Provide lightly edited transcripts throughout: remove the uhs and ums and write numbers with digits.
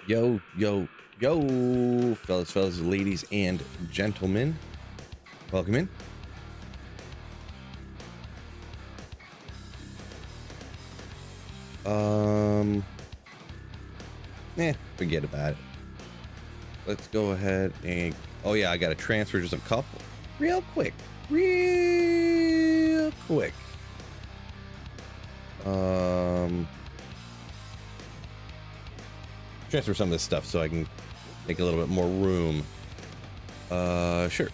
Yo, yo, yo, fellas, ladies, and gentlemen. Welcome in. Forget about it. Let's go ahead and, oh yeah, I gotta transfer just a couple real quick. Transfer some of this stuff so I can make a little bit more room. Sure.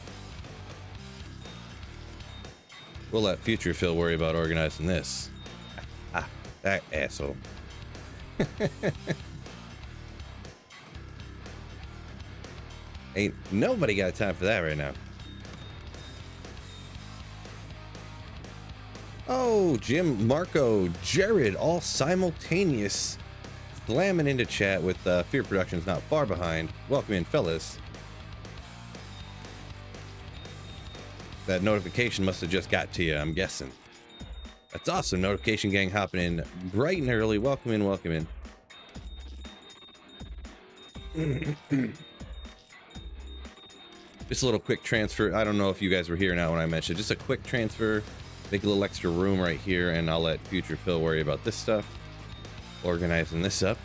We'll let future Phil worry about organizing this. Ah, that asshole. Ain't nobody got time for that right now. Oh, Jim, Marco, Jared, all simultaneous, slamming into chat with Fear Productions not far behind. Welcome in, fellas. That notification must have just got to you, I'm guessing. That's awesome. Notification gang hopping in bright and early. Welcome in, welcome in. Just a little quick transfer. I don't know if you guys were here or not when I mentioned. Just a quick transfer. Make a little extra room right here, and I'll let future Phil worry about this stuff. Organizing this up.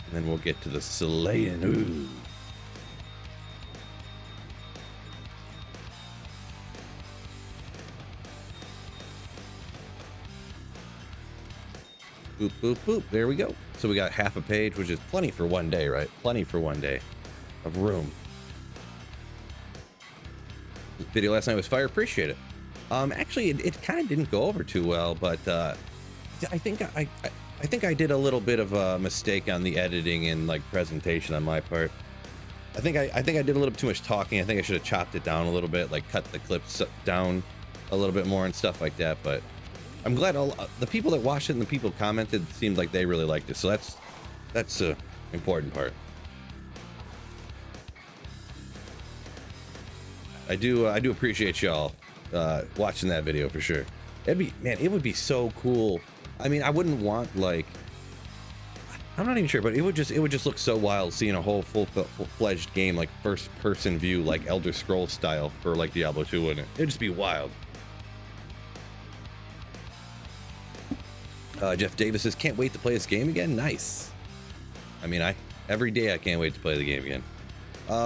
And then we'll get to the slaying. Ooh. Boop, boop, boop. There we go. So we got half a page, which is plenty for one day, right? Plenty for one day of room. The video last night was fire. Appreciate it. Actually, it kind of didn't go over too well, but I think I did a little bit of a mistake on the editing and like presentation on my part. I think I did a little bit too much talking. I think I should have chopped it down a little bit, like cut the clips down a little bit more and stuff like that. But I'm glad all the people that watched it and the people commented seemed like they really liked it. So that's the important part. I do appreciate y'all watching that video for sure. It would be so cool. I mean, I wouldn't want, like, I'm not even sure, but it would just look so wild seeing a whole full-fledged game, like first person view, like Elder Scrolls style for like Diablo 2, wouldn't it? It'd just be wild. Jeff Davis says, can't wait to play this game again. Nice. I mean, every day I can't wait to play the game again.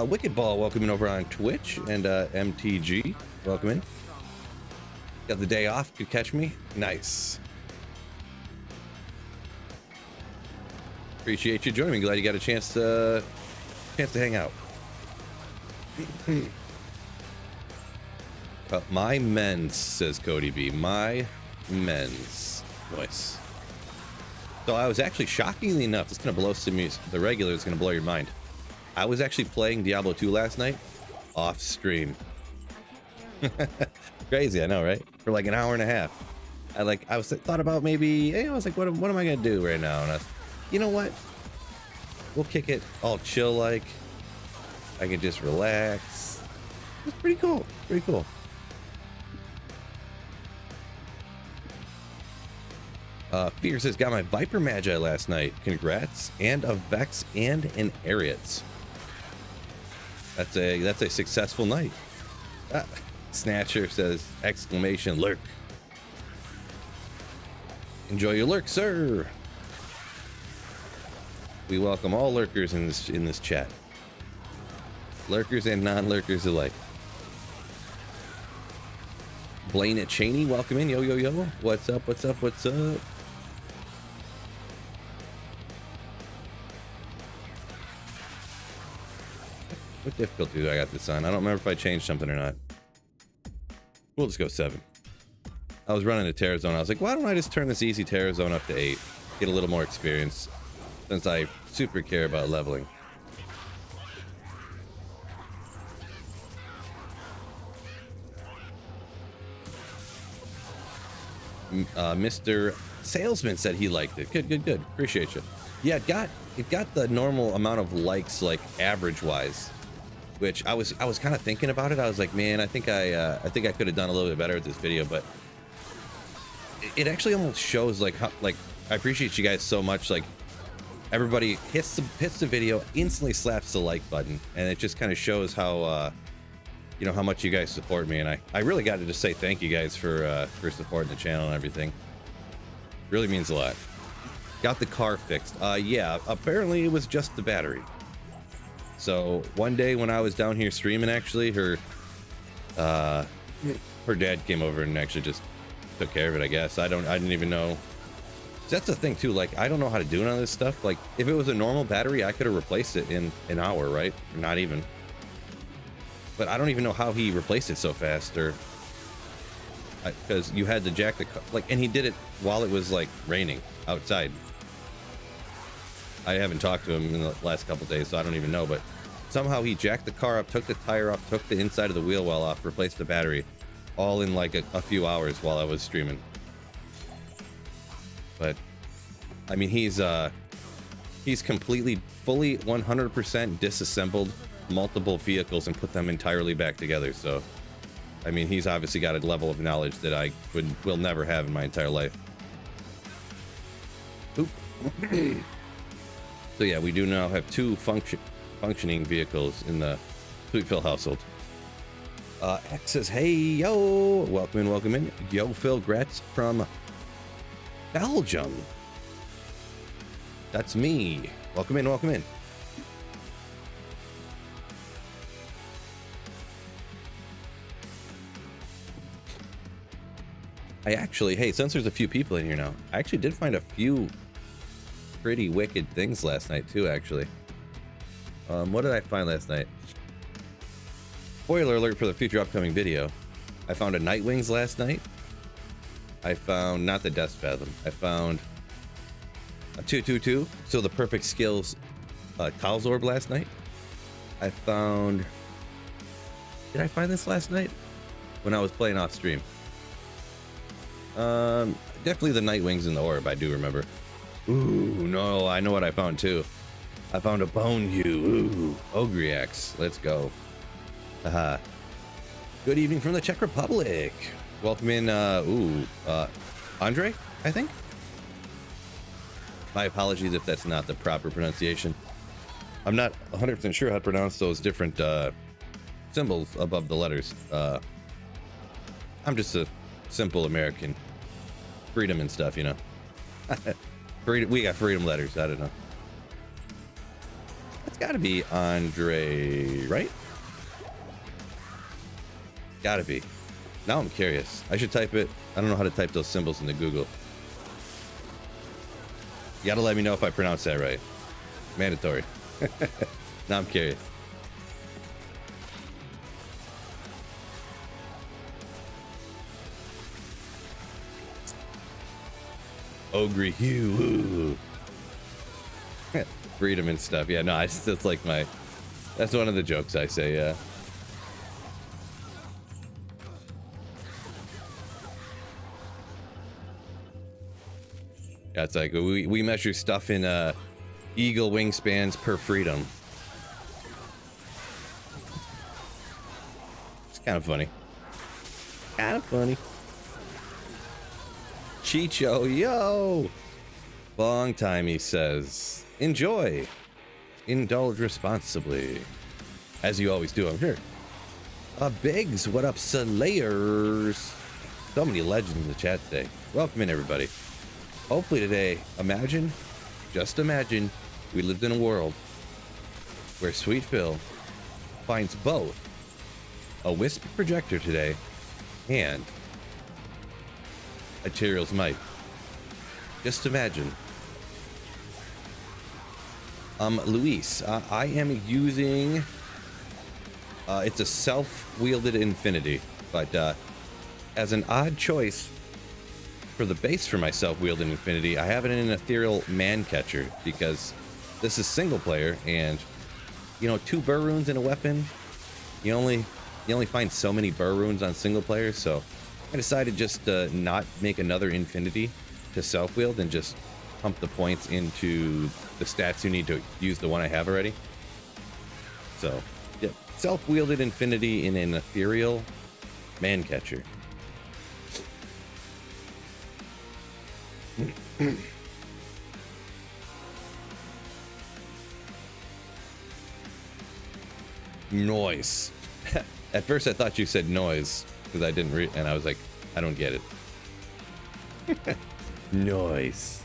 Wicked Ball, welcome in over on Twitch, and MTG, welcome in. Got the day off, could catch me. Nice. Appreciate you joining me. Glad you got a chance to hang out. My men's, says Cody B. My men's. Nice. So I was actually, shockingly enough, it's gonna blow the regular is gonna blow your mind. I was actually playing Diablo 2 last night off stream. Crazy, I know, right? For like an hour and a half. I thought about maybe, hey, I was like, what am I gonna do right now? And you know what? We'll kick it all chill, like I can just relax. It's pretty cool. Pretty cool. Fear says, got my Viper Magi last night. Congrats. And a Vex and an Ariats. That's a successful night. Snatcher says, exclamation, lurk. Enjoy your lurk, sir. We welcome all lurkers in this chat. Lurkers and non-lurkers alike. Blaine at Cheney, welcome in. Yo, yo, yo. What's up, what's up, what's up? What difficulty do I got this on? I don't remember if I changed something or not. We'll just go 7. I was running a Terror Zone. I was like, why don't I just turn this easy Terror Zone up to 8? Get a little more experience, since I super care about leveling. Mr. Salesman said he liked it. Good, good, good. Appreciate you. Yeah, it got the normal amount of likes, like average wise, which I was kind of thinking about it. I was like, man, I think I could have done a little bit better with this video, but it actually almost shows like how, like, I appreciate you guys so much, like everybody hits the video, instantly slaps the like button, and it just kind of shows how you know, how much you guys support me. And I really got to just say thank you guys for supporting the channel and everything. Really means a lot. Got the car fixed. Yeah, apparently it was just the battery. So one day when I was down here streaming, actually, her dad came over and actually just took care of it, I guess. I didn't even know. That's the thing too, like, I don't know how to do none of this stuff. Like, if it was a normal battery, I could have replaced it in an hour, right? Or not even. But I don't even know how he replaced it so fast, or because you had to jack the like, and he did it while it was like raining outside. I haven't talked to him in the last couple days, so I don't even know, but somehow he jacked the car up, took the tire off, took the inside of the wheel well off, replaced the battery, all in like a few hours while I was streaming. But I mean, he's completely, fully 100% disassembled multiple vehicles and put them entirely back together. So I mean, he's obviously got a level of knowledge that I will never have in my entire life. Oop. So yeah, we do now have two functioning vehicles in the Sweet Phil household. X says, hey, yo, welcome in. Yo, Phil Gretz from Belgium. That's me. Welcome in. I actually, hey, since there's a few people in here now, I actually did find a few pretty wicked things last night too, actually. What did I find last night? Spoiler alert for the future upcoming video. I found a Nightwings last night. I found, not the Death Fathom, I found a 222, so the perfect skills Tal's Orb last night. I found, did I find this last night? When I was playing off stream. Definitely the Nightwings and the Orb, I do remember. Ooh, no, I know what I found too. I found a Bone Hue. Ooh, Ogre Axe. Let's go. Haha. Good evening from the Czech Republic. Welcome in, Andre, I think? My apologies if that's not the proper pronunciation. I'm not 100% sure how to pronounce those different symbols above the letters. I'm just a simple American. Freedom and stuff, you know. Freedom, we got freedom letters. I don't know. It's got to be Andre, right? Got to be. Now I'm curious. I should type it. I don't know how to type those symbols into Google. You got to let me know if I pronounce that right. Mandatory. Now I'm curious. Ogre Hue. Freedom and stuff. Yeah, no, that's like my, that's one of the jokes I say, yeah. Yeah, it's like we measure stuff in eagle wingspans per freedom. It's kind of funny. Kind of funny. Chicho, yo! Long time, he says. Enjoy. Indulge responsibly. As you always do, I'm sure. Biggs, what up, Slayers? So many legends in the chat today. Welcome in, everybody. Hopefully today, imagine, just imagine, we lived in a world where Sweet Phil finds both a Wisp projector today and a Tyrael's Might. Just imagine. Luis, I am using, it's a self-wielded Infinity, but as an odd choice for the base for my self-wielded Infinity, I have it in an Ethereal Man-Catcher, because this is single player, and, you know, 2 burr runes in a weapon, you only find so many burr runes on single player, so I decided just to not make another Infinity to self-wield and just pump the points into the stats you need to use the one I have already. So, yeah, self-wielded Infinity in an Ethereal Man-Catcher. Noise. At first I thought you said noise because I didn't read, and I was like, I don't get it. Noise.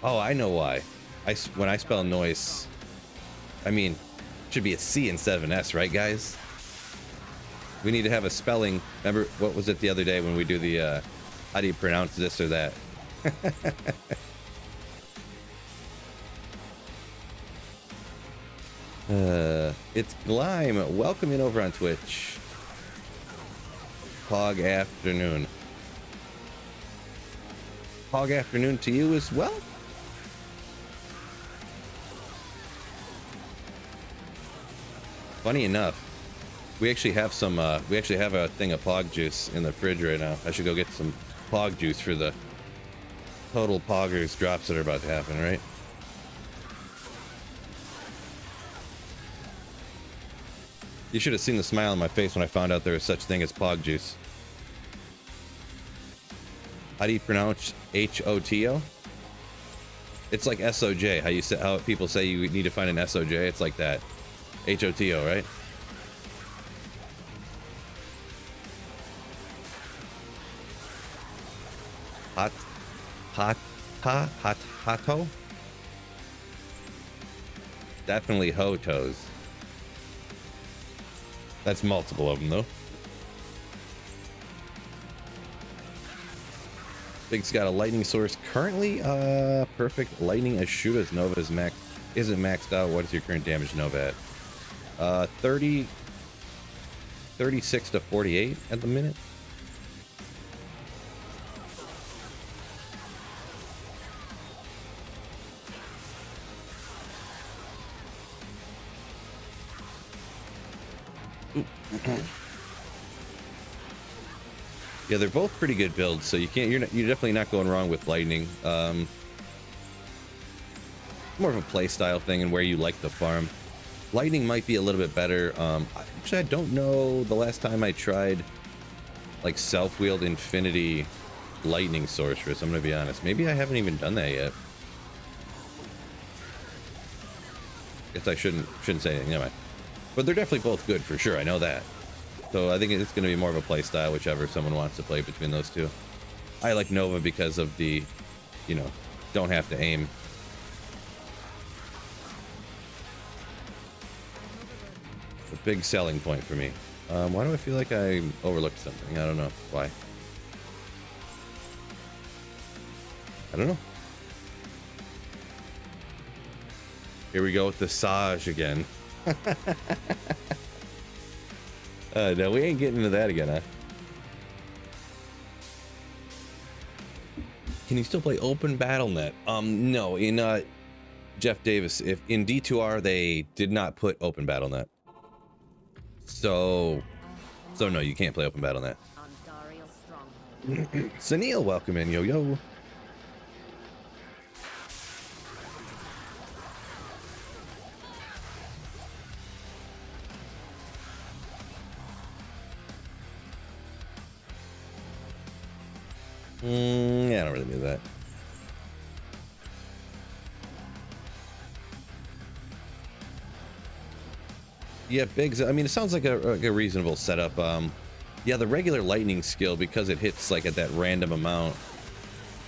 Oh, I know why. When I spell noise, I mean, it should be a C instead of an S, right, guys? We need to have a spelling. Remember, what was it the other day when we do the, how do you pronounce this or that? It's Glime. Welcome in over on Twitch. Pog afternoon. Pog afternoon to you as well. Funny enough, we actually have some. We actually have a thing of Pog juice in the fridge right now. I should go get some Pog juice for the total Poggers drops that are about to happen, right? You should have seen the smile on my face when I found out there was such thing as Pog juice. How do you pronounce H-O-T-O? It's like S-O-J. How you say, how people say you need to find an S-O-J. It's like that. H-O-T-O, right? Hot-ho? Definitely ho-toes. That's multiple of them, though. Big's got a lightning source currently. Perfect. Lightning Ashuda's Nova is isn't maxed out. What is your current damage Nova at? 36 to 48 at the minute. Yeah, they're both pretty good builds, so you're definitely not going wrong with lightning. More of a play style thing and where you like the farm. Lightning might be a little bit better. Actually, I don't know the last time I tried like self-wheeled infinity lightning sorceress. I'm gonna be honest. Maybe I haven't even done that yet. Guess I shouldn't say anything. Never mind. But they're definitely both good for sure. I know that. So I think it's going to be more of a play style, whichever someone wants to play between those two. I like Nova because of the, you know, don't have to aim. A big selling point for me. Why do I feel like I overlooked something? I don't know why. I don't know. Here we go with the Sage again. No, we ain't getting into that again, huh? Can you still play Open BattleNet? No. In Jeff Davis, if in D2R they did not put Open BattleNet, so no, you can't play Open BattleNet. Sunil, welcome in, yo. Yeah, I don't really need that. Yeah, Biggs. I mean, it sounds like a reasonable setup. Yeah, the regular lightning skill, because it hits like at that random amount,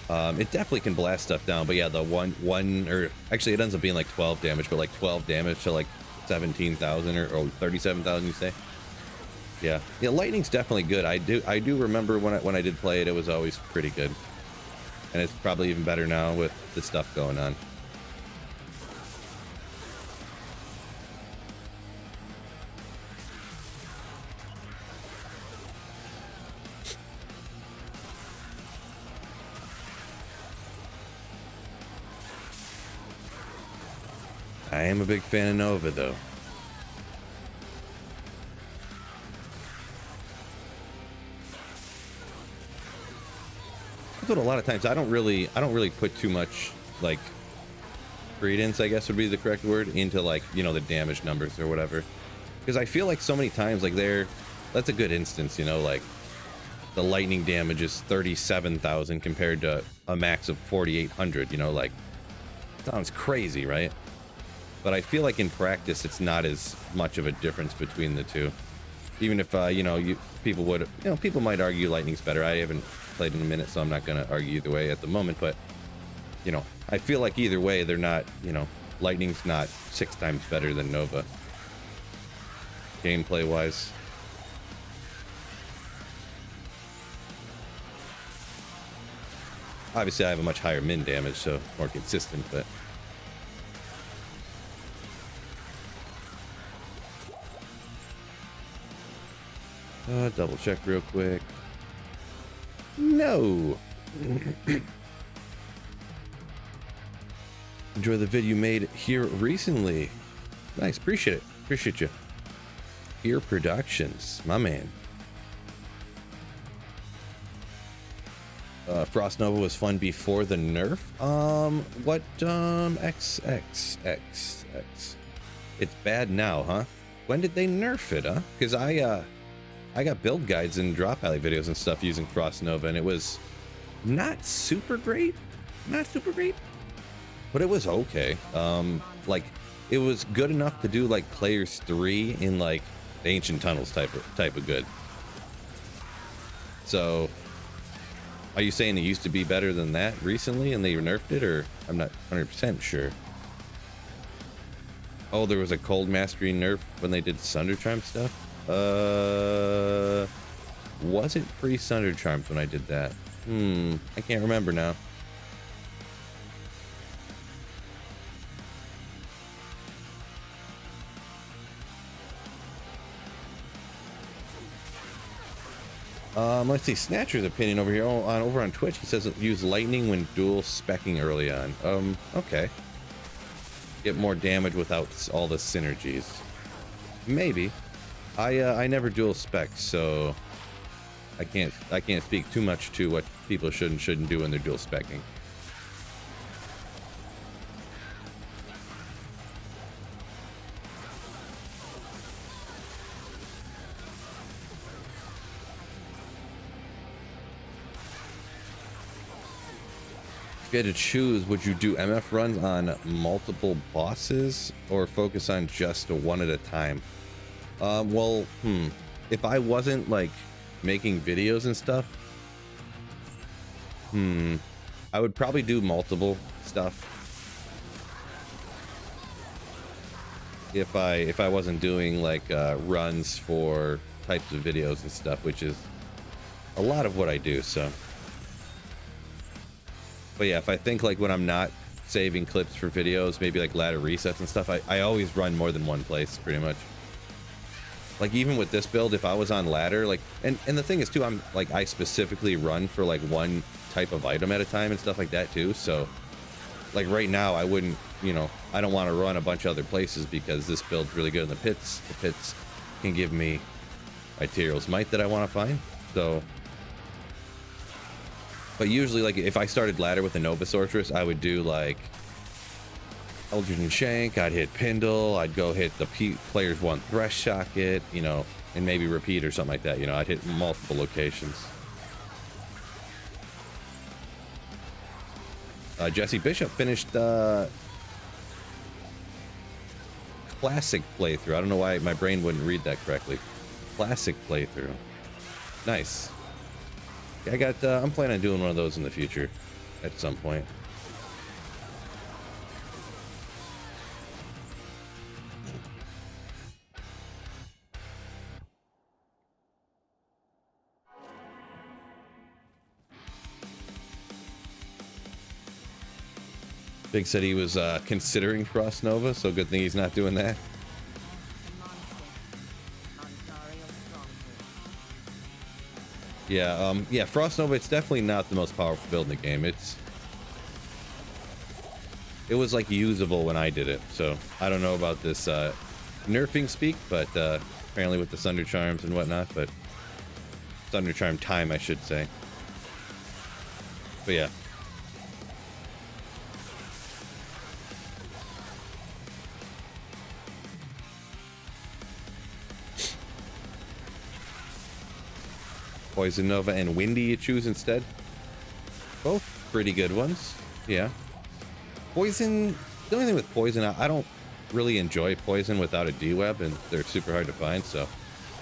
it definitely can blast stuff down. But yeah, the one or actually it ends up being like 12 damage, but like 12 damage to like 17,000 or 37,000, you say? Yeah, lightning's definitely good. I do remember when I did play it, it was always pretty good, and it's probably even better now with the stuff going on. I am a big fan of Nova, though. That's what a lot of times I don't really put too much like credence, I guess would be the correct word, into like, you know, the damage numbers or whatever, because I feel like so many times like that's a good instance, you know, like the lightning damage is 37,000 compared to a max of 4,800, you know, like sounds crazy, right? but I feel like in practice it's not as much of a difference between the two. Even if you know, people might argue lightning's better. I haven't played in a minute, so I'm not gonna argue either way at the moment, but you know, I feel like either way they're not, you know, lightning's not 6 times better than Nova gameplay wise. Obviously I have a much higher min damage, so more consistent, but double check real quick. No. Enjoy the video you made here recently. Nice, appreciate it. Appreciate you. Here Productions, my man. Frost Nova was fun before the nerf. XXXX. It's bad now, huh? When did they nerf it, huh? Because I got build guides and drop alley videos and stuff using Frost Nova, and it was not super great. Not super great. But it was okay. Like, it was good enough to do like players 3 in like the Ancient Tunnels type of good. So, are you saying it used to be better than that recently and they nerfed it, or I'm not 100% sure. Oh, there was a cold mastery nerf when they did Sunder Charm stuff. Wasn't pre Sunder Charms when I did that. I can't remember now. Let's see, Snatcher's opinion over here over on Twitch. He says use lightning when dual specking early on. Okay. Get more damage without all the synergies. Maybe. I never dual spec, so I can't speak too much to what people should and shouldn't do when they're dual specking. If you had to choose, would you do MF runs on multiple bosses or focus on just one at a time? Well, if I wasn't like making videos and stuff, I would probably do multiple stuff. If I wasn't doing like runs for types of videos and stuff, which is a lot of what I do, so. But yeah, if I think like when I'm not saving clips for videos, maybe like ladder resets and stuff, I always run more than one place pretty much. Like even with this build, if I was on ladder, like, and the thing is too, I'm like, I specifically run for like one type of item at a time and stuff like that too. So like right now I wouldn't, you know, I don't want to run a bunch of other places because this build's really good in the pits. The pits can give me Materials Might that I want to find. So, but usually like if I started ladder with a Nova Sorceress, I would do like Eldritch and Shank, I'd hit Pindle, I'd go hit the player's 1 Thresh Socket, you know, and maybe repeat or something like that. You know, I'd hit multiple locations. Jesse Bishop finished classic playthrough. I don't know why my brain wouldn't read that correctly. Classic playthrough. Nice. I got. I'm planning on doing one of those in the future, at some point. Big said he was considering Frost Nova, so good thing he's not doing that. Yeah, yeah, Frost Nova, it's definitely not the most powerful build in the game. It was like usable when I did it, so I don't know about this nerfing speak, but apparently with the Sunder Charms and whatnot, but Sunder Charm time, I should say. But yeah. Poison Nova and Windy you choose instead. Both pretty good ones. Yeah. Poison, the only thing with Poison, I don't really enjoy poison without a D-web, and they're super hard to find. So,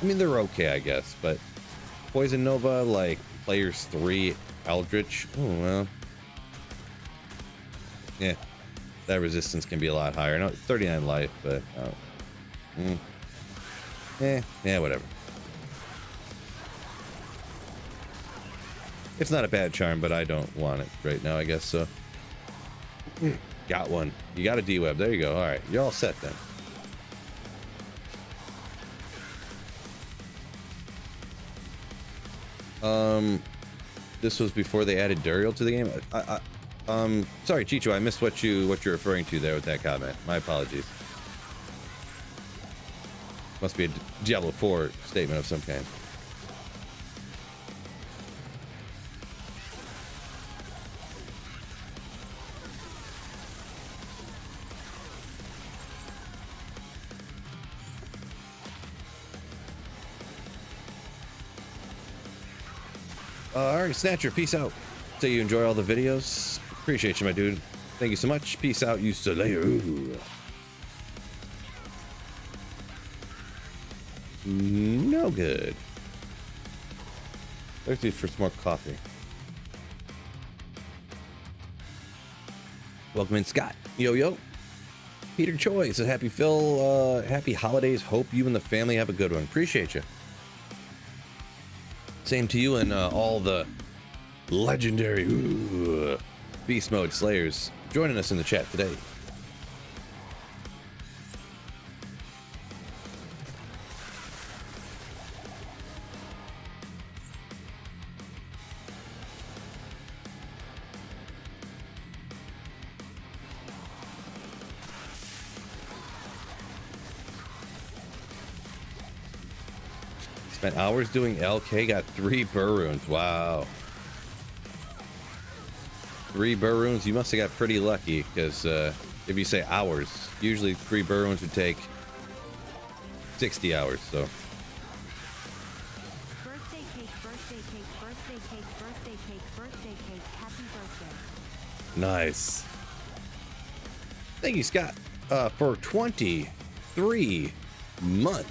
I mean, they're okay, I guess. But Poison Nova, like players 3 Eldritch, oh well, yeah, that resistance can be a lot higher. No, it's 39 life, but yeah, whatever. It's not a bad charm, but I don't want it right now, I guess. So, got one. You got a D-web. There you go. All right, you're all set then. This was before they added Duriel to the game. Sorry, Chicho, I missed what you're referring to there with that comment. My apologies. Must be a Diablo 4 statement of some kind. Alright, Snatcher, peace out. So you enjoy all the videos. Appreciate you, my dude. Thank you so much. Peace out, you Slayer. No good. Thirsty for some more coffee. Welcome in, Scott. Yo, yo. Peter Choi says, happy Phil. Happy holidays. Hope you and the family have a good one. Appreciate you. Same to you and all the legendary beast mode slayers joining us in the chat today. Spent hours doing LK, got 3 burr runes. Wow. 3 burr runes. You must have got pretty lucky, because if you say hours, usually 3 burr runes would take 60 hours. So. Birthday cake, birthday cake, birthday cake, birthday cake, birthday cake, happy birthday. Nice. Thank you, Scott, for 23 months.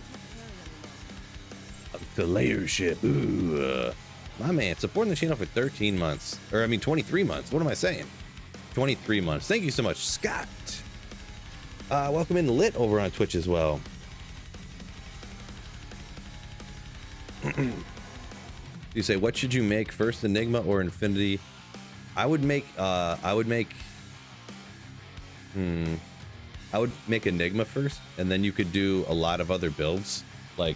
The layership. Ooh, my man, supporting the channel for 13 months. Or, I mean, 23 months. What am I saying? 23 months. Thank you so much, Scott. Welcome in Lit over on Twitch as well. You say, what should you make first, Enigma or Infinity? I would make Enigma first, and then you could do a lot of other builds. Like,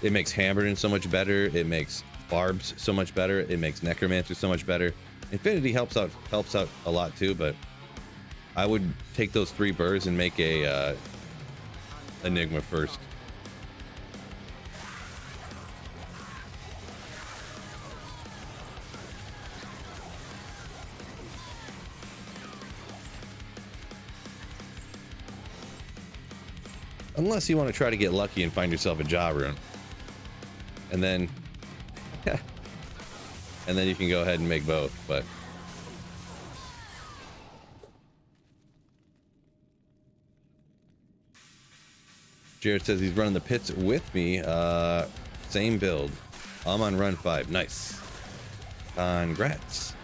it makes Hammerden so much better. It makes Barbs so much better. It makes Necromancer so much better. Infinity helps out a lot too, but I would take those 3 burrs and make a Enigma first. Unless you want to try to get lucky and find yourself a Jaw rune. And then you can go ahead and make both, but Jared says he's running the pits with me. Same build. I'm on run 5. Nice. Congrats.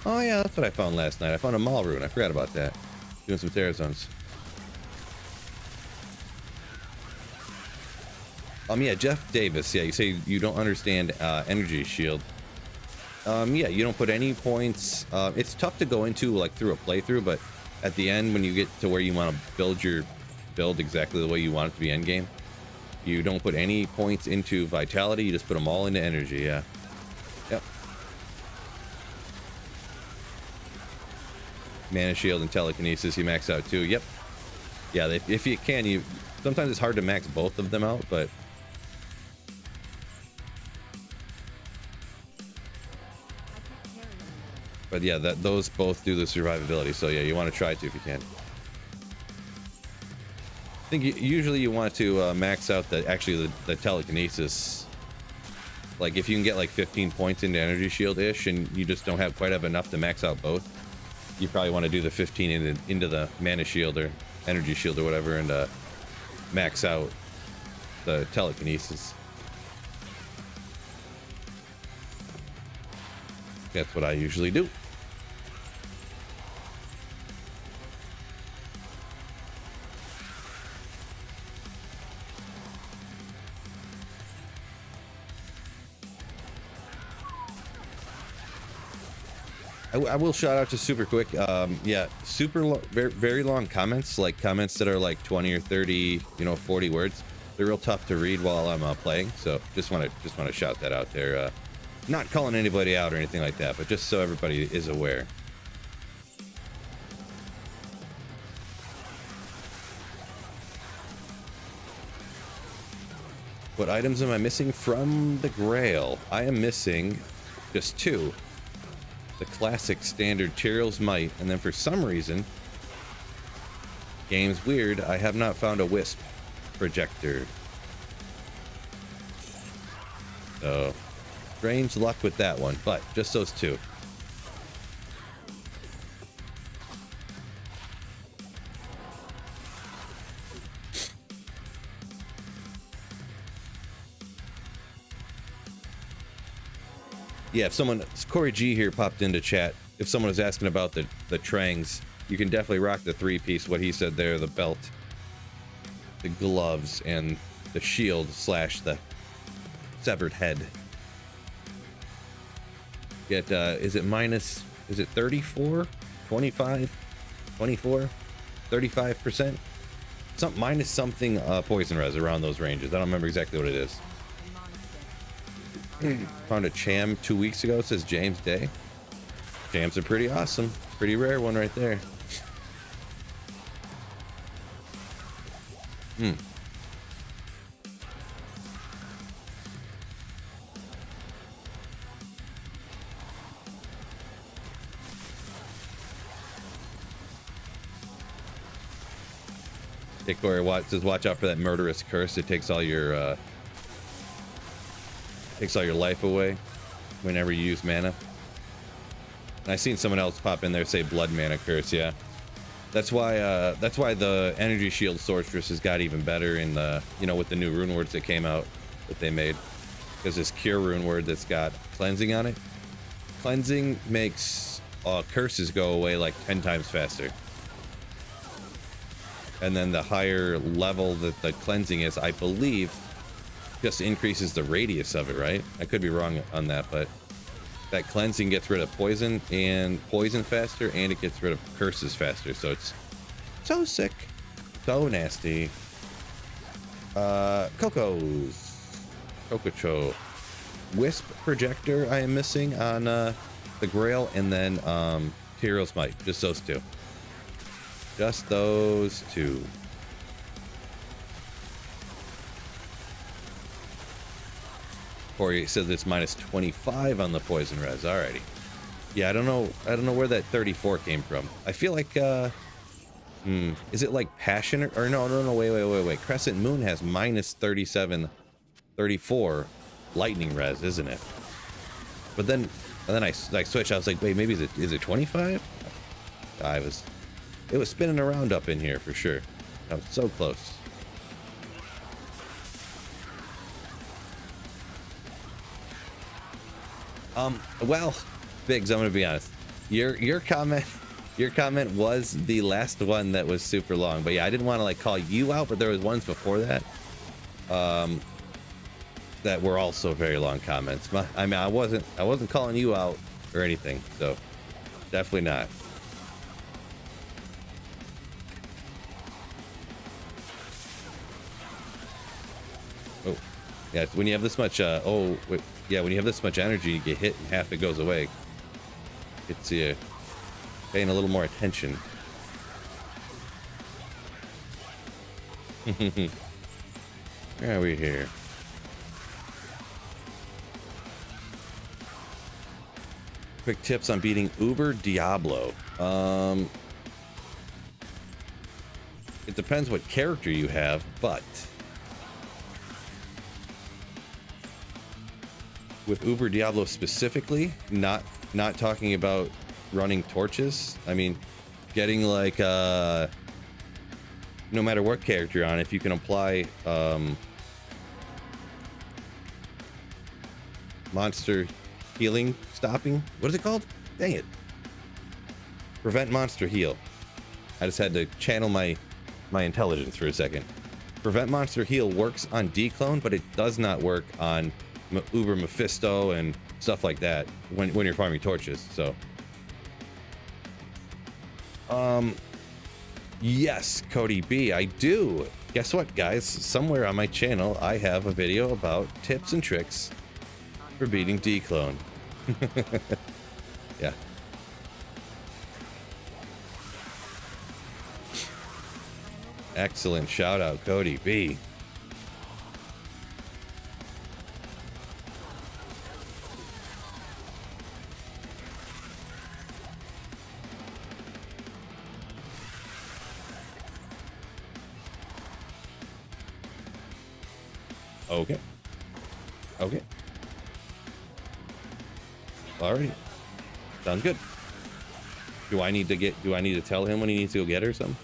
Oh yeah, that's what I found last night. I found a Maul rune. I forgot about that. Doing some Terra zones. Yeah, Jeff Davis. Yeah, you say you don't understand energy shield. Yeah, you don't put any points. It's tough to go into like through a playthrough, but at the end, when you get to where you want to build your build exactly the way you want it to be endgame, you don't put any points into vitality. You just put them all into energy. Yeah. Yep. Mana shield and telekinesis you max out too. Yep. Yeah, if you can, you sometimes it's hard to max both of them out, but. But yeah, those both do the survivability. So yeah, you want to try to if you can. I think usually you want to max out the telekinesis. Like if you can get like 15 points into energy shield ish, and you just don't quite have enough to max out both, you probably want to do the 15 into the mana shield or energy shield or whatever and max out the telekinesis. That's what I usually do. I will shout out to super quick. Yeah, very long comments, like comments that are like 20 or 30, 40 words. They're real tough to read while I'm playing. So just want to shout that out there. Not calling anybody out or anything like that, but just so everybody is aware. What items am I missing from the Grail? I am missing just 2. The classic standard Tyrell's Might, and then for some reason, game's weird, I have not found a Wisp projector. So, strange luck with that one, but just those 2. Yeah, if someone, Corey G here popped into chat. If someone was asking about the Trangs, you can definitely rock the 3-piece, what he said there, the belt, the gloves, and the shield / the severed head. Get, is it 34? 25? 24? 35%? Minus something poison res around those ranges. I don't remember exactly what it is. Found a Cham 2 weeks ago. It says James Day. Chams are pretty awesome. Pretty rare one right there. Hey, Corey says watch out for that murderous curse. It takes all your life away whenever you use mana. And I seen someone else pop in there say blood mana curse. Yeah, that's why the energy shield sorceress has got even better in the with the new rune words that came out that they made, because this cure rune word that's got cleansing on it. Cleansing makes curses go away like 10 times faster. And then the higher level that the cleansing is, I believe, just increases the radius of it, right? I could be wrong on that, but that cleansing gets rid of poison faster, and it gets rid of curses faster. So it's so sick, so nasty. Cococho, Wisp projector I am missing on the Grail, and then Tyrell's Might. Just those 2. Just those 2. Corey says it's minus 25 on the poison res. Alrighty. Yeah, I don't know where that 34 came from. I feel like is it like passion or no, wait. Crescent Moon has minus 37, 34 lightning res, isn't it? But then I switched. I was like, wait, maybe is it 25? It was spinning around up in here for sure. I was so close. Well, Biggs, I'm gonna be honest. Your comment was the last one that was super long. But yeah, I didn't want to like call you out, but there was ones before that that were also very long comments. I mean, I wasn't calling you out or anything, so definitely not. Oh, yeah. When you have this much, when you have this much energy, you get hit and half it goes away. It's paying a little more attention. Where are we here? Quick tips on beating Uber Diablo. It depends what character you have, but with Uber Diablo specifically, not talking about running torches. I mean, getting like no matter what character you're on, if you can apply monster healing stopping, what is it called? Dang it. Prevent monster heal. I just had to channel my intelligence for a second. Prevent monster heal works on declone, but it does not work on Uber Mephisto and stuff like that when you're farming torches. So yes, Cody B, I do. Guess what, guys? Somewhere on my channel I have a video about tips and tricks for beating declone. Yeah. Excellent shout out, Cody B. Okay. Okay. Alrighty. Sounds good. Do I need to tell him when he needs to go get her or something?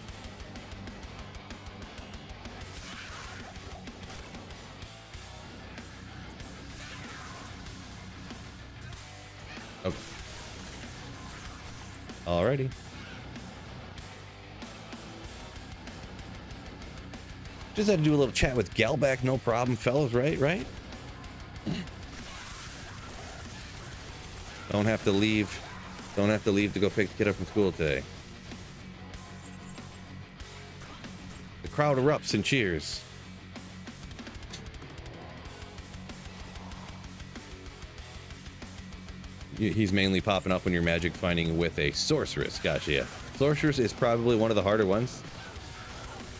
Okay. Alrighty. Just had to do a little chat with Galback, no problem, fellas, right? Don't have to leave to go pick the kid up from school today. The crowd erupts and cheers. He's mainly popping up when you're magic finding with a sorceress. Gotcha, yeah. Sorceress is probably one of the harder ones,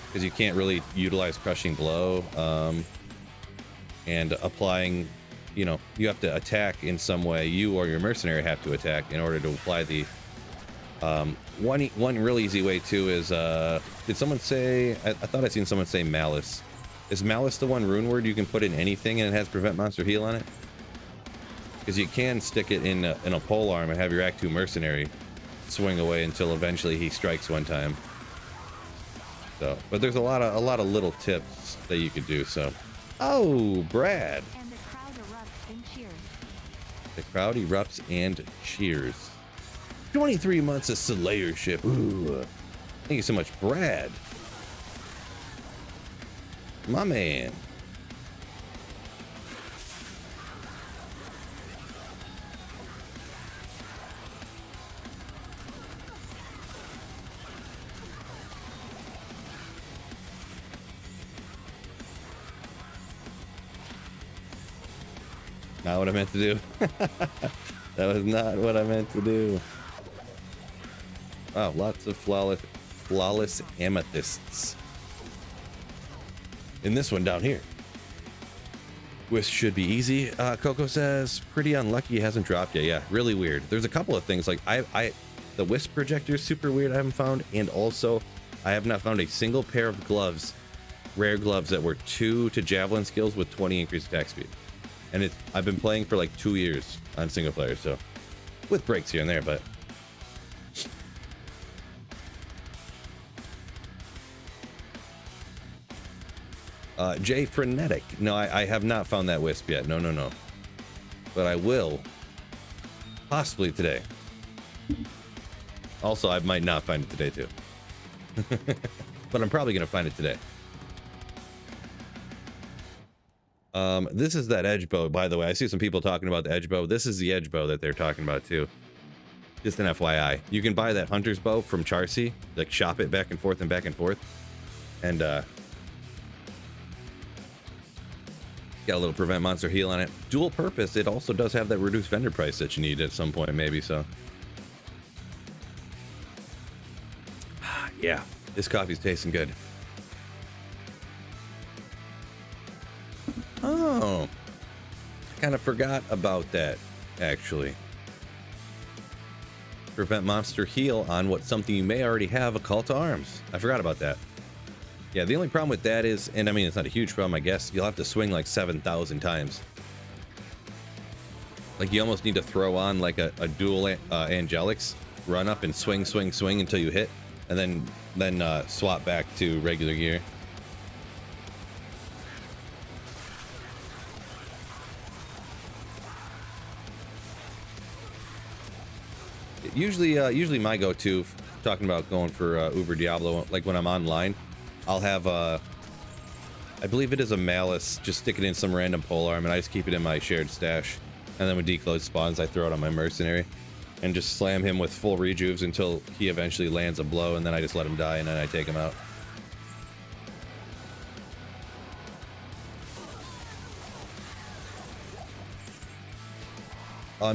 because you can't really utilize crushing blow, and applying, you know, you have to attack in some way. You or your mercenary have to attack in order to apply the one real easy way too is did someone say, I thought I seen someone say malice. Is malice the one rune word you can put in anything and it has prevent monster heal on it? Because you can stick it in a pole arm and have your Act 2 mercenary swing away until eventually he strikes one time. So, but there's a lot of little tips that you could do. So, oh, Brad. And the crowd erupts and cheers. The crowd erupts and cheers. 23 months of Slayership. Ooh. Thank you so much, Brad. My man. Not what I meant to do. That was not what I meant to do. Wow, lots of flawless amethysts. In this one down here. Wisp should be easy. Coco says, pretty unlucky it hasn't dropped yet. Yeah, really weird. There's a couple of things like the Wisp projector is super weird I haven't found, and also I have not found a single pair of gloves, rare gloves that were 2 to javelin skills with 20 increased attack speed. And I've been playing for like 2 years on single player, so with breaks here and there, but Jay Frenetic. No, I have not found that wisp yet. No. But I will. Possibly today. Also, I might not find it today too. But I'm probably going to find it today. This is that edge bow, by the way. I see some people talking about the edge bow. This is the edge bow that they're talking about too. Just an FYI. You can buy that hunter's bow from Charcy, like shop it back and forth. And got a little prevent monster heal on it. Dual purpose. It also does have that reduced vendor price that you need at some point, maybe. So yeah, this coffee's tasting good. Oh, kind of forgot about that, actually. Prevent monster heal on what something you may already have, a call to arms. I forgot about that. Yeah, the only problem with that is, and I mean, it's not a huge problem, I guess, you'll have to swing like 7,000 times. Like, you almost need to throw on like a dual Angelics, run up and swing until you hit. and then swap back to regular gear. Usually my go-to, talking about going for Uber Diablo, like when I'm online, I'll have I believe it is a malice, just stick it in some random polearm, and I just keep it in my shared stash. And then when declose spawns, I throw it on my mercenary and just slam him with full rejuves until he eventually lands a blow, and then I just let him die, and then I take him out.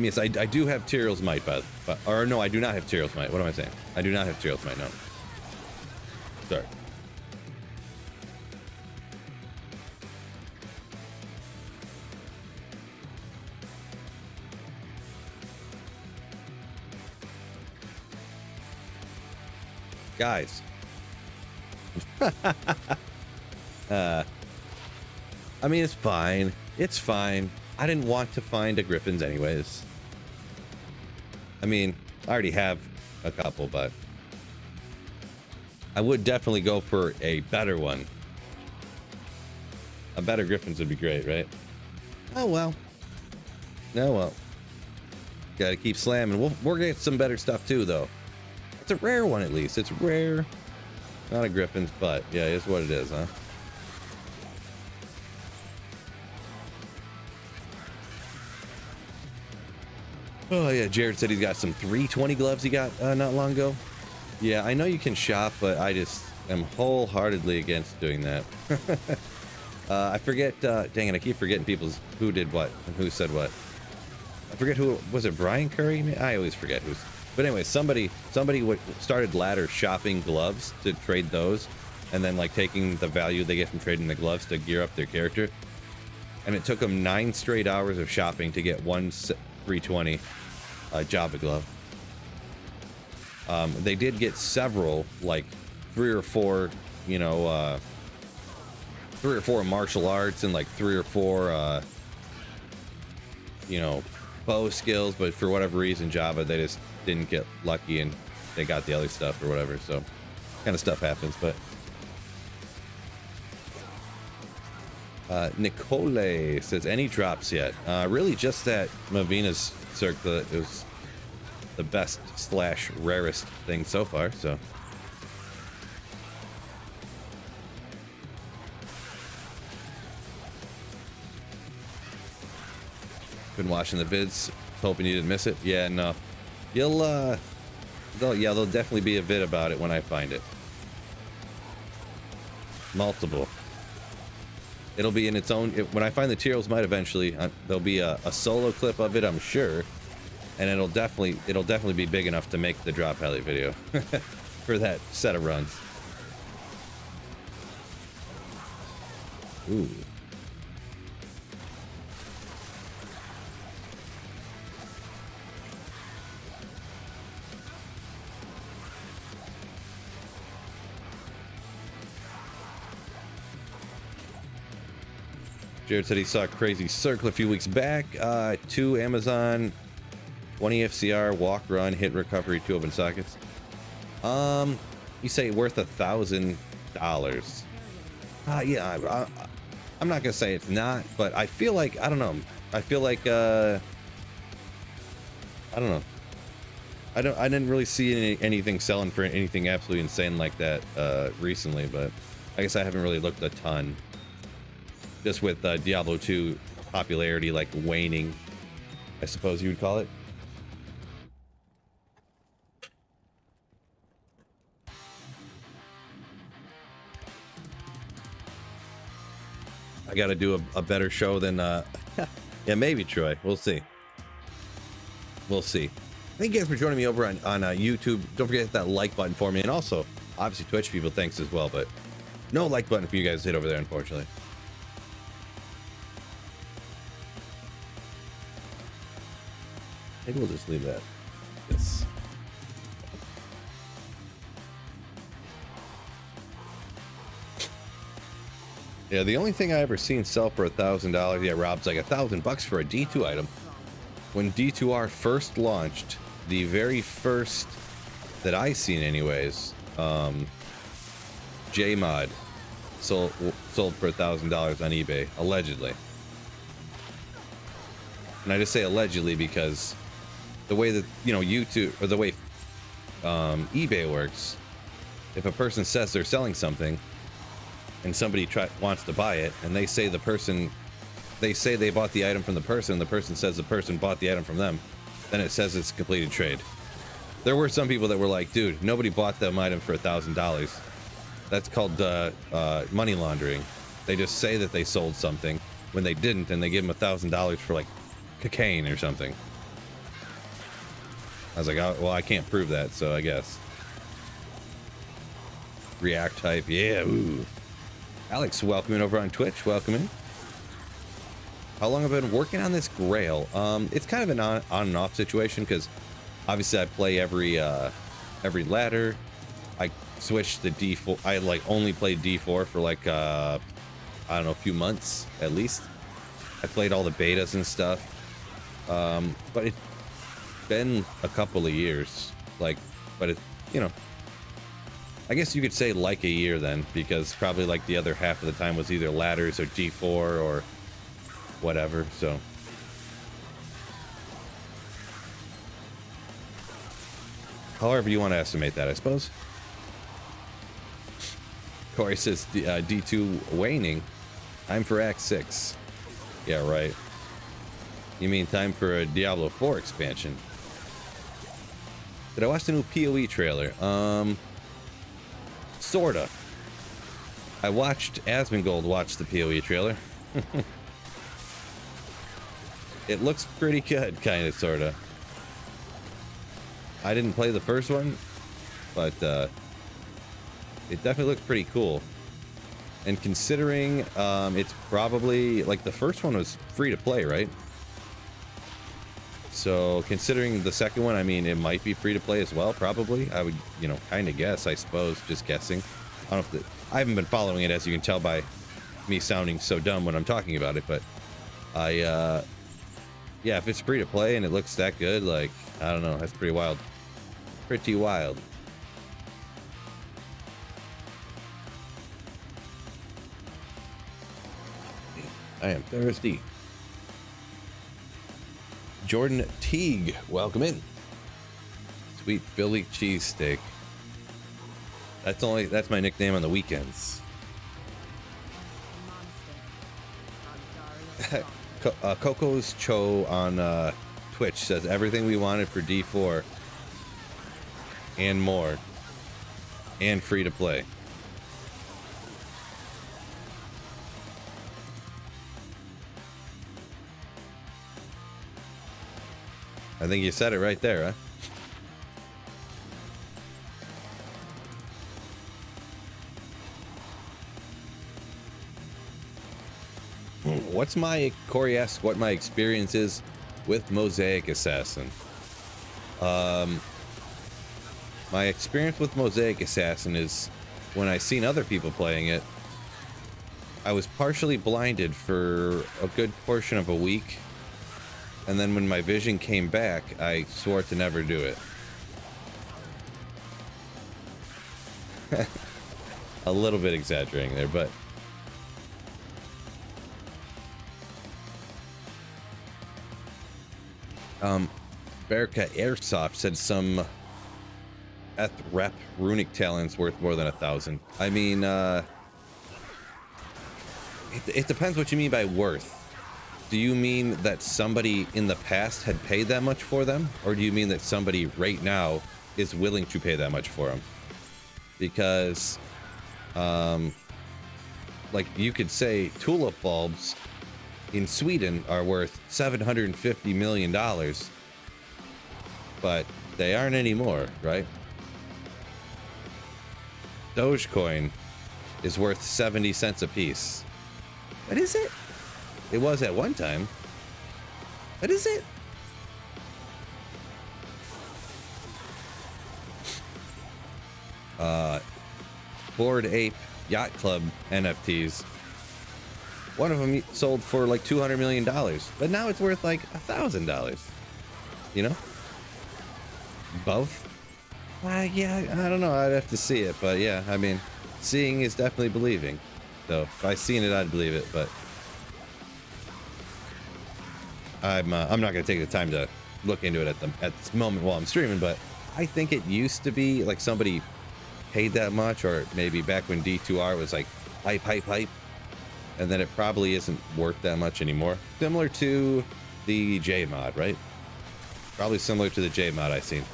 Yes, I do have Tyrell's Might, or no, I do not have Tyrell's Might. What am I saying? I do not have Tyrell's Might, no. Sorry. Guys. I mean, it's fine. It's fine. I didn't want to find a Griffins anyways. I mean, I already have a couple, but I would definitely go for a better one. A better Griffins would be great, right? Oh, well. Oh, well. Gotta keep slamming. We'll get some better stuff, too, though. It's a rare one, at least. It's rare. Not a Griffin's, but yeah, it's what it is, huh? Oh, yeah, Jared said he's got some 320 gloves he got not long ago. Yeah, I know you can shop, but I just am wholeheartedly against doing that. I forget, dang it, I keep forgetting people's who did what and who said what. I forget who, was it Brian Curry? I always forget who's. But anyway, somebody started ladder shopping gloves to trade those, and then like taking the value they get from trading the gloves to gear up their character. And it took them 9 straight hours of shopping to get one 320 Java glove. They did get several, like 3 or 4, you know, 3 or 4 martial arts and like 3 or 4, you know, bow skills, but for whatever reason, Java, they just didn't get lucky and they got the other stuff or whatever. So kind of stuff happens, but Nicole says, any drops yet? Really just that Mavina's circlet is the best / rarest thing so far, so. Been watching the vids, hoping you didn't miss it. Yeah, no. There'll definitely be a vid about it when I find it. Multiple. It'll be in its own, when I find the Tyrell's Might eventually, there'll be a solo clip of it, I'm sure. And it'll definitely be big enough to make the drop heli video for that set of runs. Ooh. Jared said he saw a crazy circle a few weeks back. 2 Amazon, 20 FCR, walk, run, hit, recovery, 2 open sockets. You say worth $1,000. Yeah, I'm not gonna say it's not, but I feel like, I don't know. I feel like I don't know. I didn't really see anything selling for anything absolutely insane like that recently, but I guess I haven't really looked a ton. Just with Diablo 2 popularity like waning, I suppose you would call it. I gotta do a better show than yeah, maybe Troy. We'll see. We'll see. Thank you guys for joining me over on YouTube. Don't forget to hit that like button for me, and also obviously Twitch people, thanks as well, but no like button for you guys to hit over there, unfortunately. Maybe we'll just leave that. Yes. Yeah, the only thing I ever seen sell for $1,000. Yeah, Rob's like $1,000 for a D2 item. When D2R first launched, the very first that I seen anyways, JMod sold for $1,000 on eBay, allegedly. And I just say allegedly because the way that, you know, YouTube, or the way eBay works, if a person says they're selling something and somebody wants to buy it, and they say they bought the item from the person says the person bought the item from them, then it says it's a completed trade. There were some people that were like, dude, nobody bought them item for $1,000. That's called money laundering. They just say that they sold something when they didn't, and they give them $1,000 for like cocaine or something. I was like, oh, well, I can't prove that, so I guess. React type, yeah, ooh. Alex, welcome in over on Twitch, welcome in. How long have I been working on this Grail? It's kind of an on and off situation, because obviously I play every ladder. I switched to D4. I like only played D4 for like I don't know, a few months at least. I played all the betas and stuff, but it's been a couple of years. Like, but it, you know, I guess you could say like a year then, because probably like the other half of the time was either ladders or D4 or whatever. So however you want to estimate that, I suppose. Corey says D2 waning. Time for Act 6. Yeah, right. You mean time for a Diablo 4 expansion? Did I watch the new PoE trailer? Sorta. I watched Asmongold watch the PoE trailer. It looks pretty good, kind of, sorta. I didn't play the first one, but it definitely looks pretty cool. And considering it's probably like the first one was free to play, right? So considering the second one, I mean, it might be free to play as well, probably. I would, you know, kind of guess, I suppose, just guessing. I don't know if I haven't been following it, as you can tell by me sounding so dumb when I'm talking about it, but yeah, if it's free to play and it looks that good, like, I don't know, that's pretty wild. Pretty wild. I am thirsty. Jordan Teague, welcome in. Sweet Philly cheesesteak. That's my nickname on the weekends. Coco's Cho on Twitch says everything we wanted for D4 and more, and free to play. I think you said it right there, huh? Corey asks what my experience is with Mosaic Assassin. My experience with Mosaic Assassin is when I seen other people playing it, I was partially blinded for a good portion of a week. And then when my vision came back, I swore to never do it. A little bit exaggerating there, but Berka Airsoft said some rep runic talents worth more than 1,000. I mean, it depends what you mean by worth. Do you mean that somebody in the past had paid that much for them? Or do you mean that somebody right now is willing to pay that much for them? Because, like you could say tulip bulbs in Sweden are worth $750 million, but they aren't anymore, right? Dogecoin is worth 70 cents a piece. But is it? It was at one time. But is it? Bored Ape Yacht Club NFTs. One of them sold for like $200 million, but now it's worth like $1,000. You know? Both. Yeah, I don't know. I'd have to see it, but yeah, I mean, seeing is definitely believing. So if I seen it, I'd believe it, but I'm not gonna take the time to look into it at this moment while I'm streaming. But I think it used to be like somebody paid that much, or maybe back when D2R was like hype, and then it probably isn't worth that much anymore. Similar to the J mod, right? Probably similar to the J mod I've seen,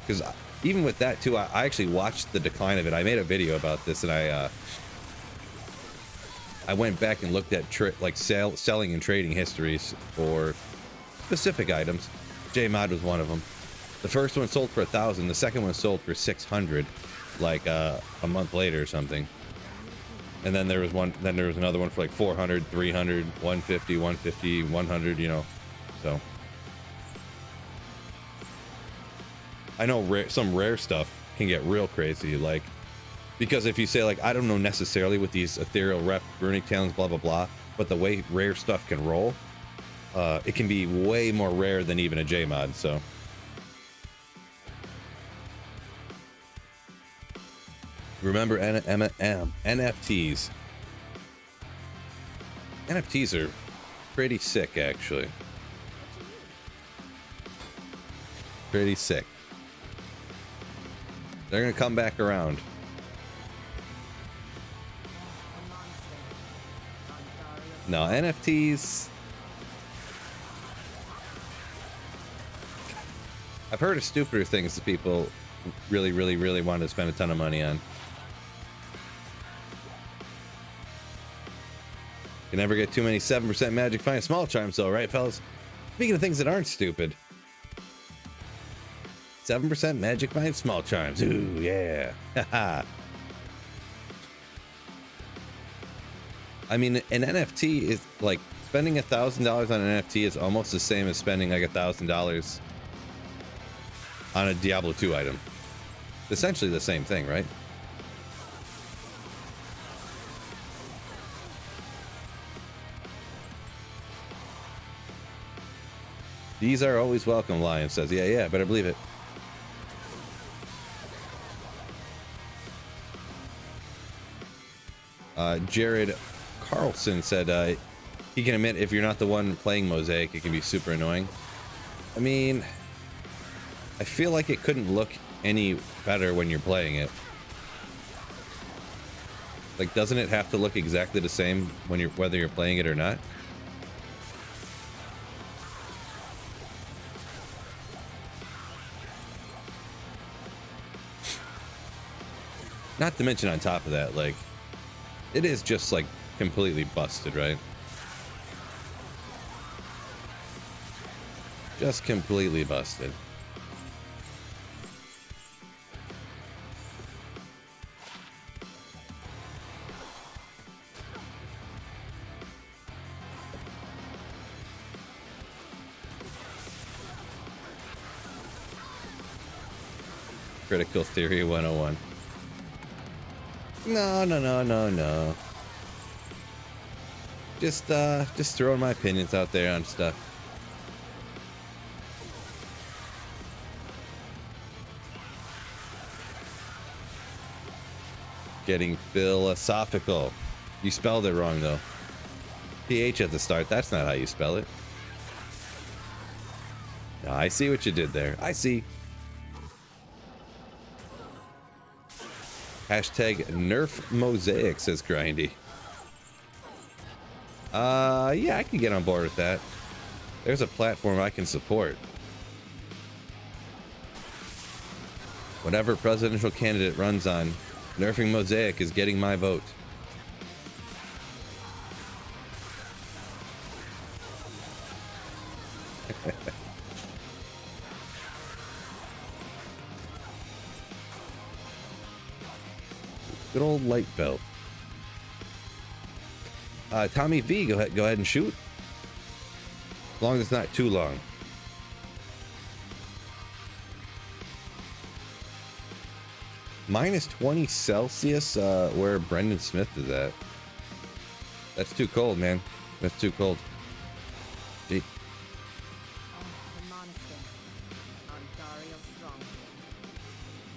because even with that too, I actually watched the decline of it. I made a video about this, and I went back and looked at selling and trading histories for specific items. J mod was one of them. The first one sold for 1,000. The second one sold for 600, like a month later or something. And then there was another one for like 400, 300, 150, 150, 100. You know, so. I know some rare stuff can get real crazy, like, because if you say, like, I don't know necessarily with these ethereal rep runic talents, blah blah blah, but the way rare stuff can roll, it can be way more rare than even a J mod. So remember NFTs. NFTs are pretty sick, actually. Pretty sick. They're gonna come back around. No, NFTs. I've heard of stupider things that people really want to spend a ton of money on. You never get too many 7% magic find small charms though, right, fellas? Speaking of things that aren't stupid. 7% magic find small charms. Ooh, yeah. Haha. I mean, an NFT is like spending $1,000 on an NFT is almost the same as spending like $1,000 on a Diablo 2 item. Essentially the same thing, right? These are always welcome, Lion says. Yeah, better believe it. Jared Carlson said he can admit if you're not the one playing Mosaic, it can be super annoying. I mean, I feel like it couldn't look any better when you're playing it. Like, doesn't it have to look exactly the same when whether you're playing it or not? Not to mention on top of that, like, it is just like completely busted, right? Just completely busted. Critical Theory 101. No. Just throwing my opinions out there on stuff. Getting philosophical. You spelled it wrong though. PH at the start. That's not how you spell it. No, I see what you did there. I see. Hashtag nerf Mosaic, says Grindy. Yeah, I can get on board with that. There's a platform I can support. Whatever presidential candidate runs on, nerfing Mosaic is getting my vote. Good old light belt. Tommy V, go ahead and shoot. As long as it's not too long. Minus 20 Celsius, where Brendan Smith is at. That's too cold, man. That's too cold. Gee.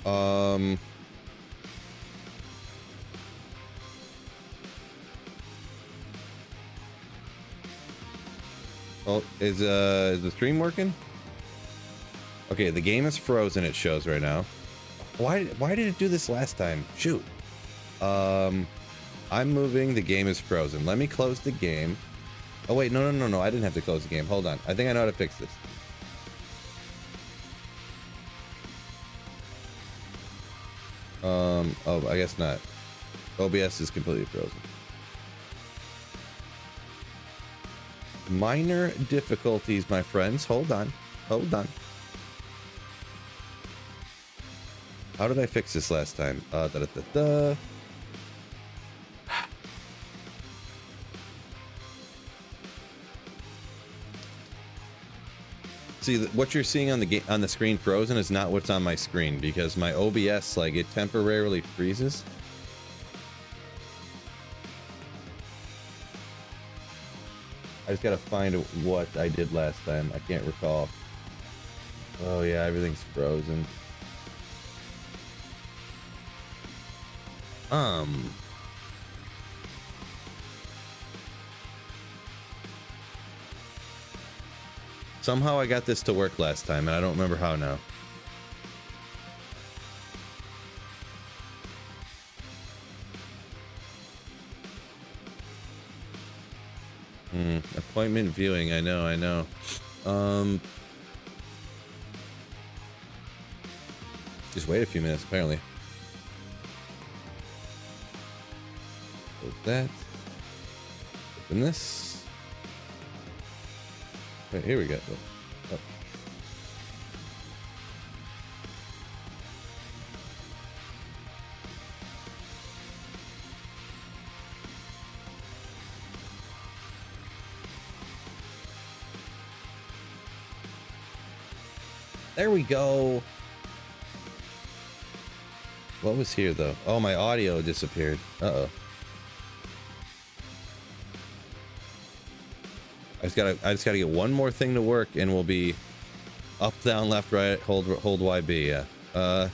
Oh, is the stream working? Okay, the game is frozen, it shows right now. Why did it do this last time? Shoot. I'm moving, the game is frozen. Let me close the game. Oh wait, no, I didn't have to close the game. Hold on. I think I know how to fix this. Oh, I guess not. OBS is completely frozen. Minor difficulties, my friends. Hold on. Hold on. How did I fix this last time? See, what you're seeing on the screen frozen is not what's on my screen, because my OBS, like, it temporarily freezes. I just gotta find what I did last time. I can't recall. Oh yeah, everything's frozen. Somehow I got this to work last time, and I don't remember how now. Appointment viewing, I know. Just wait a few minutes, apparently. Close that. Open this. Wait, here we go. Oh. There we go. What was here though? Oh, my audio disappeared. Uh-oh. I just gotta get one more thing to work, and we'll be up, down, left, right. Hold YB. Yeah. I've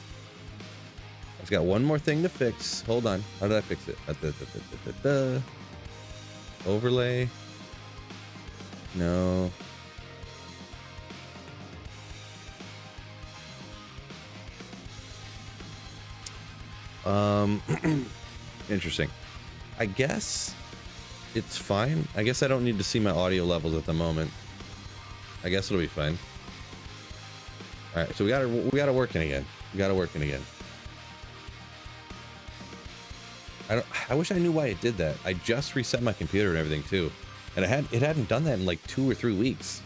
got one more thing to fix. Hold on. How did I fix it? Overlay. No. Interesting. I guess it's fine. I guess I don't need to see my audio levels at the moment. I guess it'll be fine. All right, so we gotta work in again. I wish I knew why it did that. I just reset my computer and everything too, and it hadn't done that in like 2 or 3 weeks.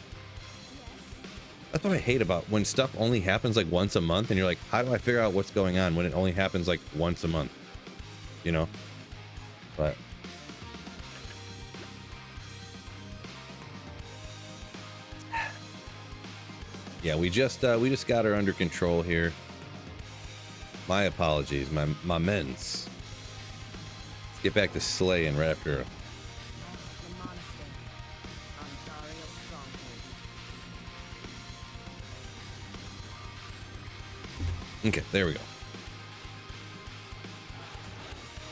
That's what I hate about when stuff only happens like once a month, and you're like, how do I figure out what's going on when it only happens like once a month? You know? But yeah, we just got her under control here. My apologies, my men's. Let's get back to slaying right after her. Okay, there we go.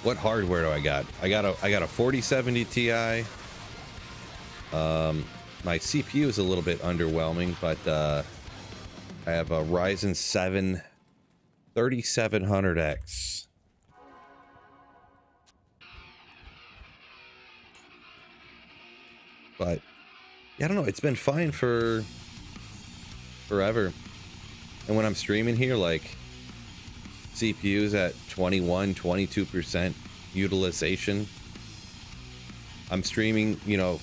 What hardware do I got? I got a 4070 Ti. My CPU is a little bit underwhelming, but I have a Ryzen 7 3700X. But yeah, I don't know. It's been fine for forever. And when I'm streaming here, like, CPU's at 22% utilization. I'm streaming, you know,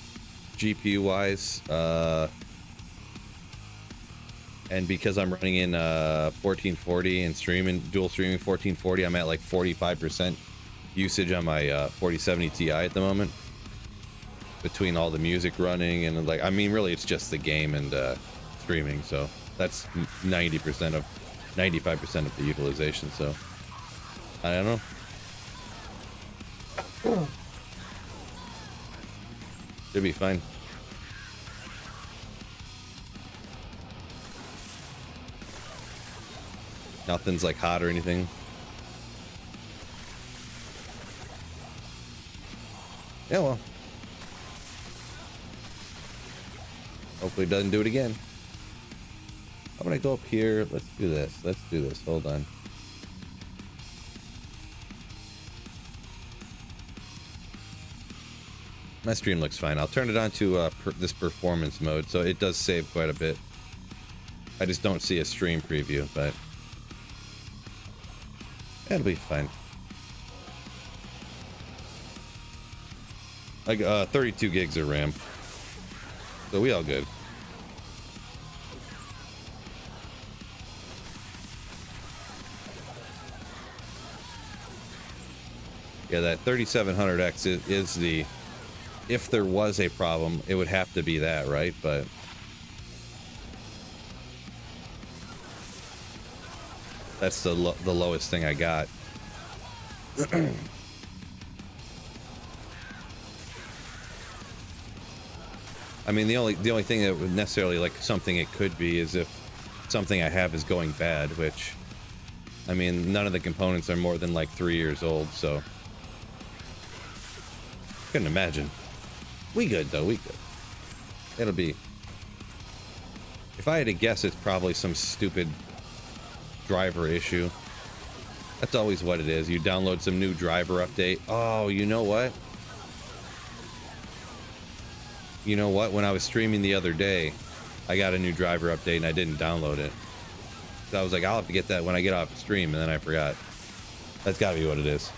GPU wise, and because I'm running in 1440 and dual streaming 1440, I'm at like 45% usage on my 4070 Ti at the moment, between all the music running and, like, I mean, really it's just the game and streaming, so that's 95% of the utilization. So I don't know. Should be fine. Nothing's like hot or anything. Yeah, well. Hopefully it doesn't do it again. I'm gonna go up here. Let's do this. Let's do this. Hold on. My stream looks fine. I'll turn it on to this performance mode, so it does save quite a bit. I just don't see a stream preview, but it'll be fine. Like 32 gigs of RAM, so we all good. Yeah, that 3700X is the, if there was a problem, it would have to be that, right? But that's the lowest thing I got. I mean, the only thing that would necessarily, like, something it could be is if something I have is going bad, which, I mean, none of the components are more than like 3 years old, so couldn't imagine. We good though, we good. It'll be, if I had to guess, it's probably some stupid driver issue. That's always what it is. You download some new driver update. Oh, you know what? You know what? When I was streaming the other day, I got a new driver update and I didn't download it. So I was like, I'll have to get that when I get off the stream, and then I forgot. That's gotta be what it is.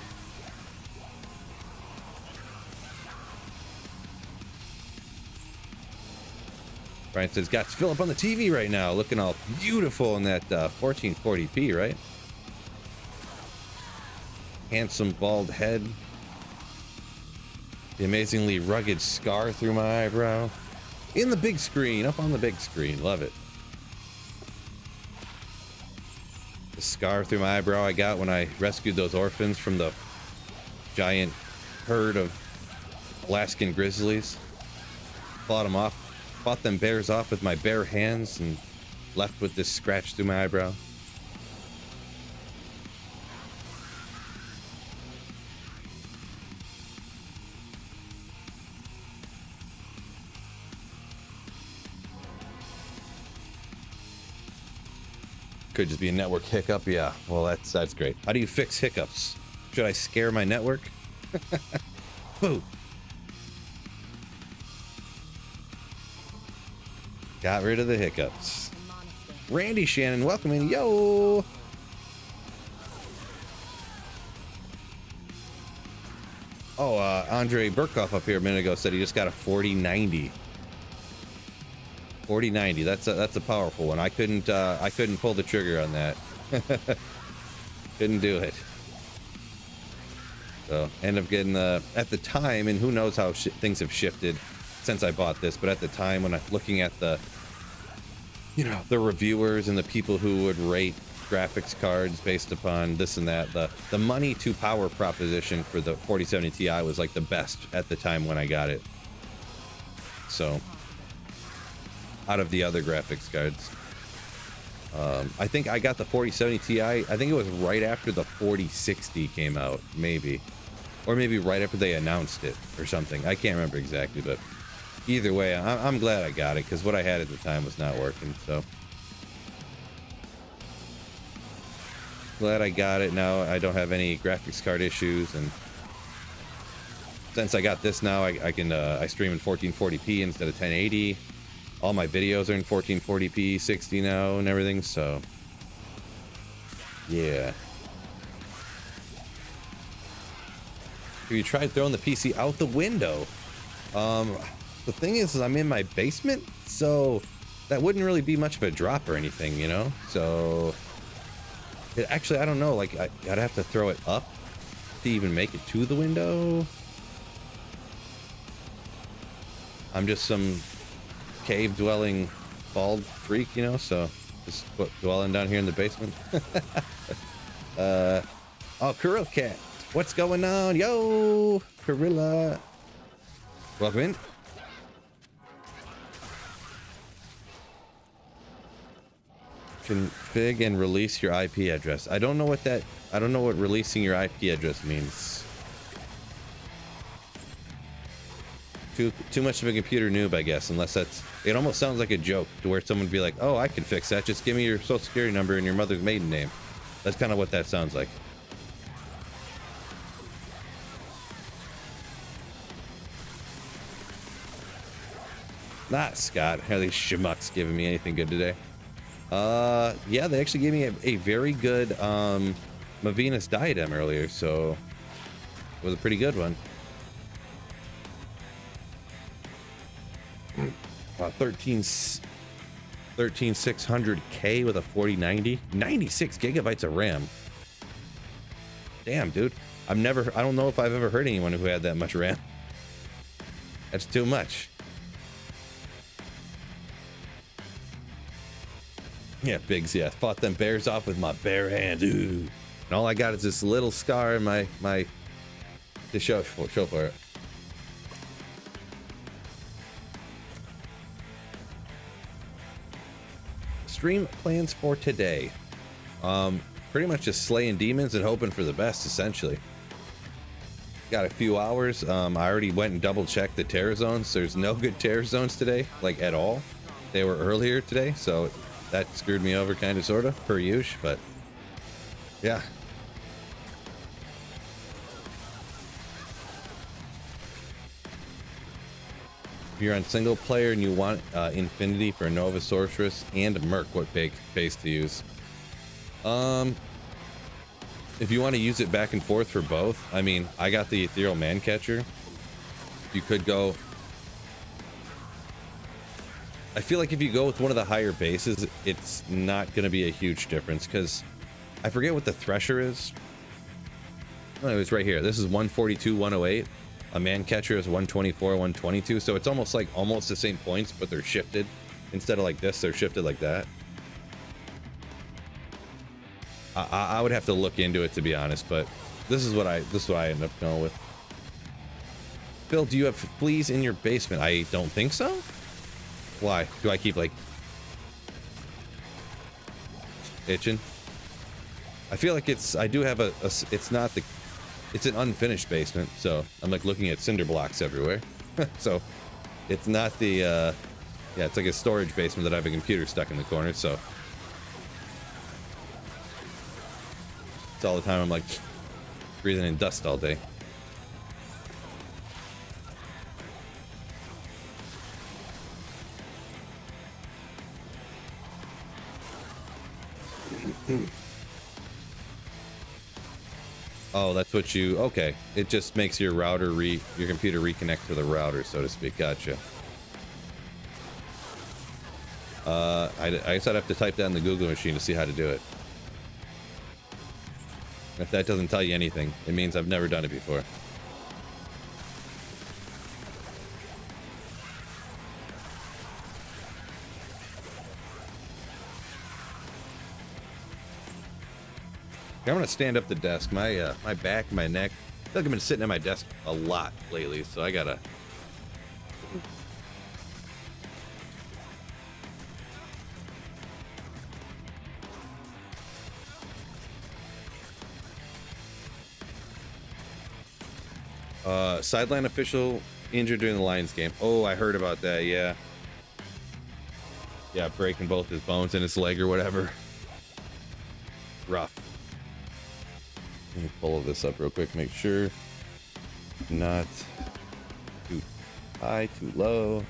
Brian says, got Philip on the TV right now, looking all beautiful in that 1440p, right? Handsome bald head. The amazingly rugged scar through my eyebrow. In the big screen, up on the big screen. Love it. The scar through my eyebrow I got when I rescued those orphans from the giant herd of Alaskan grizzlies. Fought them bears off with my bare hands and left with this scratch through my eyebrow. Could just be a network hiccup. Yeah, well, that's great. How do you fix hiccups? Should I scare my network? Boo. Got rid of the hiccups. Randy Shannon, welcome in. Yo. Oh, Andre Burkhoff up here a minute ago said he just got a 4090. 4090. That's a powerful one. I couldn't pull the trigger on that. Couldn't do it. So end up getting at the time, and who knows how things have shifted since I bought this, but at the time when I'm looking at the, you know, the reviewers and the people who would rate graphics cards based upon this and that, the money to power proposition for the 4070 Ti was like the best at the time when I got it. So out of the other graphics cards, I think I got the 4070 Ti, I think it was right after the 4060 came out, maybe, or maybe right after they announced it or something. I can't remember exactly, but either way, I'm glad I got it, because what I had at the time was not working. So glad I got it. Now I don't have any graphics card issues, and since I got this now, I can I stream in 1440p instead of 1080. All my videos are in 1440p 60 now and everything, so yeah. Have you tried throwing the PC out the window? The thing is I'm in my basement, so that wouldn't really be much of a drop or anything, you know? So actually, I don't know, like I'd have to throw it up to even make it to the window. I'm just some cave dwelling bald freak, you know, so just dwelling down here in the basement. Oh, Kirill Cat, what's going on? Yo, Kirilla, welcome in. config and release your IP address. I don't know what that, I don't know what releasing your IP address means. Too much of a computer noob, I guess, unless that's, it almost sounds like a joke to where someone would be like, oh, I can fix that. Just give me your social security number and your mother's maiden name. That's kind of what that sounds like. Not Scott. How are these schmucks giving me anything good today? Yeah, they actually gave me a very good Mavenus diadem earlier, so it was a pretty good one. 13600K with a 4090, 96 gigabytes of RAM. Damn, dude. I don't know if I've ever heard anyone who had that much RAM. That's too much. Yeah, Biggs, yeah. Fought them bears off with my bare hand. Ooh. And all I got is this little scar in my to show for it. Stream plans for today. Pretty much just slaying demons and hoping for the best, essentially. Got a few hours. I already went and double checked the terror zones. There's no good terror zones today, like at all. They were earlier today, so that screwed me over kind of, sort of, per usual, but yeah. If you're on single player and you want Infinity for Nova Sorceress and Merc, what base to use? If you want to use it back and forth for both, I mean, I got the Ethereal Mancatcher. You could go. I feel like if you go with one of the higher bases, it's not going to be a huge difference, because I forget what the Thresher is. Oh, it was right here. This is 142, 108. A Mancatcher is 124, 122. So it's almost the same points, but they're shifted. Instead of like this, they're shifted like that. I would have to look into it, to be honest, but this is what I end up going with. Phil, do you have fleas in your basement? I don't think so. Why? Do I keep like itching? I feel like I do have it's not the, it's an unfinished basement, so I'm like looking at cinder blocks everywhere. So it's not the, yeah, it's like a storage basement that I have a computer stuck in the corner, so. It's all the time I'm like breathing in dust all day. Oh, that's what you, okay. It just makes your router your computer reconnect to the router, so to speak. Gotcha. I guess I'd have to type that in the Google machine to see how to do it. If that doesn't tell you anything, it means I've never done it before. I'm gonna stand up the desk. My my back, my neck. I feel like I've been sitting at my desk a lot lately, so I gotta. Sideline official injured during the Lions game. Oh, I heard about that. Yeah. Yeah, breaking both his bones in his leg or whatever. Rough. Let me pull this up real quick. Make sure not too high, too low.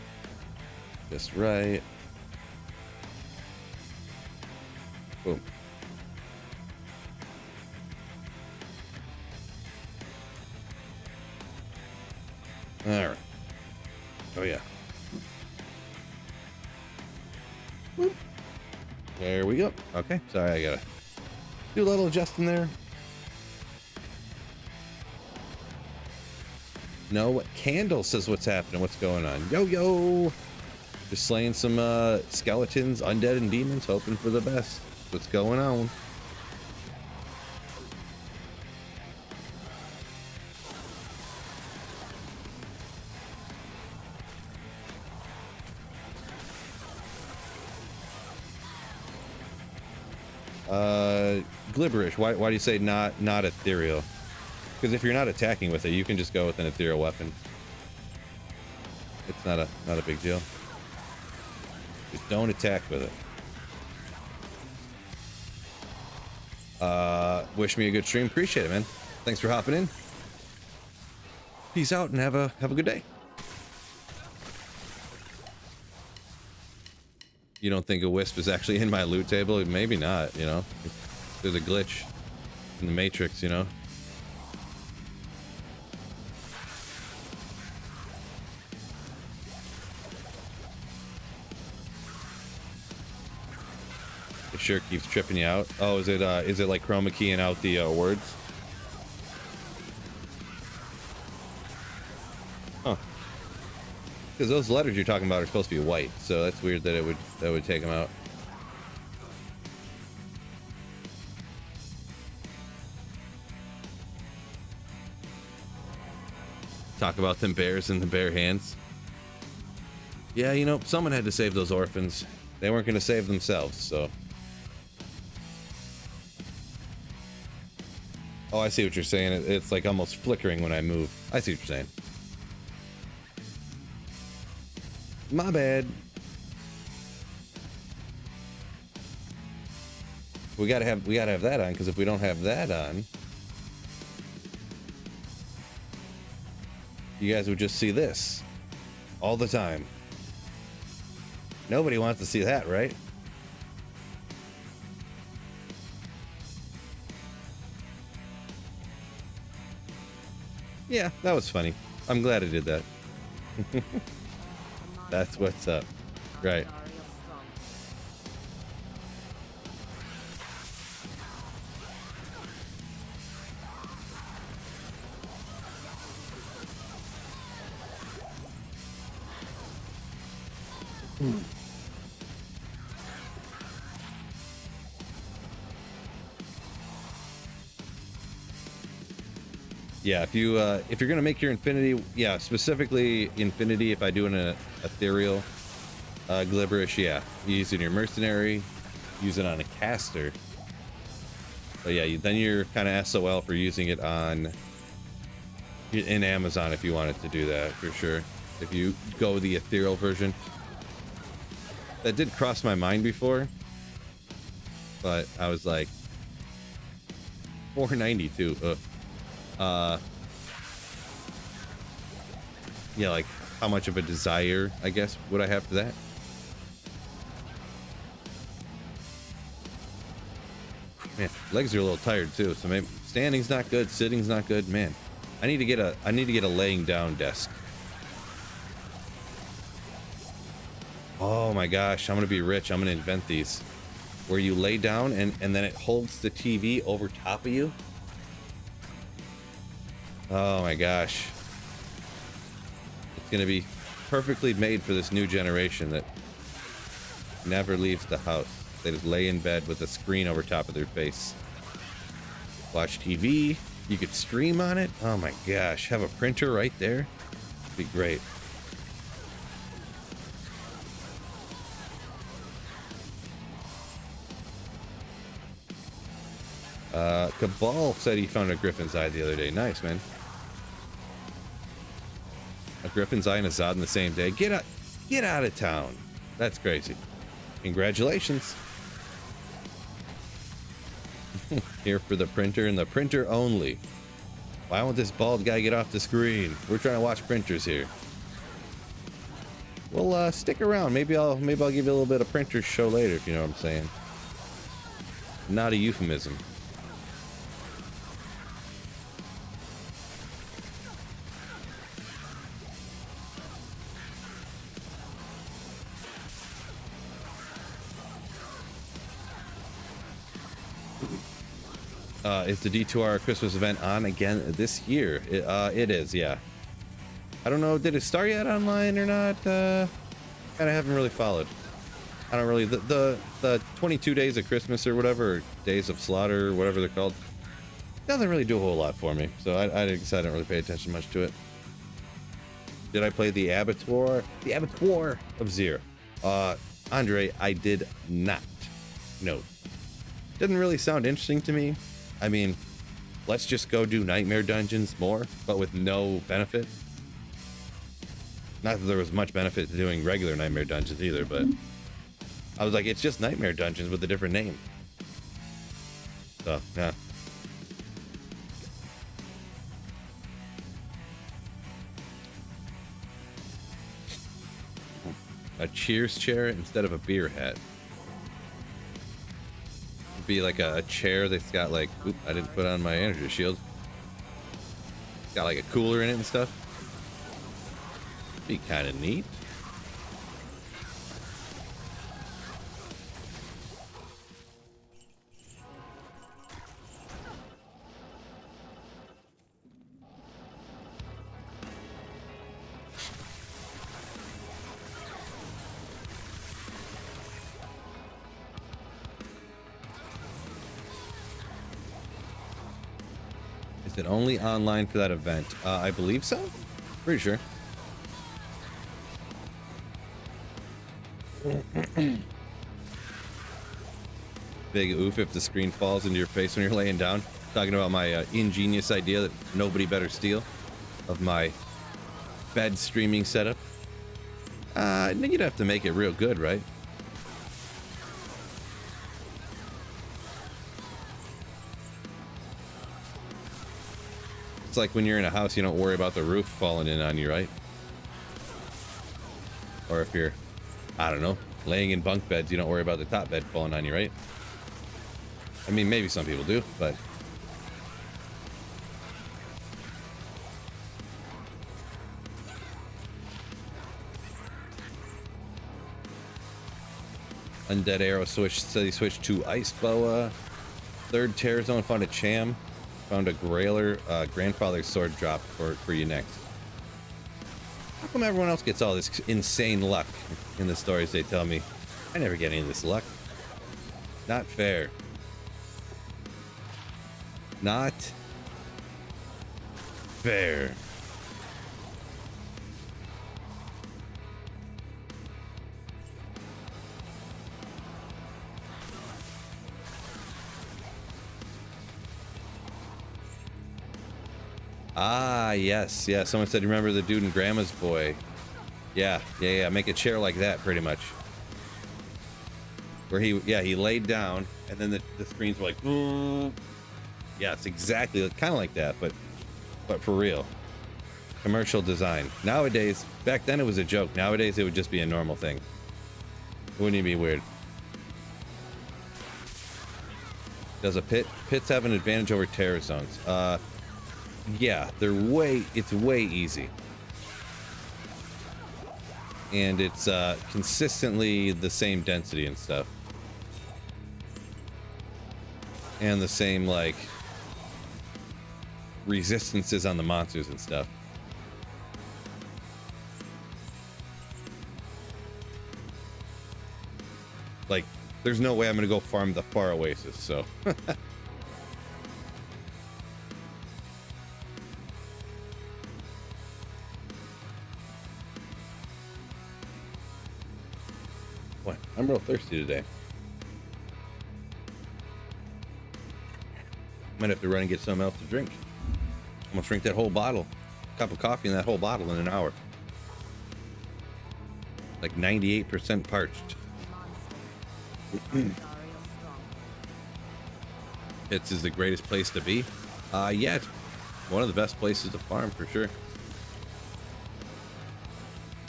Just right. Boom. All right. Oh yeah. Whoop. There we go. Okay. Sorry, I gotta do a little adjusting there. No, what Candle says what's happening, what's going on. Yo, yo. Just slaying some skeletons, undead, and demons, hoping for the best. What's going on? Glibberish. Why do you say not ethereal? Because if you're not attacking with it, you can just go with an ethereal weapon. It's not a big deal. Just don't attack with it. Wish me a good stream. Appreciate it, man. Thanks for hopping in. Peace out and have a good day. You don't think a wisp is actually in my loot table? Maybe not, you know. There's a glitch in the matrix, you know. It sure keeps tripping you out. Oh, is it like chroma keying out the words? Huh. Because those letters you're talking about are supposed to be white, so that's weird that it would take them out. Talk about them bears and the bare hands. Yeah, you know, someone had to save those orphans. They weren't going to save themselves, so. Oh, I see what you're saying. It's like almost flickering when I move. I see what you're saying. My bad. We gotta have that on, because if we don't have that on, you guys would just see this all the time. Nobody wants to see that, right? Yeah, that was funny. I'm glad I did that. That's what's up. Right. Yeah, if you're gonna make your infinity, yeah, specifically infinity, if I do an ethereal glibberish, yeah, you use it in your mercenary, use it on a caster. But yeah, then you're kind of SOL for using it on in Amazon if you wanted to do that for sure. If you go the ethereal version, that did cross my mind before, but I was like, $4.92. Yeah, like how much of a desire, I guess, would I have for that? Man, legs are a little tired too, so maybe standing's not good, sitting's not good. Man, I need to get a laying down desk. Oh my gosh, I'm gonna be rich. I'm gonna invent these where you lay down and then it holds the TV over top of you. Oh my gosh. It's gonna be perfectly made for this new generation that never leaves the house. They just lay in bed with a screen over top of their face. Watch TV. You could stream on it. Oh my gosh. Have a printer right there. It'd be great. Cabal said he found a griffin's eye the other day. Nice, man. A griffin's eye and a Zod in the same day. Get out of town. That's crazy. Congratulations. Here for the printer and the printer only. Why won't this bald guy get off the screen? We're trying to watch printers here. Well, stick around. Maybe I'll give you a little bit of printers show later, if you know what I'm saying. Not a euphemism. Is the D2R Christmas event on again this year? It is, yeah. I don't know, did it start yet online or not? Kind of haven't really followed. I don't really, the 22 days of Christmas or whatever, or days of slaughter, or whatever they're called, doesn't really do a whole lot for me. So I didn't really pay attention much to it. Did I play the Abattoir? The Abattoir of Zero. Andre, I did not. No. Doesn't really sound interesting to me. I mean, let's just go do nightmare dungeons more, but with no benefit. Not that there was much benefit to doing regular nightmare dungeons either, but I was like, it's just nightmare dungeons with a different name. So, yeah. A cheers chair instead of a beer hat. It'd be like a chair that's got like, oop, I didn't put on my energy shield. Got like a cooler in it and stuff. Be kind of neat. Is it only online for that event? I believe so. Pretty sure. Big oof if the screen falls into your face when you're laying down. Talking about my ingenious idea that nobody better steal of my bed streaming setup. I think you'd have to make it real good, right? It's like when you're in a house, you don't worry about the roof falling in on you, right? Or if you're, I don't know, laying in bunk beds, you don't worry about the top bed falling on you, right? I mean, maybe some people do, but... Undead Arrow said he switched to Ice Boa. Third Terror Zone found a Cham. Found a Grailer grandfather's sword drop for you next. How come everyone else gets all this insane luck in the stories they tell me? I never get any of this luck. Not fair. Not fair. Ah, yes. Yeah, someone said, remember the dude in Grandma's Boy? Yeah. Make a chair like that, pretty much. Where he laid down, and then the screens were like, ooh. Yeah, it's exactly kind of like that, but for real. Commercial design. Nowadays, back then it was a joke. Nowadays, it would just be a normal thing. It wouldn't even be weird. Does pits have an advantage over terror zones? Yeah, it's way easy. And it's consistently the same density and stuff. And the same, like, resistances on the monsters and stuff. Like, there's no way I'm gonna go farm the Far Oasis, so... What? I'm real thirsty today. Might have to run and get something else to drink. I'm gonna drink that whole bottle. Cup of coffee and that whole bottle in an hour. Like 98% parched. It's is the greatest place to be. Yeah, it's one of the best places to farm for sure.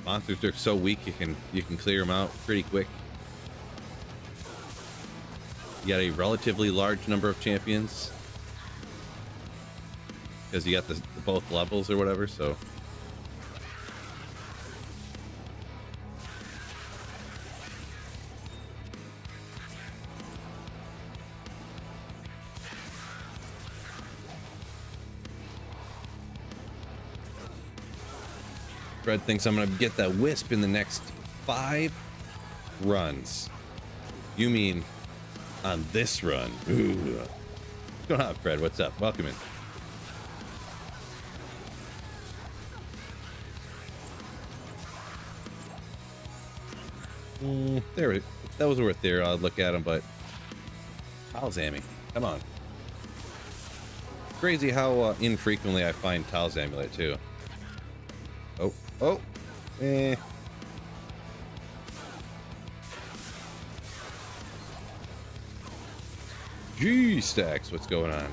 Monsters are so weak you can clear them out pretty quick. You got a relatively large number of champions because you got the both levels or whatever, so Fred thinks I'm gonna get that wisp in the next 5 runs. You mean on this run? Ooh. What's going on, Fred? What's up? Welcome in. There, if those were there, I'd look at them, but Tal's Amulet. Come on. Crazy how infrequently I find Tal's Amulet too. Oh, oh, eh. G stacks, what's going on?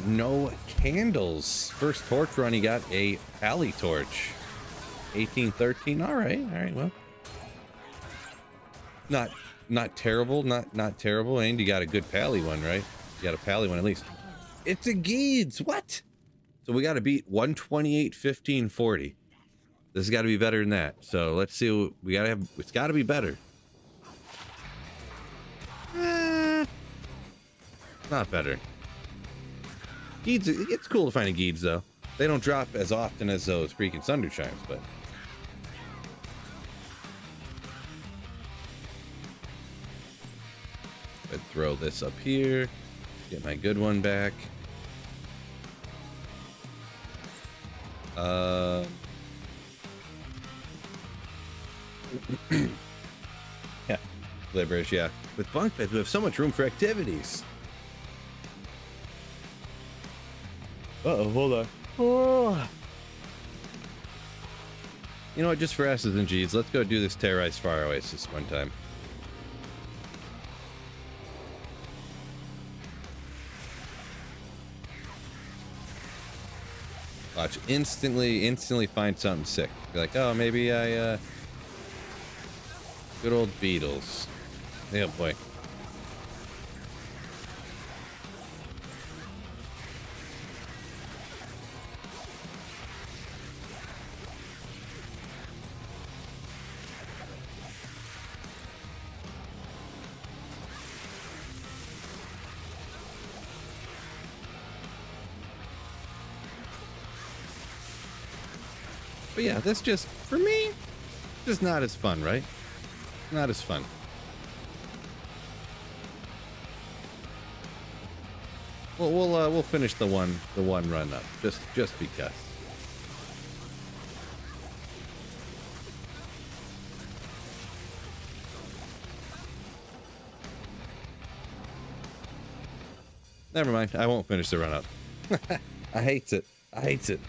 No candles. First torch run, he got a pally torch. 1813. All right. Well, not terrible. Not terrible. And you got a good pally one, right? You got a pally one at least. It's a Geeds. What? So we got to beat 128, 15, 40. This has got to be better than that. So let's see. What we got to have. It's got to be better. Not better. Geeds, it's cool to find a Geeds though. They don't drop as often as those freaking Thunder Chimes, but I'd throw this up here, get my good one back. Yeah, Liberish, yeah. With bunk beds, we have so much room for activities. Uh-oh, hold on. Oh. You know what, just for S's and G's, let's go do this Terrorized Fire Oasis one time. Watch, instantly find something sick. Be like, oh, maybe I, good old Beatles. Oh boy. But yeah, this just, for me, just not as fun, right? Not as fun. Well, we'll finish the one run up, just because. Never mind, I won't finish the run up. I hates it. I hates it.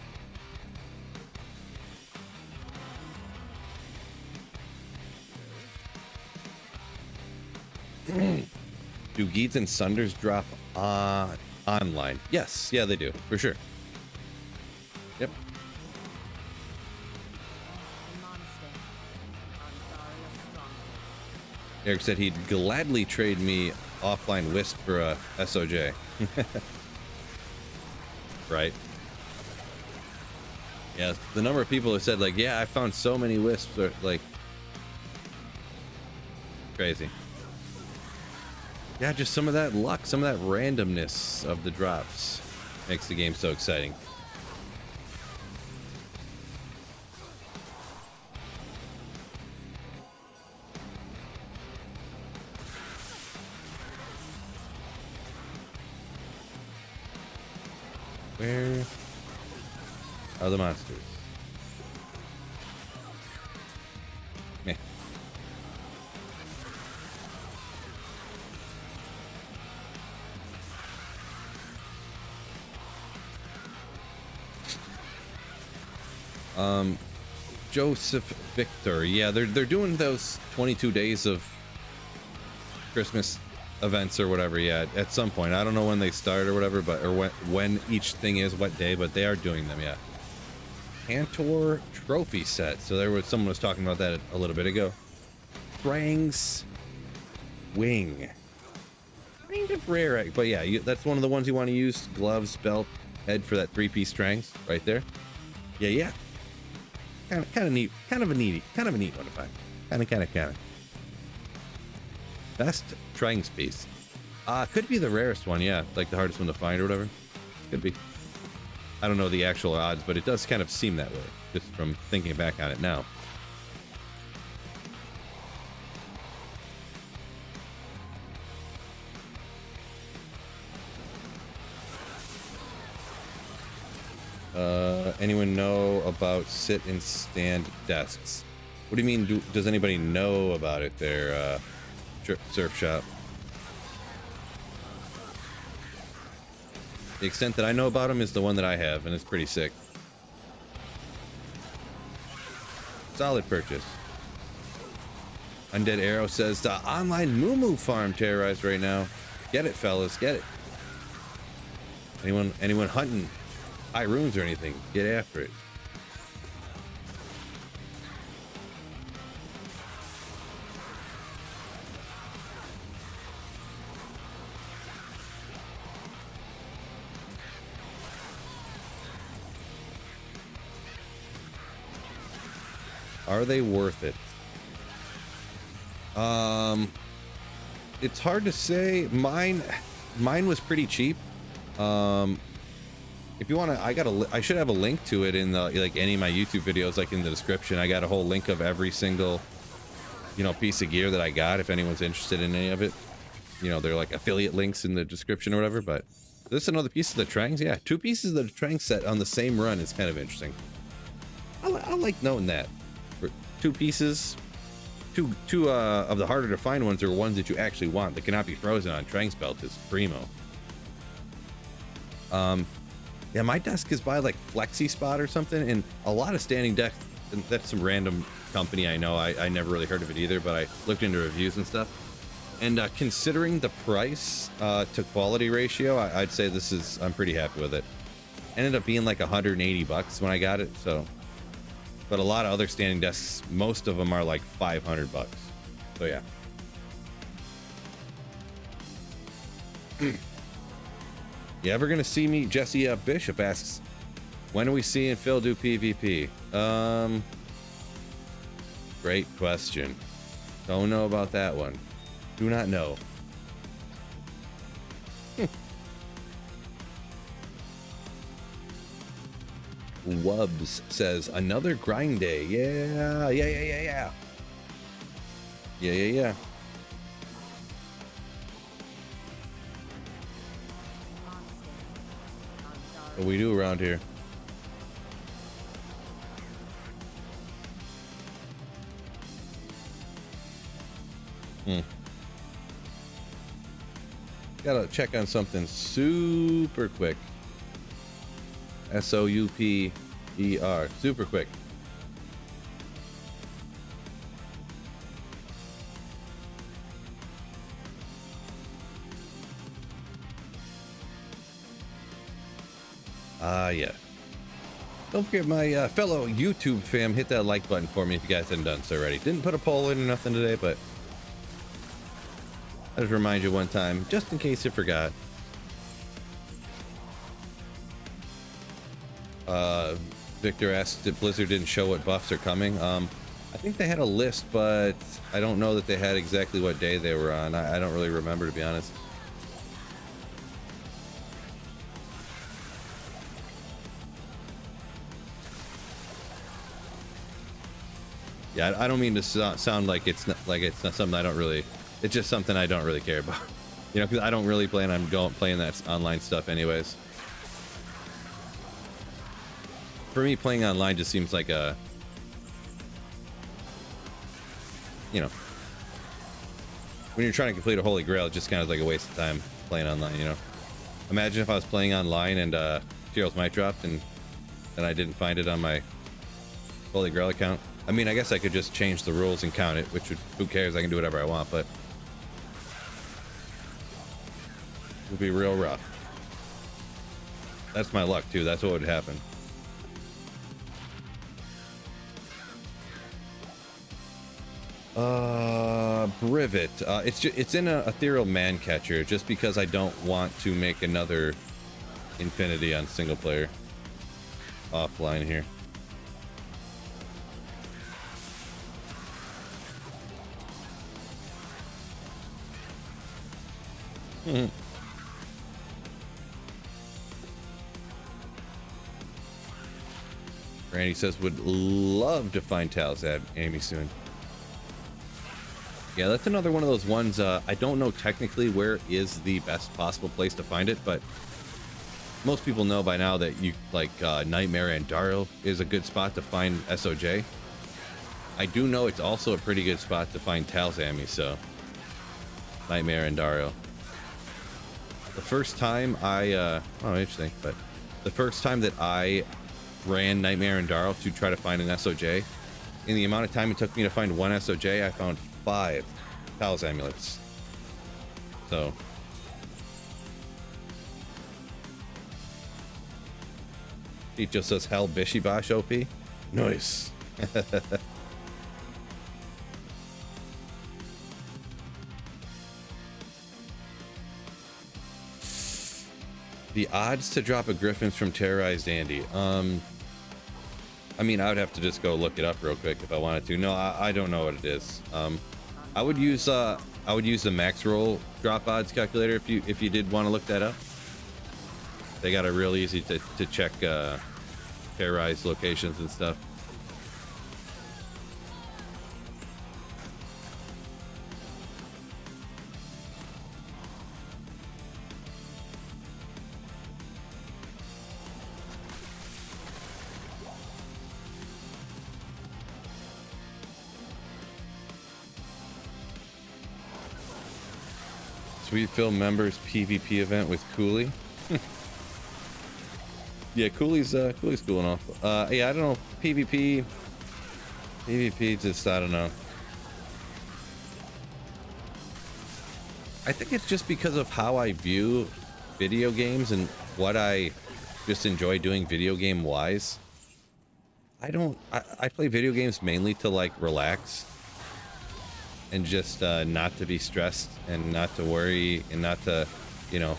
Do Geeds and Sunders drop online? Yes, yeah, they do, for sure. Yep. Eric said he'd gladly trade me offline Wisp for a SOJ. Right. Yeah, the number of people who said, like, yeah, I found so many Wisps, are like, crazy. Yeah, just some of that luck, some of that randomness of the drops makes the game so exciting. Where are the monsters? Meh. Joseph Victor, yeah, they're doing those 22 days of Christmas events or whatever. Yeah, at some point, I don't know when they start or whatever, but or when each thing is, what day, but they are doing them. Yeah. Cantor trophy set. So there was someone was talking about that a little bit ago. Krang's wing, kind of rare, but yeah, that's one of the ones you want to use. Gloves, belt, head for that 3-piece strangs right there. Yeah. Kind of neat, kind of a neat one to find. Kind of. Best Trangs piece. Could be the rarest one, yeah, like the hardest one to find or whatever. Could be. I don't know the actual odds, but it does kind of seem that way, just from thinking back on it now. Anyone know about sit and stand desks? What do you mean, does anybody know about it there, Surf Shop? The extent that I know about them is the one that I have, and it's pretty sick. Solid purchase. Undead Arrow says, the online Moo farm terrorized right now. Get it, fellas, get it. Anyone hunting high runes or anything, get after it. Are they worth it? It's hard to say. Mine was pretty cheap. If you want to, I should have a link to it in the, like, any of my YouTube videos, like in the description. I got a whole link of every single, you know, piece of gear that I got, if anyone's interested in any of it. You know, they're like affiliate links in the description or whatever. But this is another piece of the Trangs. Yeah, 2 pieces of the Trang set on the same run is kind of interesting. I like knowing that. For 2 pieces, two of the harder to find ones are ones that you actually want that cannot be frozen on Trang's belt is primo. Yeah, my desk is by like Flexi Spot or something, and a lot of standing desks. That's some random company I know. I never really heard of it either, but I looked into reviews and stuff. And considering the price to quality ratio, I'd say I'm pretty happy with it. Ended up being like 180 bucks when I got it, so. But a lot of other standing desks, most of them are like 500 bucks. So yeah. You ever gonna see me? Jesse Bishop asks, when are we seeing Phil do PvP? Great question. Don't know about that one. Do not know. Wubs says, another grind day. Yeah. What we do around here? Gotta check on something super quick. SOUPER, super quick. Yeah. Don't forget my fellow YouTube fam, hit that like button for me if you guys hadn't done so already. Didn't put a poll in or nothing today, but I'll just remind you one time, just in case you forgot. Victor asked if Blizzard didn't show what buffs are coming. I think they had a list, but I don't know that they had exactly what day they were on. I don't really remember, to be honest. Yeah, I don't mean to sound like it's not something I don't really. It's just something I don't really care about. You know, because I don't really plan on playing that online stuff anyways. For me, playing online just seems like a, you know, when you're trying to complete a Holy Grail, it's just kind of like a waste of time playing online, you know. Imagine if I was playing online and Tyrell's Might dropped and I didn't find it on my Holy Grail account. I mean, I guess I could just change the rules and count it, which would, who cares? I can do whatever I want, but it would be real rough. That's my luck too. That's what would happen. Privet. It's in a ethereal man catcher just because I don't want to make another Infinity on single player offline here. Randy says would love to find Tal's Amy soon. Yeah, that's another one of those ones. I don't know technically where is the best possible place to find it, but most people know by now that you like Nightmare and Daryl is a good spot to find SOJ. I do know it's also a pretty good spot to find Tal's Amy, so Nightmare and Daryl. The first time I oh, interesting, but the first time that I ran Nightmare and Daryl to try to find an SOJ, in the amount of time it took me to find one SOJ, I found 5 Tal's amulets. So he just says hell Bishibash OP. Nice. The odds to drop a Griffin's from Terrorized Andy. I mean, I would have to just go look it up real quick if I wanted to. No, I don't know what it is. I would use the max roll drop odds calculator if you did want to look that up. They got it real easy to check terrorized locations and stuff. Sweet Phil members PvP event with Cooley. Yeah, Cooley's cooling off. Yeah, I don't know. PvP just, I don't know. I think it's just because of how I view video games and what I just enjoy doing video game wise. I play video games mainly to like relax and just not to be stressed and not to worry and not to, you know,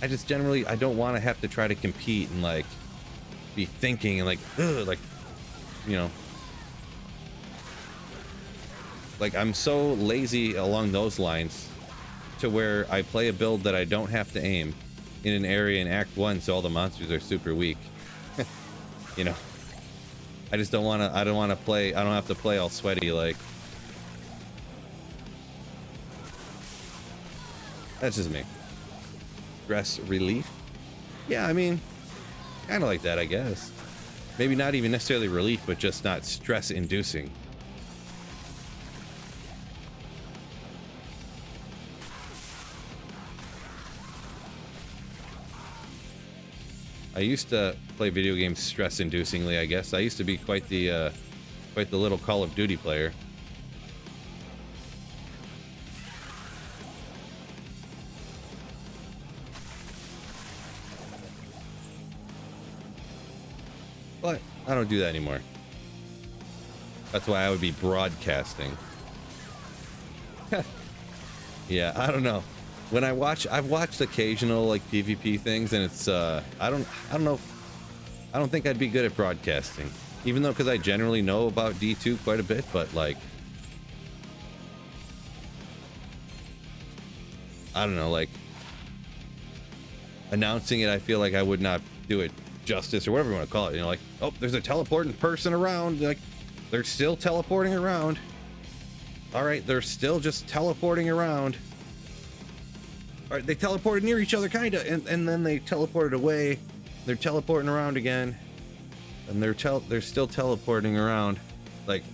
I just generally, I don't want to have to try to compete and like be thinking and like, ugh, like, you know, like I'm so lazy along those lines to where I play a build that I don't have to aim in an area in Act 1 so all the monsters are super weak. You know, I just don't want to, I don't have to play all sweaty like. That's just me. Stress relief? Yeah, I mean, kind of like that, I guess. Maybe not even necessarily relief, but just not stress inducing. I used to play video games stress inducingly, I guess. I used to be quite the little Call of Duty player. But I don't do that anymore. That's why I would be broadcasting. Yeah, I don't know. When I've watched occasional like PvP things, and it's I don't know. I don't think I'd be good at broadcasting, even though because I generally know about D2 quite a bit, but like I don't know, like announcing it, I feel like I would not do it justice or whatever you want to call it. You know, like, oh, there's a teleporting person around. Like, they're still teleporting around. All right, they're still just teleporting around. All right, they teleported near each other, kind of, and then they teleported away. They're teleporting around again, and they're still teleporting around. Like,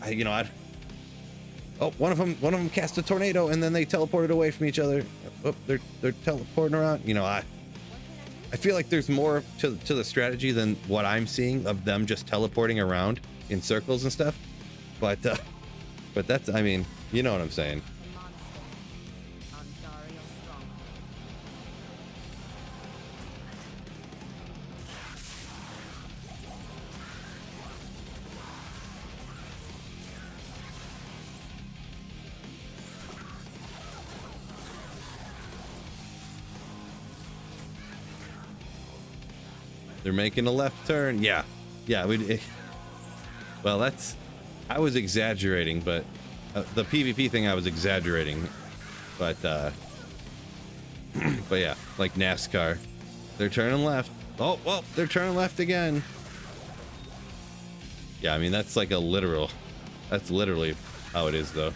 oh, one of them cast a tornado, and then they teleported away from each other. Oh, they're teleporting around. You know, I feel like there's more to the strategy than what I'm seeing of them just teleporting around in circles and stuff. But that's, I mean, you know what I'm saying. They're making a left turn. Yeah. Well, I was exaggerating, but the PvP thing I was exaggerating, but yeah, like NASCAR, they're turning left. Oh, well, they're turning left again. Yeah, I mean, that's like a literal, that's literally how it is though.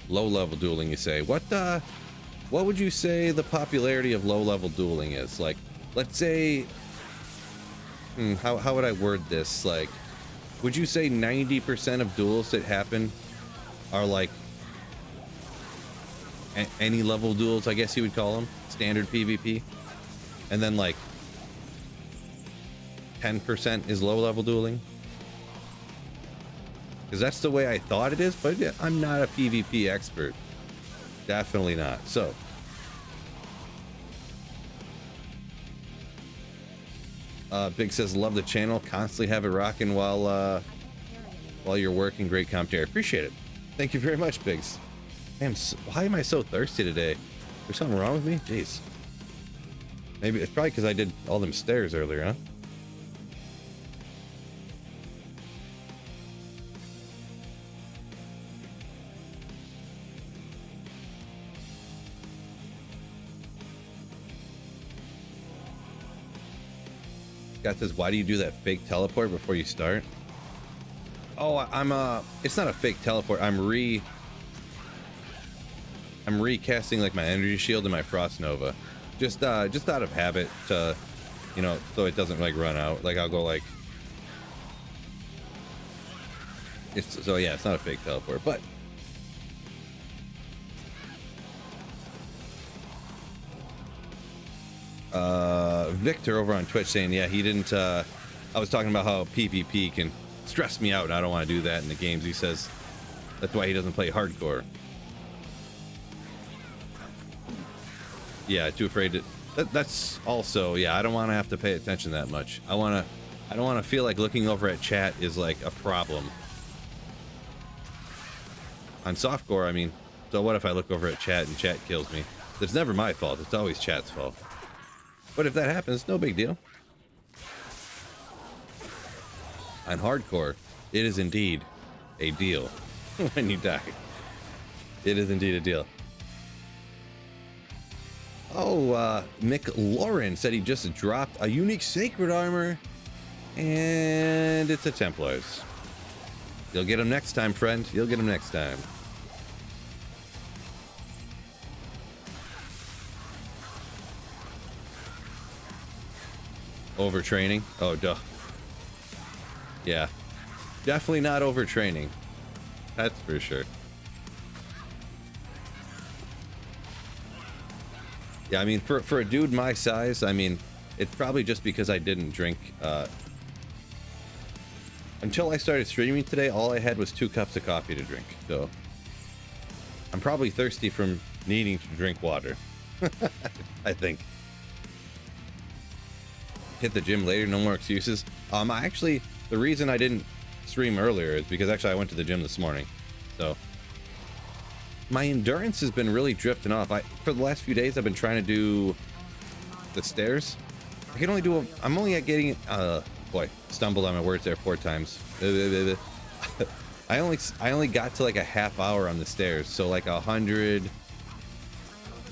Low level dueling, you say? What would you say the popularity of low level dueling is? Like, let's say, how would I word this? Like, would you say 90% of duels that happen are like any level duels, I guess you would call them, standard PvP, and then like 10% is low level dueling? Because that's the way I thought it is, but I'm not a PvP expert. Definitely not. So, Big says, love the channel. Constantly have it rocking while you're working. Great commentary. Appreciate it. Thank you very much, Biggs. Damn, why am I so thirsty today? There's something wrong with me? Jeez. Maybe it's probably because I did all them stairs earlier, huh? Scott says, why do you do that fake teleport before you start? Oh, it's not a fake teleport. I'm recasting like my energy shield and my frost nova. Just out of habit to, you know, so it doesn't like run out. Like I'll go like, so yeah, it's not a fake teleport, but Victor over on Twitch saying, yeah, he didn't, I was talking about how PvP can stress me out and I don't want to do that in the games. He says that's why he doesn't play hardcore. Yeah, too afraid to, that's also, yeah, I don't want to have to pay attention that much. I don't want to feel like looking over at chat is like a problem. On softcore, I mean, so what if I look over at chat and chat kills me? It's never my fault, it's always chat's fault. But if that happens, no big deal. On hardcore, it is indeed a deal when you die. It is indeed a deal. Oh, Mick Lauren said he just dropped a unique sacred armor, and it's a Templar's. You'll get him next time, friend. You'll get him next time. Overtraining? Oh, duh. Yeah. Definitely not overtraining. That's for sure. Yeah, I mean, for a dude my size, I mean, it's probably just because I didn't drink. Until I started streaming today, all I had was 2 cups of coffee to drink. So I'm probably thirsty from needing to drink water. I think. Hit the gym later, no more excuses. Actually, the reason I didn't stream earlier is because actually I went to the gym this morning. So my endurance has been really drifting off. For the last few days, I've been trying to do the stairs. I can only do I'm only at getting boy, stumbled on my words there 4 times. I only got to like a half hour on the stairs, so like 100,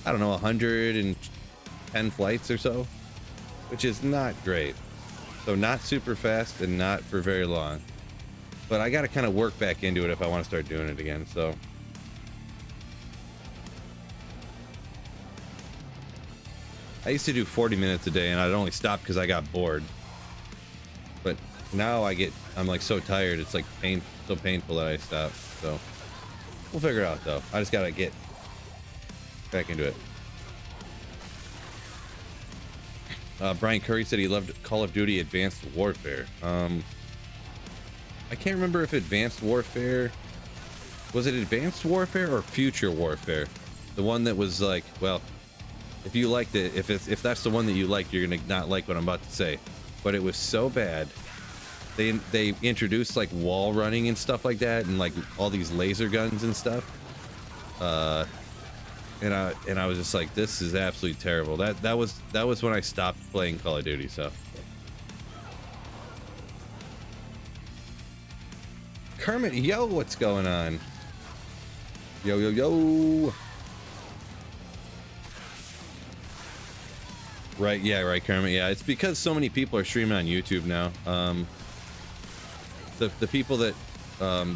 I don't know, 110 flights or so, which is not great. So not super fast and not for very long, but I got to kind of work back into it if I want to start doing it again. So I used to do 40 minutes a day and I'd only stop because I got bored. But now I'm like so tired, it's like so painful that I stop. So we'll figure it out though. I just gotta get back into it. Brian Curry said he loved Call of Duty Advanced Warfare. I can't remember if Advanced Warfare, was it Advanced Warfare or Future Warfare? The one that was like, well, if you liked it, if that's the one that you liked, you're gonna not like what I'm about to say. But it was so bad. They introduced like wall running and stuff like that, and like all these laser guns and stuff. And I was just like, this is absolutely terrible. That was when I stopped playing Call of Duty. So Kermit, yo, what's going on? Yo, yo, yo. Right, yeah, right, Kermit. Yeah, it's because so many people are streaming on YouTube now. The people that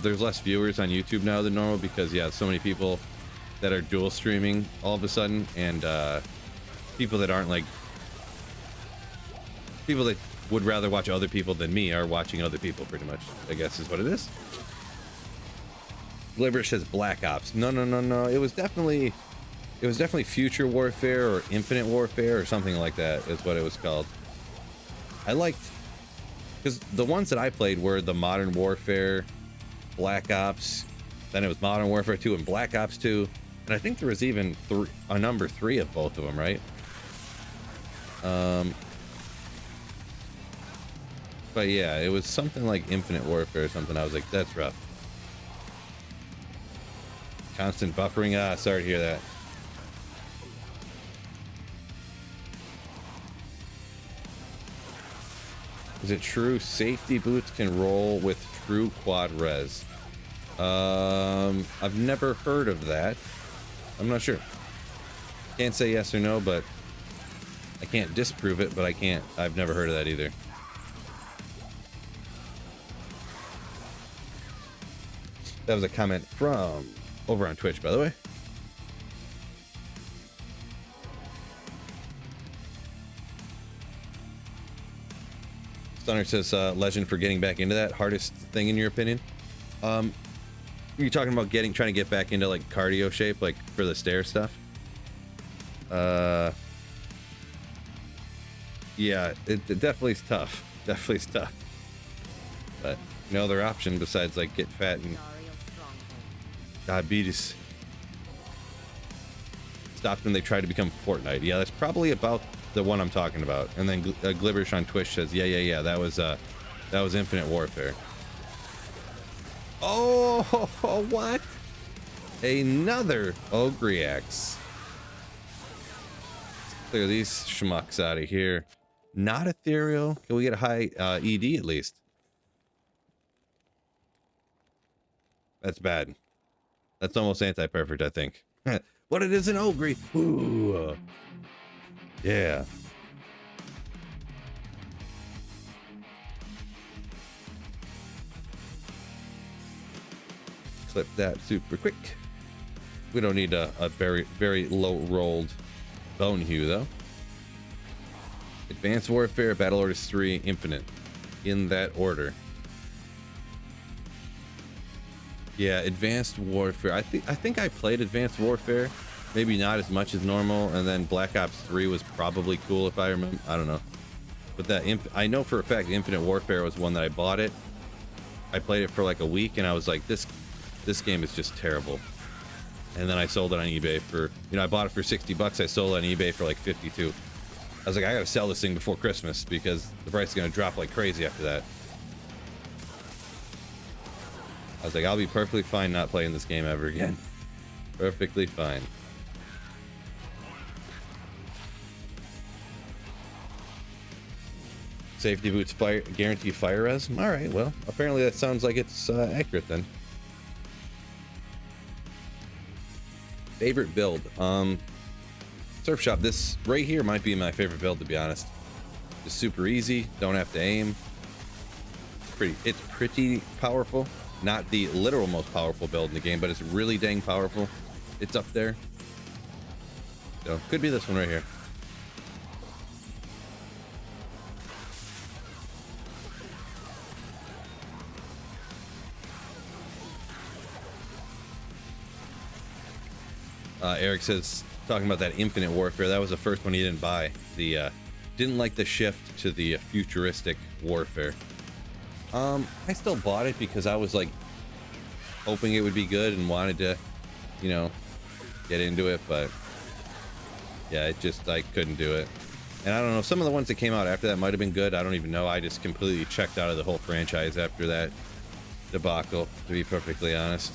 there's less viewers on YouTube now than normal because yeah, so many people that are dual streaming all of a sudden, and people that aren't like people that would rather watch other people than me are watching other people, pretty much, I guess is what it is. Glibber says Black Ops. No, no, no, no. It was definitely Future Warfare or Infinite Warfare or something like that is what it was called. I liked, because the ones that I played were the Modern Warfare, Black Ops, then it was Modern Warfare 2 and Black Ops 2, and I think there was even a number 3 of both of them, right? But yeah, it was something like Infinite Warfare or something. I was like, that's rough. Constant buffering. Ah, sorry to hear that. Is it true safety boots can roll with true quad res? I've never heard of that. I'm not sure. Can't say yes or no, but I can't disprove it, but I've never heard of that either. That was a comment from over on Twitch, by the way. Stunner says, legend for getting back into that. Hardest thing in your opinion? You're talking about trying to get back into like cardio shape, like for the stair stuff? Yeah, it definitely is tough. Definitely is tough. But no other option besides like get fat and diabetes. Stopped when they tried to become Fortnite. Yeah, that's probably about the one I'm talking about. And then Glibberish on Twitch says, yeah, that was Infinite Warfare. Oh, what? Another Ogriax. Let's clear these schmucks out of here. Not ethereal. Can we get a high ED at least? That's bad. That's almost anti-perfect, I think. What it is an Ogre. Ooh. Yeah. Clip that super quick. We don't need a very, very low rolled bone hue though. Advanced Warfare, Battle Orders 3, Infinite. In that order. Yeah, Advanced Warfare. I think I played Advanced Warfare, maybe not as much as normal, and then Black Ops 3 was probably cool if I remember. I don't know, but I know for a fact Infinite Warfare was one that I bought it. I played it for like a week, and I was like, this game is just terrible. And then I sold it on eBay for, I bought it for $60. I sold it on eBay for like 52. I was like, I gotta sell this thing before Christmas because the price is gonna drop like crazy after that. I was like, I'll be perfectly fine not playing this game ever again. Perfectly fine. Safety boots guarantee fire res? Alright, well, apparently that sounds like it's accurate then. Favorite build? Surf Shop, this right here might be my favorite build, to be honest. Just super easy, don't have to aim. It's pretty powerful. Not the literal most powerful build in the game, but it's really dang powerful. It's up there. So, could be this one right here. Eric says, talking about that Infinite Warfare, that was the first one he didn't buy. Didn't like the shift to the futuristic warfare. I still bought it because I was like hoping it would be good and wanted to, get into it, but yeah, I couldn't do it. And I don't know, some of the ones that came out after that might have been good. I don't even know. I just completely checked out of the whole franchise after that debacle, to be perfectly honest.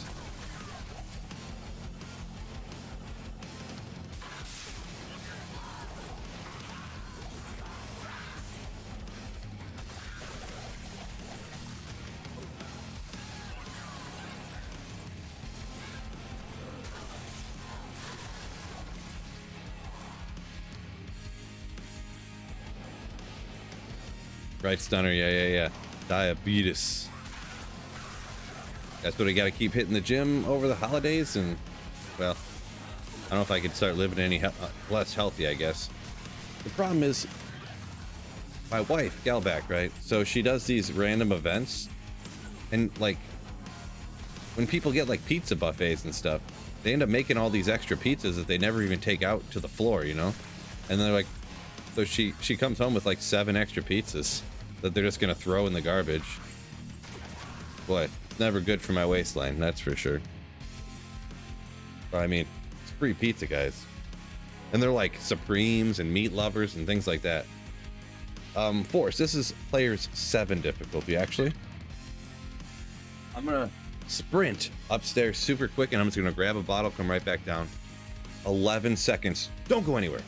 Right, Stunner. Yeah. Diabetes. That's what I got to keep hitting the gym over the holidays. And, well, I don't know if I could start living any less healthy, I guess. The problem is my wife, Galback, right? So she does these random events. And, like, when people get, like, pizza buffets and stuff, they end up making all these extra pizzas that they never even take out to the floor, you know? And they're like, so she comes home with, like, 7 extra pizzas that they're just going to throw in the garbage. Boy, it's never good for my waistline, that's for sure. But, I mean, it's free pizza, guys. And they're like Supremes and meat lovers and things like that. Force, this is players 7 difficulty, actually. I'm gonna sprint upstairs super quick, and I'm just gonna grab a bottle, come right back down. 11 seconds. Don't go anywhere.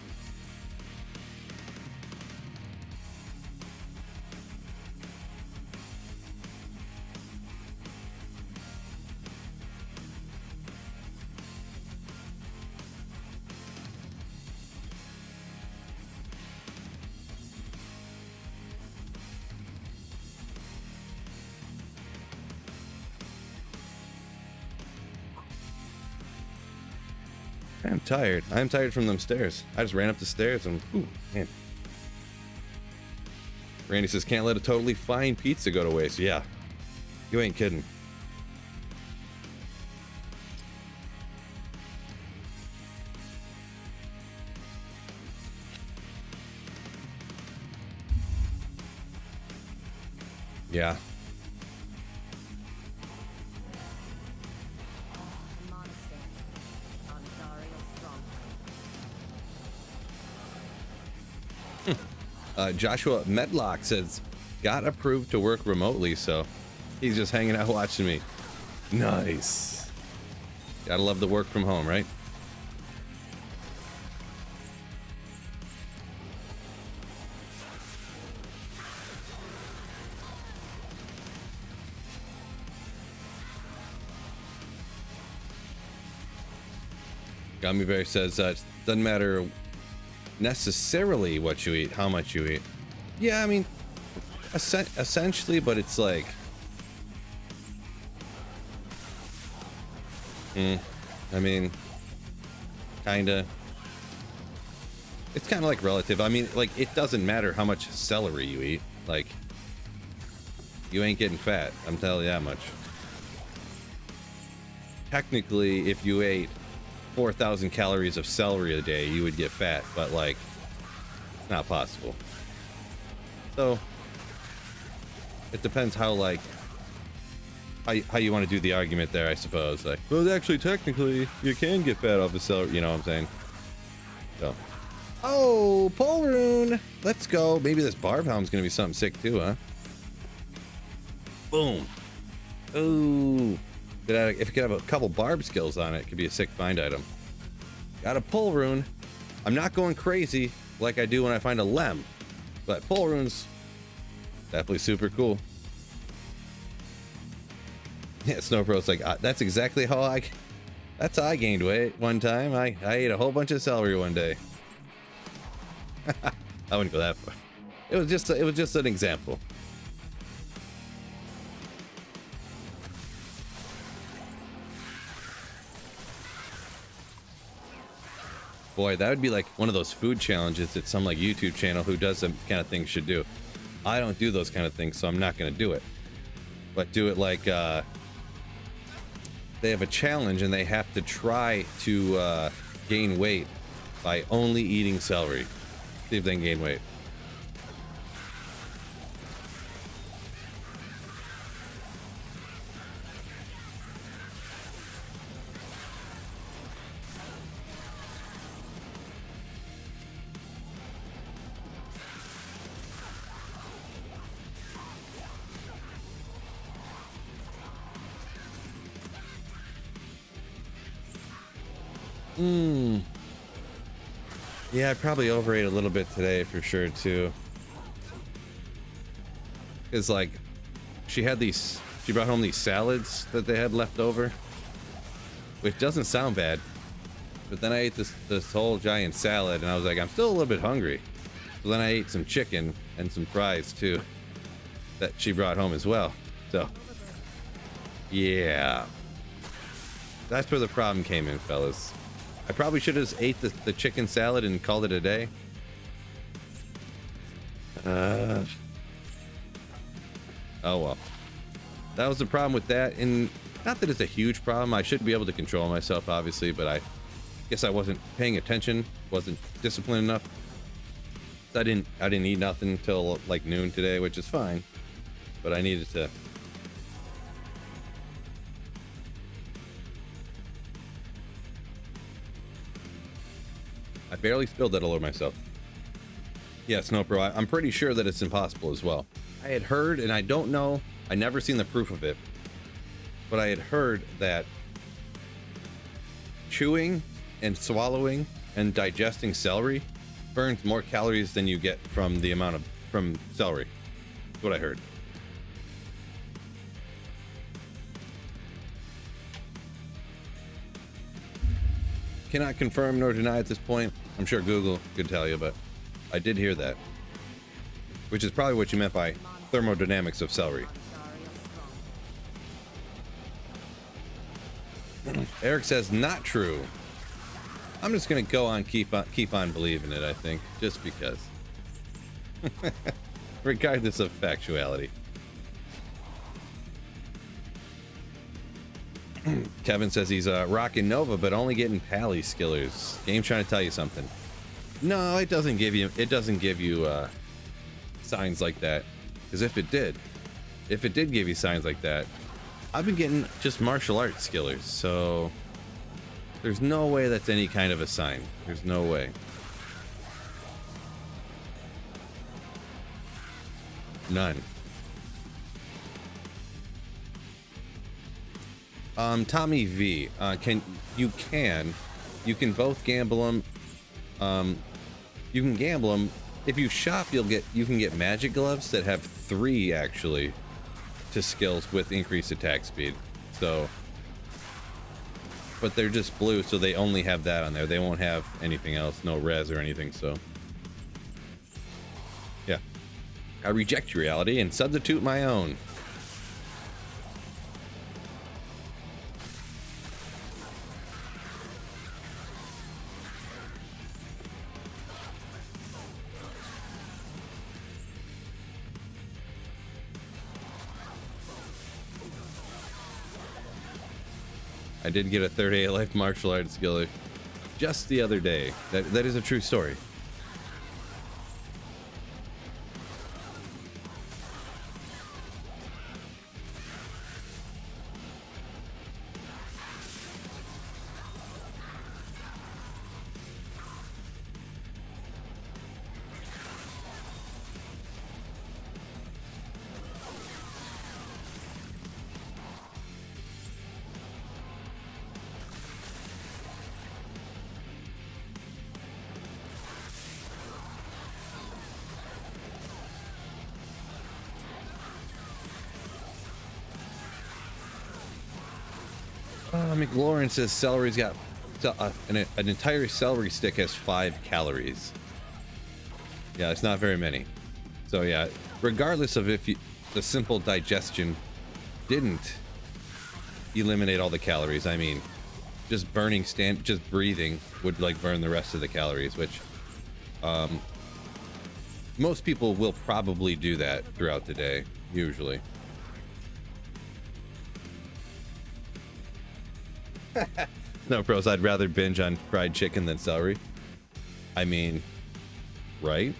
I'm tired. I'm tired from them stairs. I just ran up the stairs and, ooh, man. Randy says, can't let a totally fine pizza go to waste. Yeah, you ain't kidding. Yeah. Joshua Medlock says, got approved to work remotely, so he's just hanging out watching me. Nice. Gotta love the work from home, right? Gummy Bear says, doesn't matter necessarily what you eat, how much you eat. Yeah, I mean, essentially, but it's like, I mean, kinda. It's kind of like relative. I mean, like, it doesn't matter how much celery you eat. Like, you ain't getting fat. I'm telling you that much. Technically, if you ate 4,000 calories of celery a day, you would get fat, but like, it's not possible. So it depends how, like, how you want to do the argument there, I suppose. Like, well, actually, technically, you can get fat off of celery. You know what I'm saying? So, oh, Pole Rune, let's go. Maybe this barb helm's gonna be something sick too, huh? Boom. Ooh. If it could have a couple barb skills on it, it could be a sick find item. Got a Pole Rune. I'm not going crazy like I do when I find a Lem, but Pole Rune's definitely super cool. Yeah, Snowpro's like, that's exactly how I gained weight one time. I ate a whole bunch of celery one day. I wouldn't go that far. It was just an example. Boy, that would be like one of those food challenges that some like YouTube channel who does some kind of things should do. I don't do those kind of things, so I'm not going to do it. But do it like they have a challenge and they have to try to gain weight by only eating celery. See if they can gain weight. Yeah, I probably overate a little bit today for sure too. It's like she brought home these salads that they had left over, which doesn't sound bad. But then I ate this whole giant salad and I was like, I'm still a little bit hungry. So then I ate some chicken and some fries too. that she brought home as well. So, yeah. That's where the problem came in, fellas. I probably should have just ate the chicken salad and called it a day. Oh well. That was the problem with that. And not that it's a huge problem. I should be able to control myself, obviously, but I guess I wasn't paying attention, wasn't disciplined enough. I didn't eat nothing until like noon today, which is fine. But I needed to. I barely spilled that all over myself. Yeah, Snow Pro, I'm pretty sure that it's impossible as well. I had heard, and I don't know, I never seen the proof of it, but I had heard that chewing and swallowing and digesting celery burns more calories than you get from the amount of from celery. That's what I heard. Cannot confirm nor deny at this point. I'm sure Google could tell you, but I did hear that. Which is probably what you meant by thermodynamics of celery. Eric says, not true. I'm just gonna go on, keep on believing it, I think, just because. Regardless of factuality. Kevin says he's rocking Nova, but only getting Pally skillers. Game's trying to tell you something. No, it doesn't give you signs like that. Because if it did give you signs like that, I've been getting just martial arts skillers. So there's no way that's any kind of a sign. There's no way. None. Tommy V, you can both gamble them. You can gamble them. If you shop, you can get magic gloves that have 3 actually to skills with increased attack speed. So, but they're just blue, so they only have that on there. They won't have anything else, no res or anything. So, yeah, I reject reality and substitute my own. I did get a 38 life martial arts skiller just the other day. That is a true story. McLaurin says celery's got an entire celery stick has 5 calories. Yeah, it's not very many. So yeah, regardless of if the simple digestion didn't eliminate all the calories, I mean, just breathing would like burn the rest of the calories, which most people will probably do that throughout the day, usually. No, pros, I'd rather binge on fried chicken than celery. I mean, right?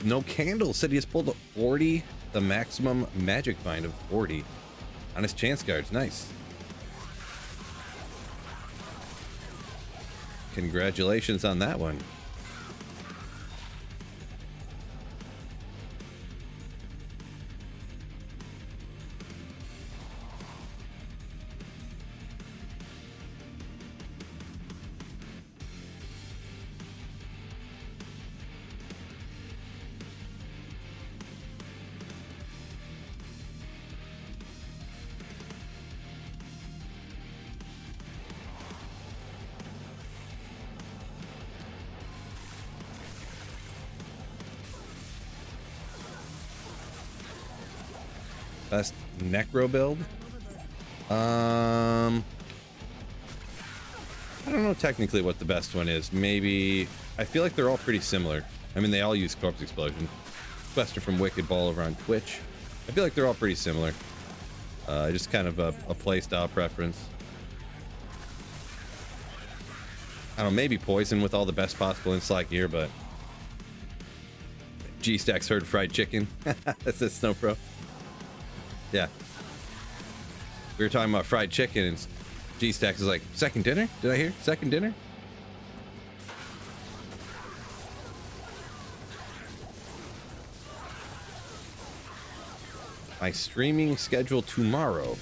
No Candle said he has pulled a 40, the maximum magic find of 40 on his chance cards. Nice. Congratulations on that one. Best necro build. I don't know technically what the best one is. Maybe, I feel like they're all pretty similar. I mean, they all use corpse explosion. Question from Wicked Ball over on Twitch. I feel like they're all pretty similar. Just kind of a play style preference. I don't know, maybe poison with all the best possible in-slot gear, but G-Stacks heard fried chicken. That's a Snow Pro. Yeah. We were talking about fried chicken, and G-Stacks is like, second dinner? Did I hear? Second dinner? My streaming schedule tomorrow.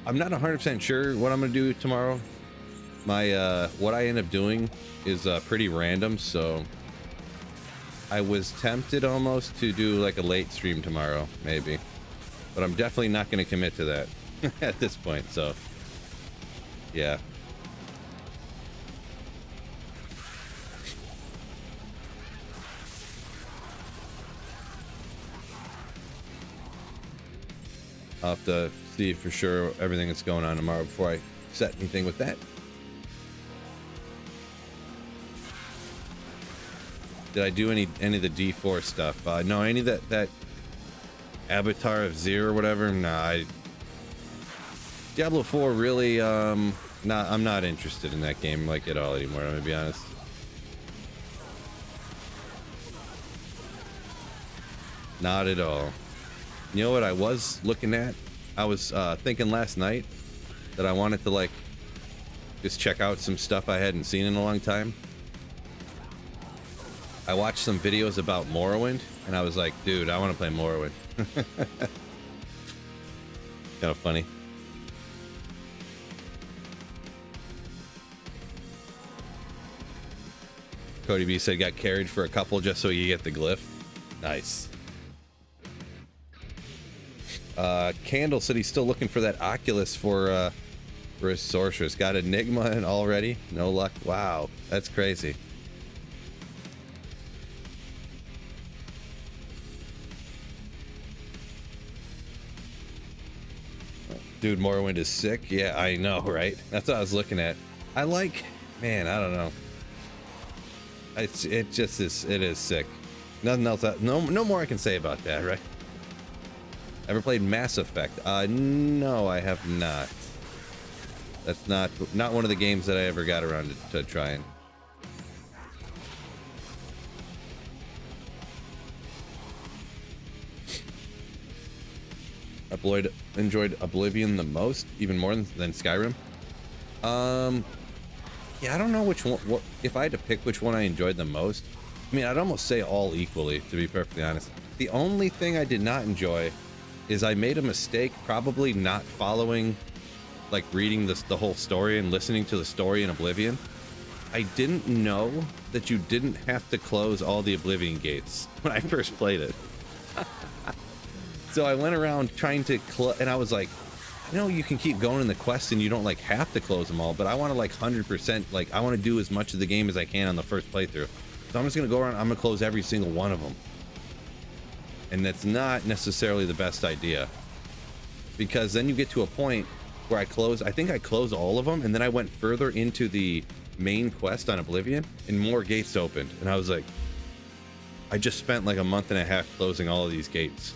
I'm not 100% sure what I'm going to do tomorrow. My, what I end up doing is pretty random, so I was tempted almost to do like a late stream tomorrow, maybe. But I'm definitely not going to commit to that at this point, so yeah. I'll have to see for sure everything that's going on tomorrow before I set anything with that. Did I do any of the D4 stuff? No, any of that Avatar of Zero or whatever? Nah, Diablo 4 really, I'm not interested in that game like at all anymore, I'm gonna be honest. Not at all. You know what I was looking at? I was thinking last night that I wanted to like just check out some stuff I hadn't seen in a long time. I watched some videos about Morrowind and I was like, dude, I want to play Morrowind. Kind of funny. Cody B said got carried for a couple just so you get the glyph. Nice. Candle said he's still looking for that Oculus for his Sorceress. Got Enigma and already? No luck. Wow, that's crazy. Dude, Morrowind is sick. Yeah, I know, right? That's what I was looking at. I like, man, I don't know. It just is. It is sick. Nothing else. No more I can say about that, right? Ever played Mass Effect? No, I have not. That's not one of the games that I ever got around to trying. Enjoyed Oblivion the most, even more than Skyrim. Yeah, I don't know which one. If I had to pick which one I enjoyed the most, I mean, I'd almost say all equally, to be perfectly honest. The only thing I did not enjoy is I made a mistake, probably not following, like reading the whole story and listening to the story in Oblivion. I didn't know that you didn't have to close all the Oblivion gates when I first played it. So I went around trying to and I was like, you know, you can keep going in the quest and you don't like have to close them all, but I want to like 100%, like I want to do as much of the game as I can on the first playthrough. So I'm just going to go around, I'm going to close every single one of them. And that's not necessarily the best idea, because then you get to a point where I think I closed all of them, and then I went further into the main quest on Oblivion and more gates opened. And I was like, I just spent like a month and a half closing all of these gates.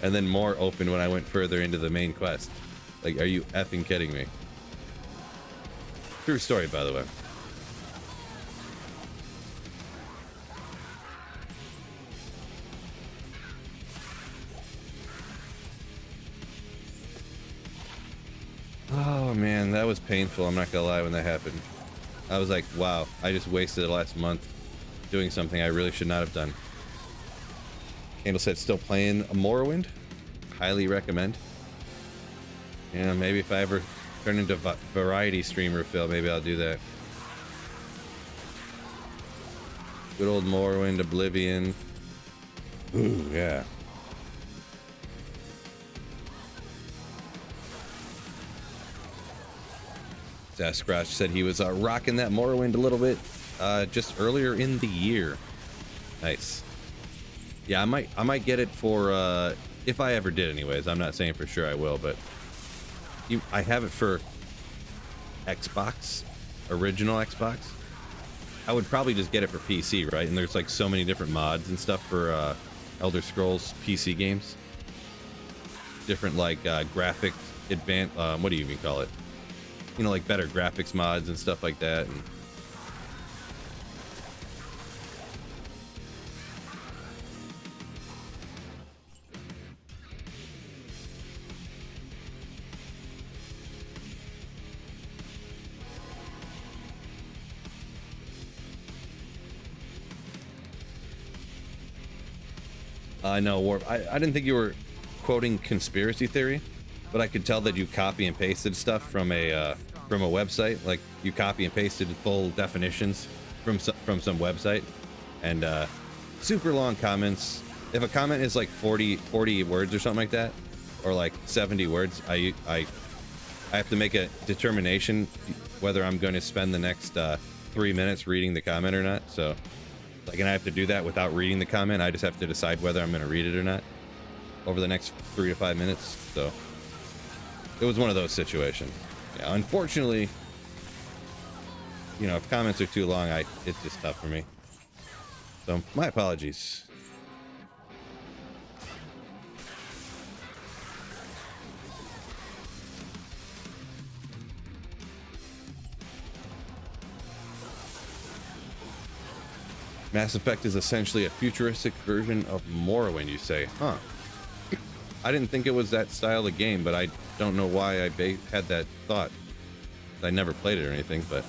And then more opened when I went further into the main quest. Like, are you effing kidding me? True story, by the way. Oh man, that was painful. I'm not gonna lie, when that happened. I was like, wow, I just wasted the last month doing something I really should not have done. Candle said still playing Morrowind. Highly recommend. Yeah, maybe if I ever turn into variety streamer, Phil, maybe I'll do that. Good old Morrowind, Oblivion. Ooh, yeah. Sasquatch said he was rocking that Morrowind a little bit just earlier in the year. Nice. Yeah, I might get it for if I ever did anyways. I'm not saying for sure I will, but I have it for Xbox, original Xbox. I would probably just get it for PC, right? And there's like so many different mods and stuff for Elder Scrolls PC games. Different like graphics, advanced, what do you even call it? You know, like better graphics mods and stuff like that. And no, Warp. I didn't think you were quoting conspiracy theory, but I could tell that you copy and pasted stuff from a website. Like you copy and pasted full definitions from some website, and super long comments. If a comment is like 40 words or something like that, or like 70 words, I have to make a determination whether I'm going to spend the next 3 minutes reading the comment or not. So. Like, and I have to do that without reading the comment. I just have to decide whether I'm going to read it or not over the next 3 to 5 minutes. So it was one of those situations. Yeah, unfortunately, you know, if comments are too long, it's just tough for me. So my apologies. Mass Effect is essentially a futuristic version of Morrowind, you say? Huh. I didn't think it was that style of game, but I don't know why I had that thought. I never played it or anything, but...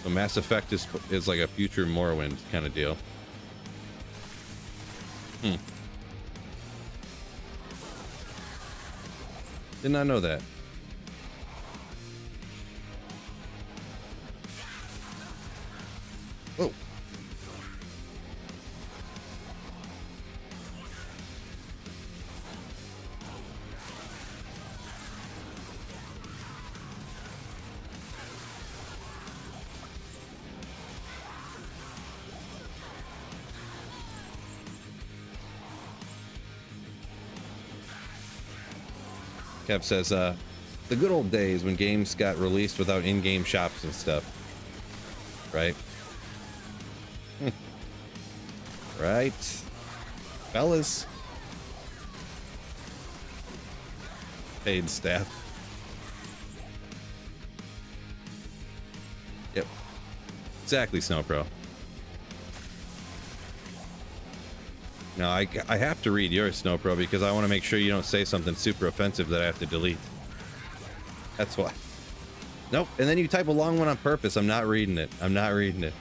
So Mass Effect is like a future Morrowind kind of deal. Did not know that. Oh. Kev says, the good old days when games got released without in-game shops and stuff. Right? Right? Fellas. Paid staff. Yep. Exactly, Snowpro. No, I have to read yours, Snowpro, because I want to make sure you don't say something super offensive that I have to delete. That's why. Nope, and then you type a long one on purpose. I'm not reading it. I'm not reading it.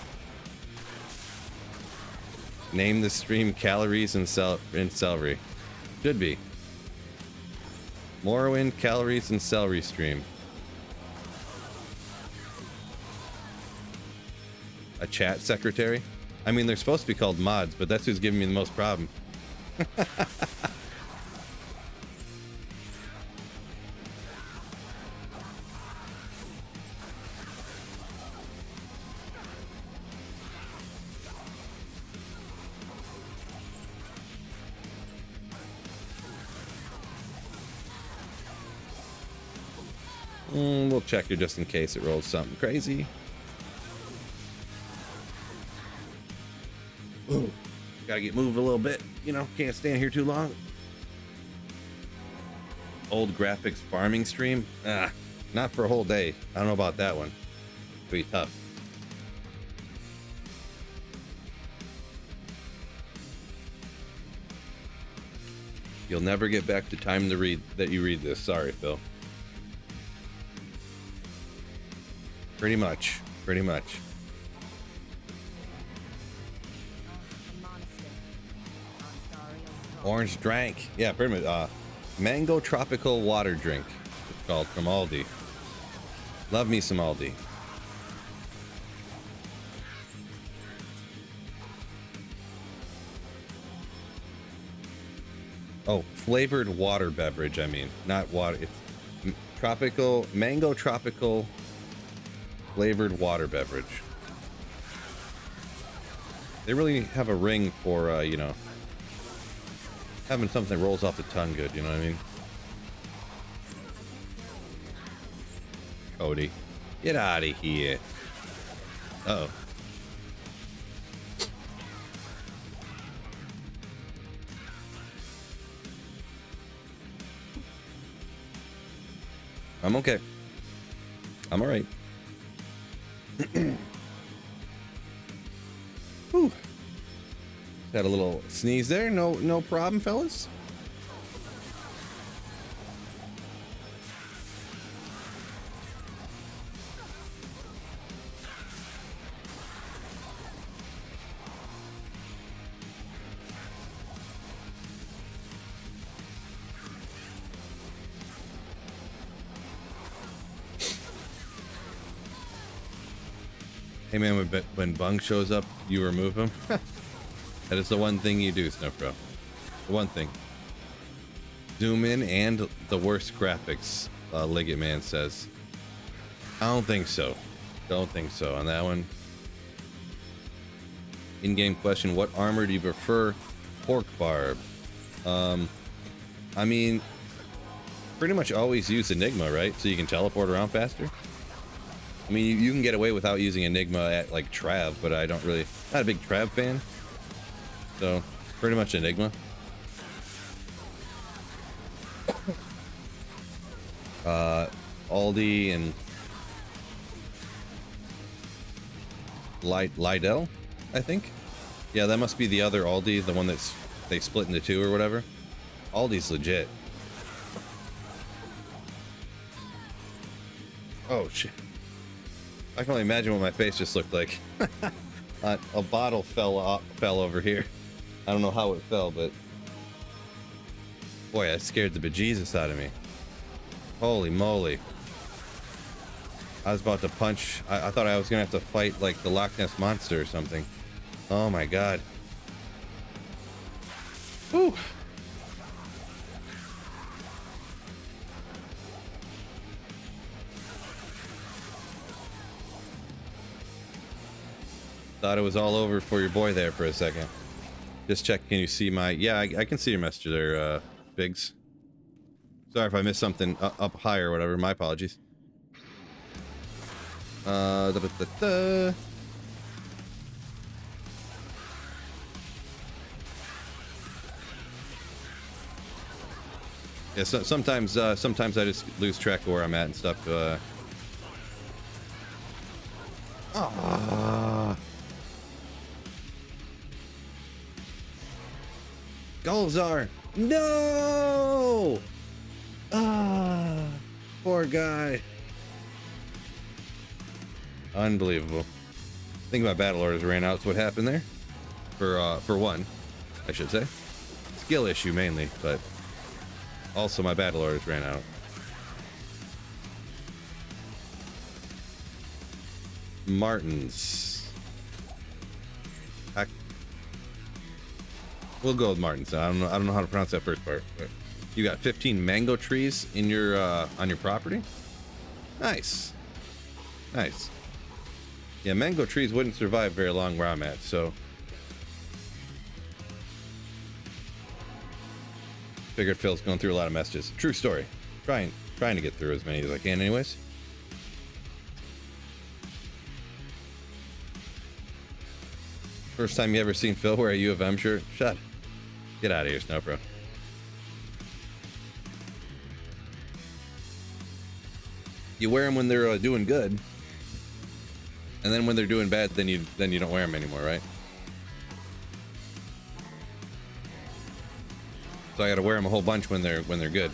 Name the stream Calories and Celery. Should be. Morrowind Calories and Celery stream. A chat secretary? I mean, they're supposed to be called mods, but that's who's giving me the most problem. We'll check it just in case it rolls something crazy. Ooh, gotta get moved a little bit, you know, can't stand here too long. Old graphics farming stream? Not for a whole day. I don't know about that one. It'll be tough. You'll never get back the time to read that you read this. Sorry, Phil. Pretty much. Pretty much. Orange drank. Yeah, pretty much. Mango tropical water drink. It's called, from Aldi. Love me some Aldi. Oh, flavored water beverage. I mean, not water. It's tropical, mango tropical flavored water beverage. They really have a ring for, you know, Having something that rolls off the tongue good, you know what I mean? Cody, get out of here. Uh-oh. I'm okay. I'm all right. Whew. Had a little sneeze there. No problem, fellas. Hey man, when Bung shows up, you remove him. That is the one thing you do, Snowpro. The one thing. Zoom in and the worst graphics, Liggett Man says. I don't think so. Don't think so on that one. In-game question, what armor do you prefer? Pork barb. I mean, pretty much always use Enigma, right? So you can teleport around faster. I mean, you can get away without using Enigma at like Trav, but I don't really, not a big Trav fan. So pretty much Enigma. Aldi and Lydell, I think. Yeah, that must be the other Aldi, the one that's they split into two or whatever. Aldi's legit. Oh shit. I can only imagine what my face just looked like. A bottle fell over here. I don't know how it fell, but boy, that scared the bejesus out of me. Holy moly. I was about to punch. I thought I was gonna have to fight like the Loch Ness Monster or something. Oh my god. Whew. Thought it was all over for your boy there for a second. Just check. Can you see my? Yeah, I can see your message there, Biggs. Sorry if I missed something up high or whatever. My apologies. Da, da, da, da. Yeah, so, sometimes I just lose track of where I'm at and stuff. Golzar! No! Poor guy. Unbelievable. I think my battle orders ran out. So what happened there? For one, I should say. Skill issue mainly, but also my battle orders ran out. Martins. We'll go with Martins. I don't know how to pronounce that first part. But you got 15 mango trees in your on your property. Nice, nice. Yeah, mango trees wouldn't survive very long where I'm at. So figured Phil's going through a lot of messages. True story. Trying to get through as many as I can, anyways. First time you ever seen Phil wear a U of M shirt? Shut. Get out of here, Snowpro. You wear them when they're doing good, and then when they're doing bad, then you don't wear them anymore, right? So I got to wear them a whole bunch when they're good.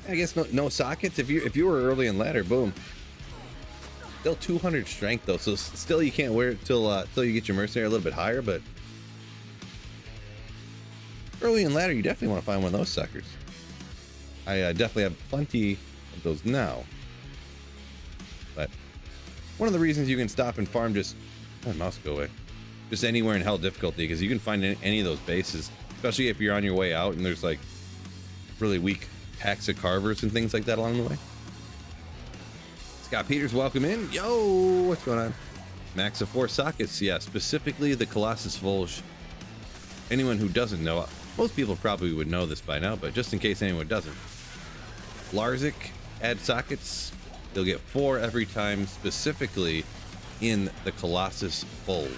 I guess no sockets. If you were early in ladder, boom. Still 200 strength though, so still you can't wear it till you get your mercenary a little bit higher. But early in ladder, you definitely want to find one of those suckers. I definitely have plenty of those now. But one of the reasons you can stop and farm just mouse go away, just anywhere in hell difficulty, because you can find any of those bases, especially if you're on your way out and there's like really weak packs of carvers and things like that along the way. Scott Peters, welcome in. Yo, what's going on? Max of 4 sockets, yeah, specifically the Colossus Volge. Anyone who doesn't know, most people probably would know this by now, but just in case anyone doesn't. Larzik, add sockets, you'll get 4 every time, specifically in the Colossus Volge.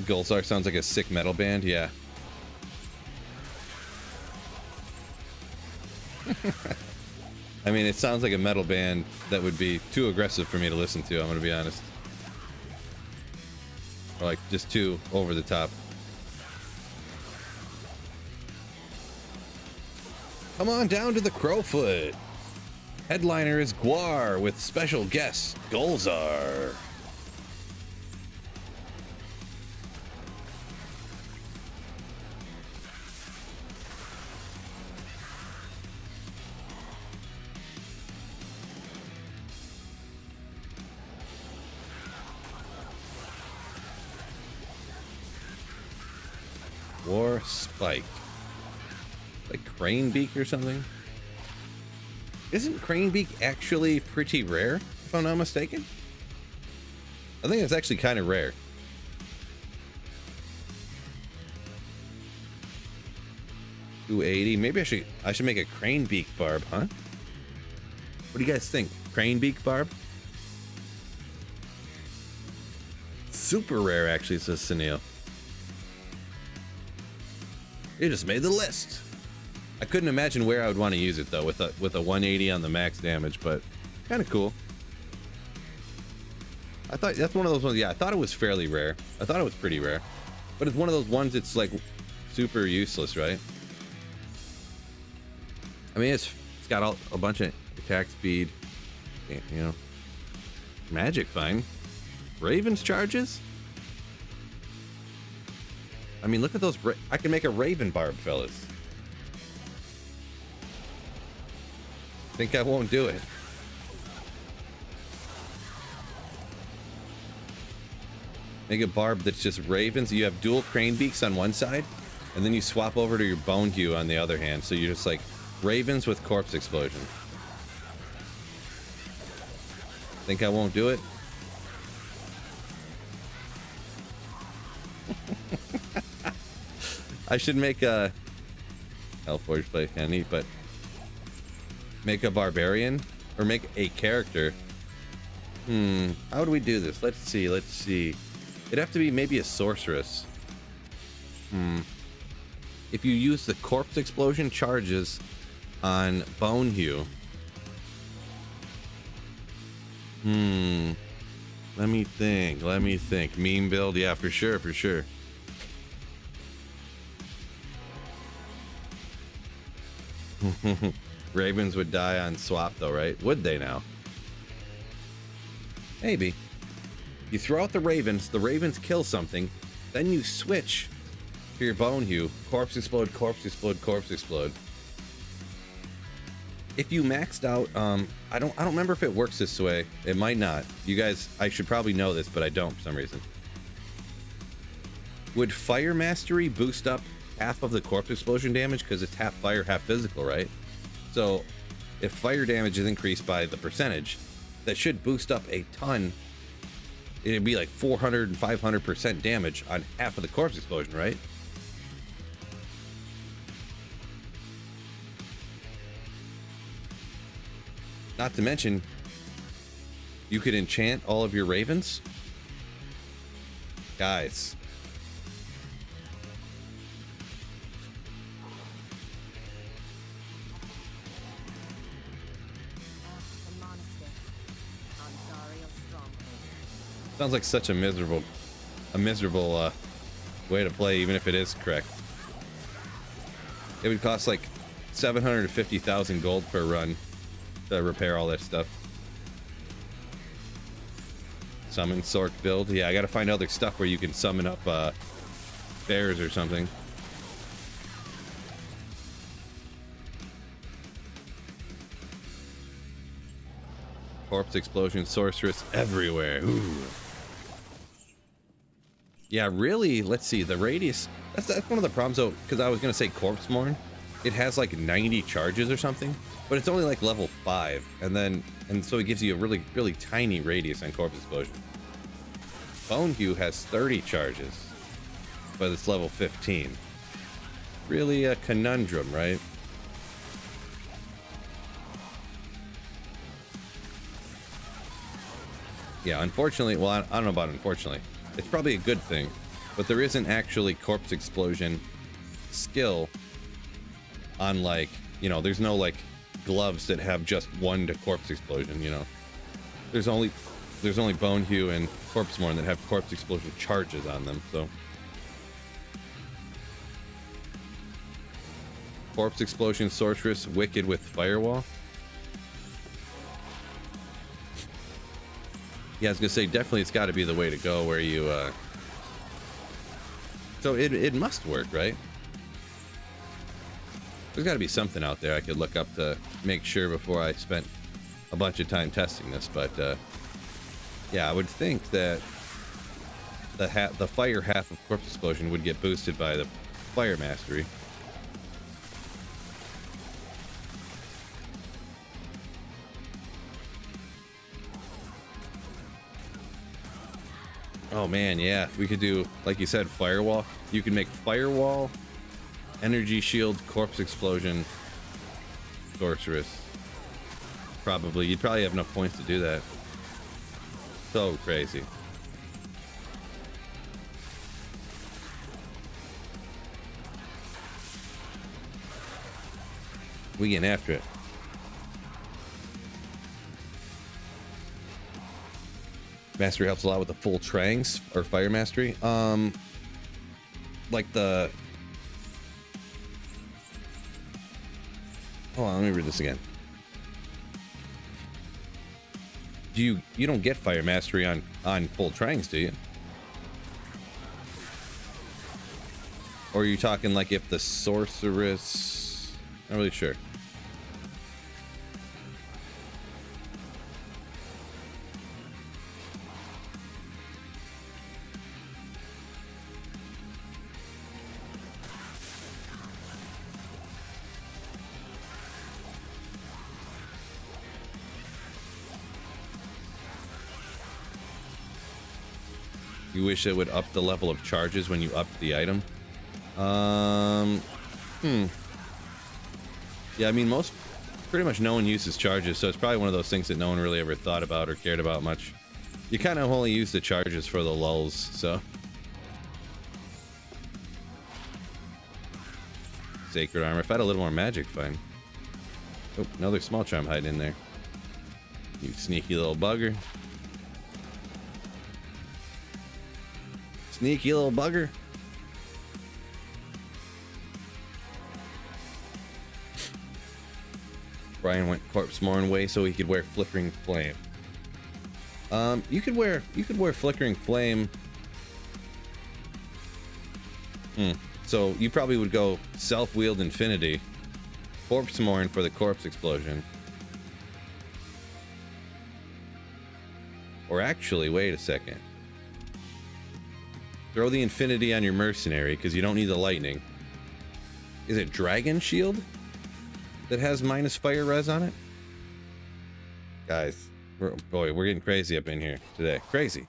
Gulzar sounds like a sick metal band, yeah. I mean, it sounds like a metal band that would be too aggressive for me to listen to, I'm gonna be honest. Or like just too over the top. Come on down to the Crowfoot. Headliner is Guar with special guest Gulzar. War Spike. Like Crane Beak or something? Isn't Crane Beak actually pretty rare, if I'm not mistaken? I think it's actually kind of rare. $280. Maybe I should make a Crane Beak barb, huh? What do you guys think? Crane Beak barb? Super rare, actually, says Sunil. You just made the list. I couldn't imagine where I would want to use it though, with a 180 on the max damage, but kind of cool. I thought that's one of those ones. Yeah, I thought it was fairly rare. I thought it was pretty rare, but it's one of those ones that's like super useless, right? I mean, it's got a bunch of attack speed, you know, magic, fine. Raven's charges. I mean, look at those. I can make a Raven barb, fellas. Think I won't do it. Make a barb that's just ravens. You have dual crane beaks on one side, and then you swap over to your bone hue on the other hand. So you're just like ravens with corpse explosion. Think I won't do it? I should make a Hellforge play kind of neat, but make a barbarian or make a character. How do we do this? Let's see. It'd have to be maybe a sorceress. If you use the corpse explosion charges on bone hue. Let me think. Meme build, yeah, for sure. Ravens would die on swap though, right? Would they now? Maybe. You throw out the ravens kill something, then you switch to your bone hue. Corpse explode. If you maxed out, I don't remember if it works this way. It might not. You guys, I should probably know this, but I don't for some reason. Would Fire Mastery boost up half of the corpse explosion damage because it's half fire, half physical, right? So if fire damage is increased by the percentage, that should boost up a ton. It'd be like 400 and 500% damage on half of the corpse explosion, right? Not to mention, you could enchant all of your ravens. Guys. Sounds like such a miserable way to play, even if it is correct. It would cost like 750,000 gold per run to repair all that stuff. Summon Sork build. Yeah, I gotta find other stuff where you can summon up bears or something. Corpse explosion, sorceress everywhere. Ooh. Yeah, really, let's see, the radius, that's one of the problems though, because I was going to say corpse morn. It has like 90 charges or something, but it's only like level 5, and so it gives you a really, really tiny radius on corpse explosion. Bone Hue has 30 charges, but it's level 15. Really a conundrum, right? Yeah, unfortunately, well, I don't know about unfortunately. It's probably a good thing, but there isn't actually corpse explosion skill on, like, you know, there's no like gloves that have just 1 to corpse explosion, you know. There's only Bone Hue and Corpse Morn that have corpse explosion charges on them, so. Corpse explosion, sorceress, wicked with firewall. Yeah, I was gonna say, definitely it's gotta be the way to go, where you so it must work, right? There's got to be something out there I could look up to make sure before I spent a bunch of time testing this, but yeah, I would think that the fire half of corpse explosion would get boosted by the fire mastery. Oh man, yeah, we could do, like you said, firewall. You can make firewall, energy shield, corpse explosion, sorceress. You'd probably have enough points to do that. So crazy. We getting after it. Mastery helps a lot with the full trangs or fire mastery. Like the, hold on, let me read this again. You don't get fire mastery on full trangs, do you? Or are you talking like if the sorceress? Not really sure. You wish it would up the level of charges when you upped the item? Yeah, I mean, pretty much no one uses charges, so it's probably one of those things that no one really ever thought about or cared about much. You kind of only use the charges for the lulls, so. Sacred armor. If I had a little more magic, fine. Oh, another small charm hiding in there. You sneaky little bugger. Sneaky little bugger. Brian went corpse morn way so he could wear flickering flame. You could wear flickering flame. So you probably would go self-wield infinity, corpse morn for the corpse explosion. Or actually, wait a second. Throw the infinity on your mercenary because you don't need the lightning. Is it Dragon Shield that has minus fire res on it? Guys, we're getting crazy up in here today. Crazy.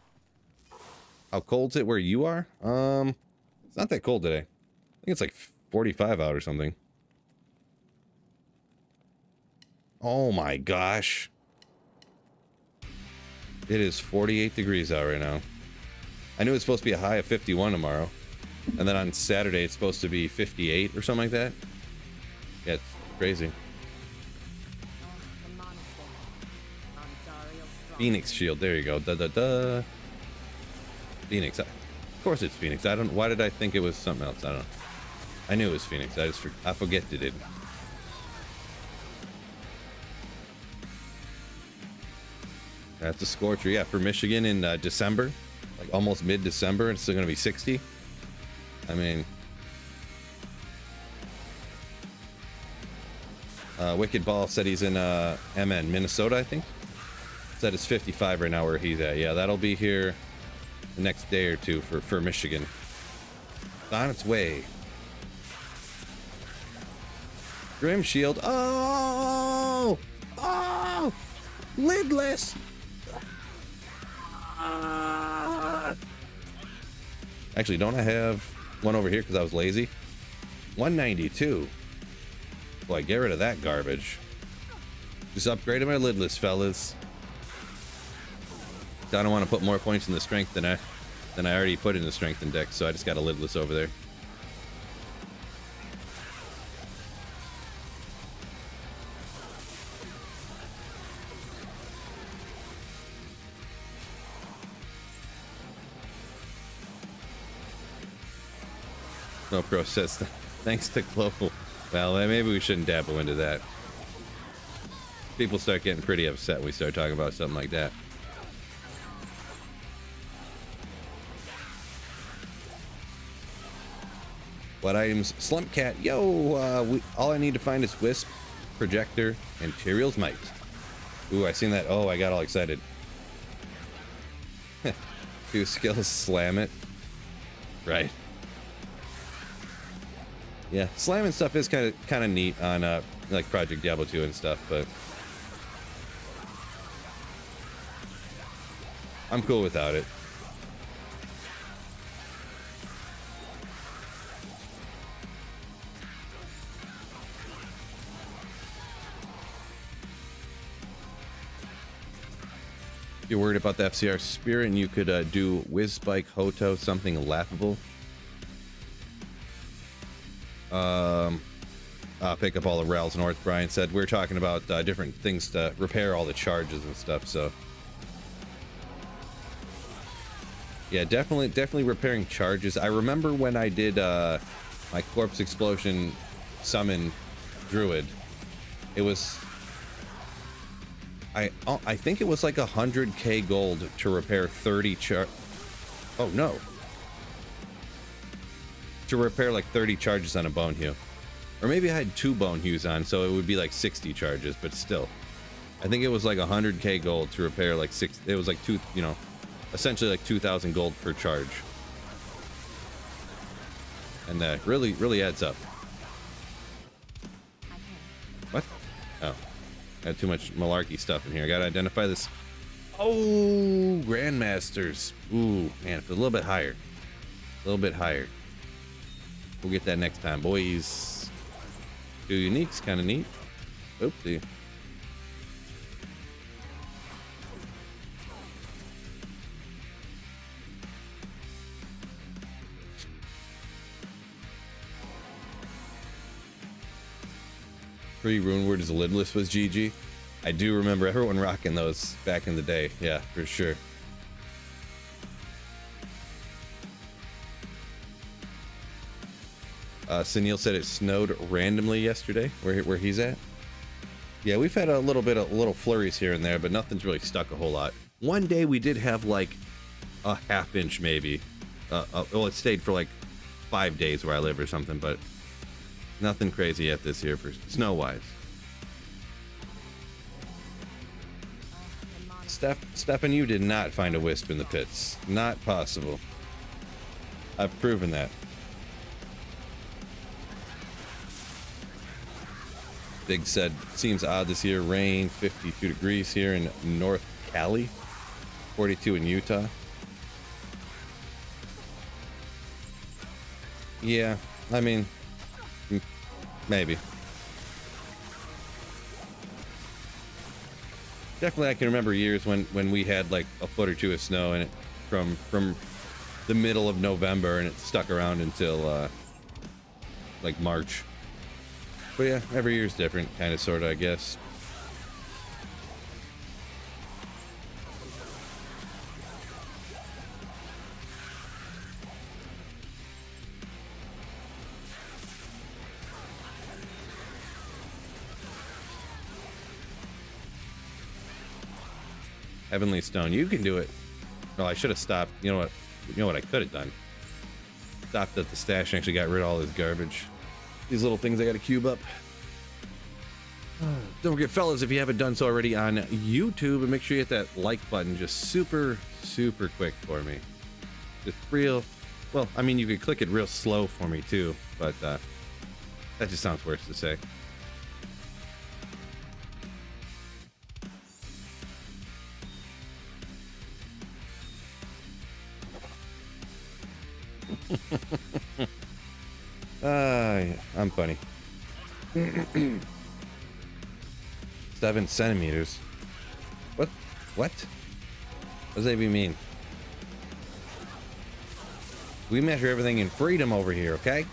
How cold's it where you are? It's not that cold today. I think it's like 45 out or something. Oh my gosh. It is 48 degrees out right now. I knew it's supposed to be a high of 51 tomorrow. And then on Saturday, it's supposed to be 58 or something like that. Yeah, it's crazy. Phoenix Shield, there you go. Da-da-da. Phoenix. Of course it's Phoenix. Why did I think it was something else? I don't know. I knew it was Phoenix. I forget it. That's a scorcher. Yeah, for Michigan in December. Like almost mid-December, it's still going to be 60. I mean, Wicked Ball said he's in MN, Minnesota, I think. That is 55 right now where he's at. Yeah, that'll be here the next day or two for Michigan. It's on its way. Grim Shield. Oh! Oh! Lidless! Actually, don't I have one over here because I was lazy? 192. Boy, get rid of that garbage. Just upgraded my lidless, fellas. I don't want to put more points in the strength than I already put in the strength index, so I just got a lidless over there. No Pro says thanks to global. Well, maybe we shouldn't dabble into that. People start getting pretty upset when we start talking about something like that. What items? Slump Cat. Yo, all I need to find is Wisp, Projector, and Tyrael's Might. Ooh, I seen that. Oh, I got all excited. 2 skills, slam it. Right. Yeah, slamming stuff is kind of neat on like Project Diablo 2 and stuff, but I'm cool without it. If you're worried about the FCR Spirit and you could do Whiz Spike, Hoto, something laughable. Pick up all the rails north. Brian said we're talking about different things to repair all the charges and stuff, so yeah, definitely repairing charges. I remember when I did my Corpse Explosion summon Druid, it was I think it was like 100k gold to repair 30 oh no, to repair like 30 charges on a Bone Hew. Or maybe I had 2 Bone Hews on, so it would be like 60 charges, but still. I think it was like 100k gold to repair like 6. It was like essentially like 2,000 gold per charge. And that really adds up. What? Oh. I had too much malarkey stuff in here. I gotta identify this. Oh, Grandmasters. Ooh, man, it's a little bit higher. A little bit higher. We'll get that next time, boys. 2 uniques, kind of neat. Oopsie. Rune Word as a lidless was GG. I do remember everyone rocking those back in the day. Yeah, for sure. Sunil said it snowed randomly yesterday where he's at. Yeah, we've had a little flurries here and there, but nothing's really stuck a whole lot. One day we did have like a ½ inch maybe. Well, it stayed for like 5 days where I live or something, but nothing crazy yet this year for snow-wise. Stefan, you did not find a wisp in the pits. Not possible. I've proven that. Big said, seems odd this year. Rain, 52 degrees here in North Cali, 42 in Utah. Yeah, I mean, maybe. Definitely, I can remember years when we had like a foot or 2 of snow in it from the middle of November, and it stuck around until like March. But yeah, every year's different, kind of, sort of, I guess. Heavenly Stone, you can do it. Oh, I should have stopped. You know what I could have done? Stopped at the stash and actually got rid of all this garbage. These little things I got to cube up. Don't forget, fellas, if you haven't done so already on YouTube, and make sure you hit that like button just super quick for me. Just real, well, I mean, you could click it real slow for me too, but that just sounds worse to say. Yeah, I'm funny. 7 centimeters. What? What? What does that even mean? We measure everything in freedom over here, okay?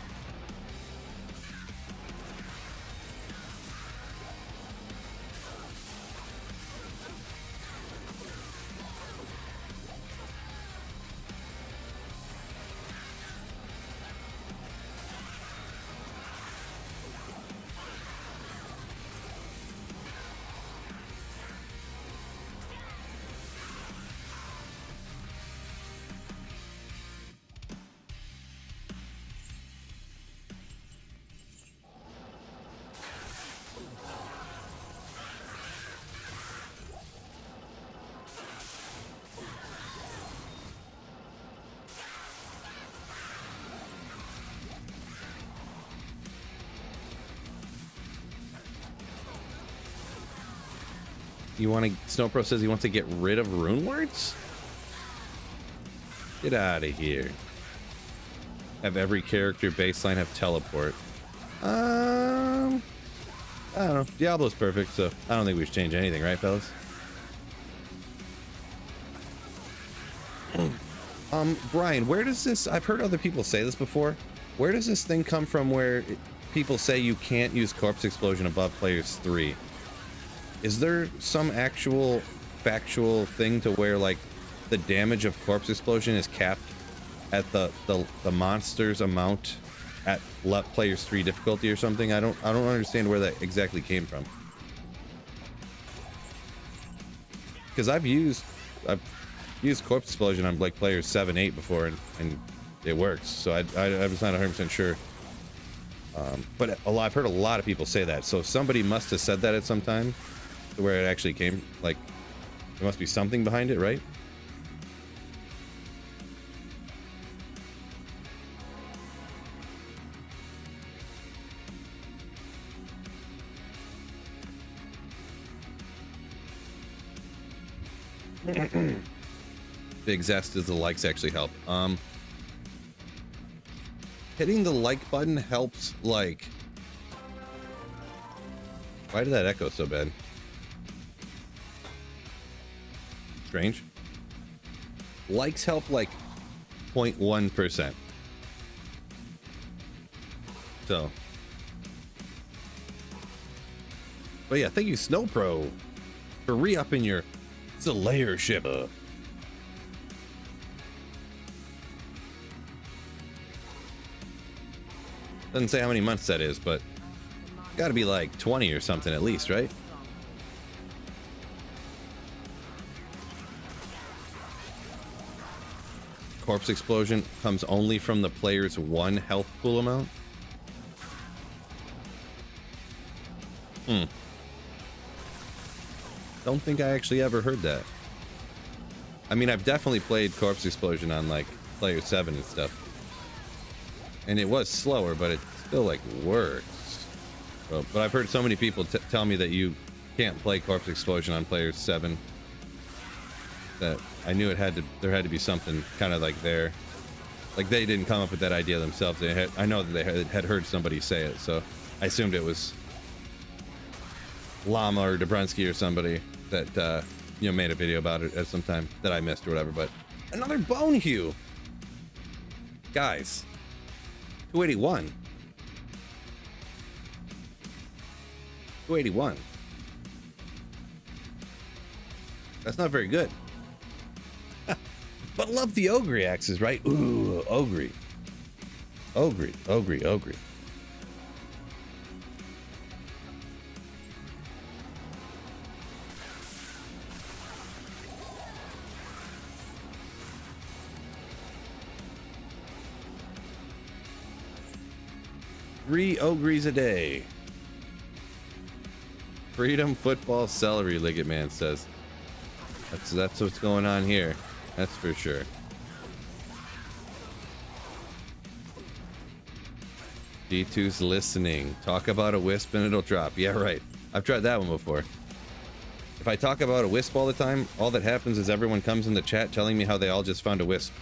You want to? Snowpro says he wants to get rid of rune words. Get out of here. Have every character baseline have teleport. I don't know. Diablo's perfect, so I don't think we should change anything, right, fellas? Brian, where does this? I've heard other people say this before. Where does this thing come from? Where people say you can't use corpse explosion above players 3? Is there some actual factual thing to where like the damage of corpse explosion is capped at the monster's amount at players 3 difficulty or something? I don't understand where that exactly came from. Because I've used corpse explosion on like players 7, 8 before and it works. So I was not 100% sure. But I've heard a lot of people say that. So somebody must have said that at some time. Where it actually came, like there must be something behind it, right? Big zest is the likes actually help. Hitting the like button helps. Like, why did that echo so bad? Strange. Likes help like 0.1%. So, but yeah, thank you, Snowpro, for re-upping your layership. Doesn't say how many months that is, but got to be like 20 or something at least, right? Corpse explosion comes only from the player's 1 health pool amount. Don't think I actually ever heard that. I mean, I've definitely played corpse explosion on like player 7 and stuff, and it was slower, but it still like works. So, but I've heard so many people tell me that you can't play corpse explosion on player 7 that I knew there had to be something kind of like there. Like they didn't come up with that idea themselves. I know that they had heard somebody say it, so I assumed it was Llama or Dobrunsky or somebody that made a video about it at some time that I missed or whatever. But another bone hue, guys. 281. 281. That's not very good. But love the ogre axes, right? Ooh, ogre. Ogre, ogre, ogre. Three ogres a day. Freedom Football Celery, Liggett Man says. That's what's going on here. That's for sure. D2's listening. Talk about a wisp and it'll drop. Yeah, right. I've tried that one before. If I talk about a wisp all the time, all that happens is everyone comes in the chat telling me how they all just found a wisp.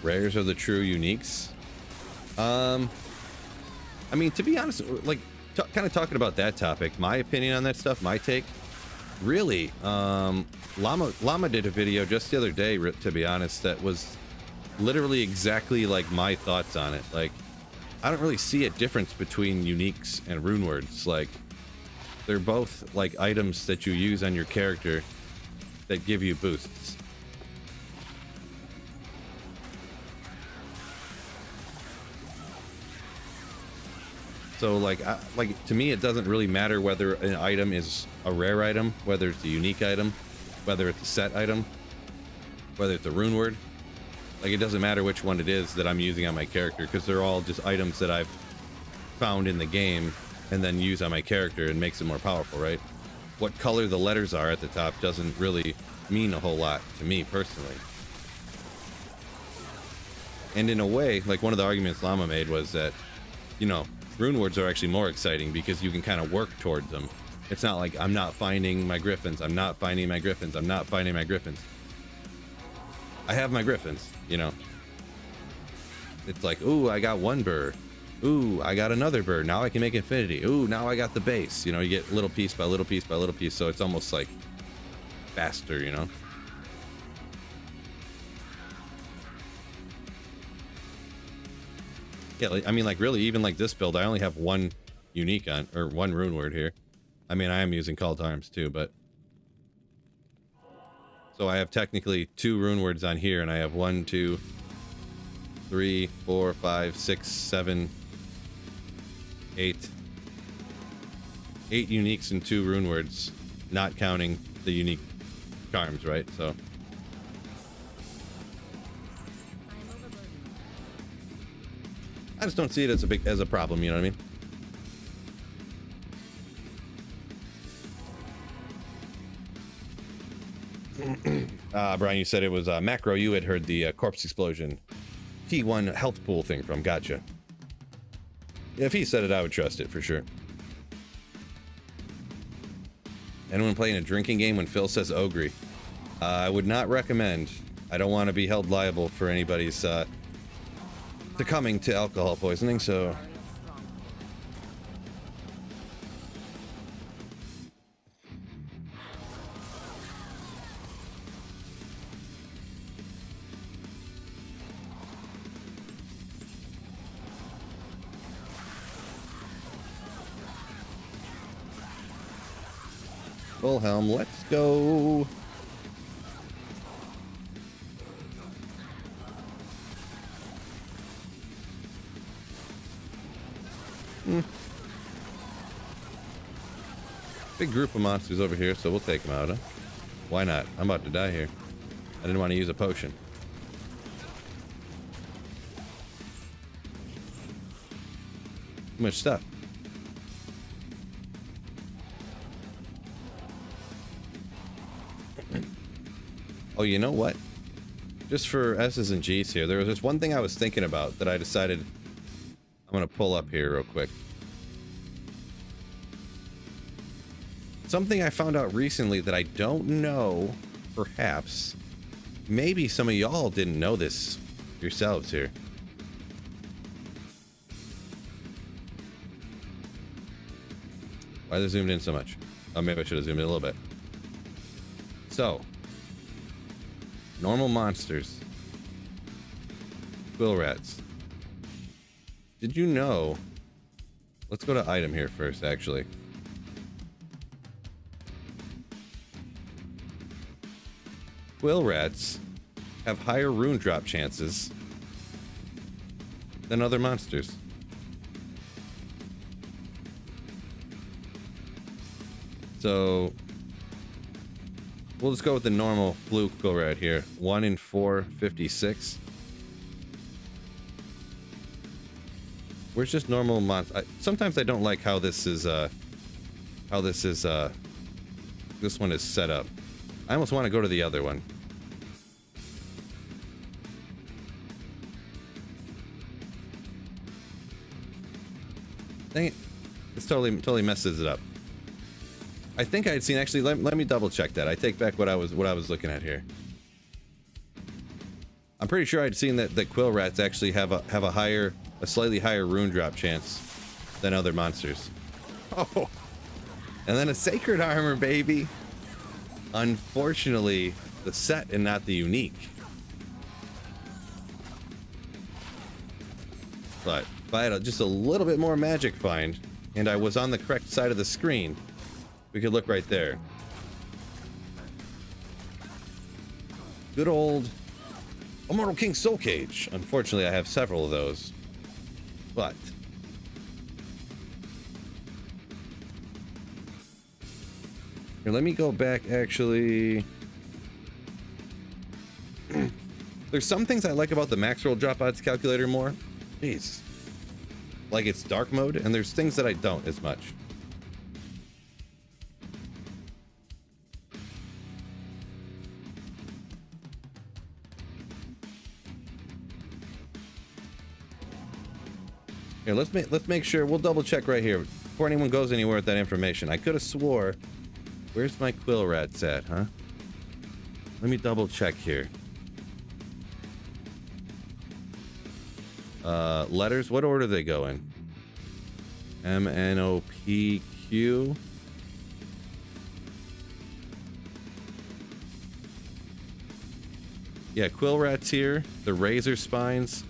Rares are the true uniques. I mean, to be honest, like, kind of talking about that topic, my opinion on that stuff, my take, really, Llama did a video just the other day, to be honest, that was literally exactly like my thoughts on it. Like, I don't really see a difference between uniques and rune words. Like, they're both like items that you use on your character that give you boosts. So like to me, it doesn't really matter whether an item is a rare item, whether it's a unique item, whether it's a set item, whether it's a rune word. Like, it doesn't matter which one it is that I'm using on my character, because they're all just items that I've found in the game and then use on my character and makes it more powerful, right? What color the letters are at the top doesn't really mean a whole lot to me personally. And in a way, like, one of the arguments Llama made was that, you know, rune words are actually more exciting because you can kind of work towards them. It's not like, I'm not finding my griffins, I'm not finding my griffins, I'm not finding my griffins. I have my griffins, you know. It's like, ooh, I got one bird. Ooh, I got another bird. Now I can make infinity. Ooh, now I got the base. You know, you get little piece by little piece by little piece, so it's almost like faster, you know. Yeah, like, I mean, like, really, even like this build, I only have one unique on, or one rune word here. I mean, I am using Call to Arms too, but... So I have technically 2 rune words on here, and I have 1, 2, 3, 4, 5, 6, 7, 8. 8 uniques and 2 rune words, not counting the unique charms, right? So... I just don't see it as a problem, you know what I mean? Brian, you said it was Macro. You had heard the corpse explosion T1 health pool thing from. Gotcha. Yeah, if he said it, I would trust it for sure. Anyone playing a drinking game when Phil says ogre? I would not recommend. I don't want to be held liable for anybody's succumbing to alcohol poisoning, so... Wilhelm, let's go. Big group of monsters over here, so we'll take them out, huh? Why not? I'm about to die here. I didn't want to use a potion. Too much stuff. Oh, you know what? Just for S's and G's here, there was just one thing I was thinking about that I decided I'm going to pull up here real quick. Something I found out recently that I don't know, perhaps, maybe some of y'all didn't know this yourselves here. Why are they zoomed in so much? Oh, maybe I should have zoomed in a little bit. So, normal monsters. Quill rats. Did you know? Let's go to item here first, actually. Quill rats have higher rune drop chances than other monsters. So we'll just go with the normal blue quill rat here. 1 in 456. Where's just normal sometimes I don't like how this is this one is set up. I almost want to go to the other one. Dang it. This totally messes it up. I think I had seen, actually, let me double check that. I take back what I was looking at here. I'm pretty sure I'd seen that quill rats actually have a slightly higher rune drop chance than other monsters. Oh, and then a sacred armor, baby. Unfortunately, the set and not the unique. But if I had just a little bit more magic find, and I was on the correct side of the screen, we could look right there. Good old Immortal King Soul Cage. Unfortunately, I have several of those. But here, let me go back, actually. There's some things I like about the max roll drop odds calculator more. Jeez. Like it's dark mode, and there's things that I don't as much. Here, let's make sure. We'll double check right here before anyone goes anywhere with that information. I could have swore. Where's my quill rats at, huh? Let me double check here. Letters. What order do they go in? M N O P Q. Yeah, quill rats here. The razor spines.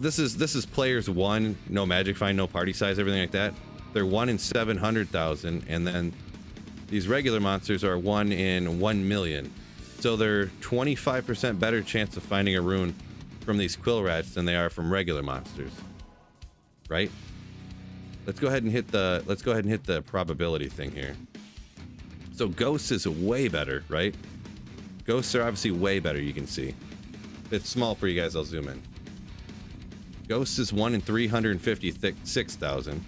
This is players 1, no magic find, no party size, everything like that. They're 1 in 700,000, and then these regular monsters are 1 in 1 million. So they're 25% better chance of finding a rune from these quill rats than they are from regular monsters. Right? Let's go ahead and hit the probability thing here. So ghosts is way better, right? Ghosts are obviously way better, you can see. If it's small for you guys, I'll zoom in. Ghosts is 1 in 356,000.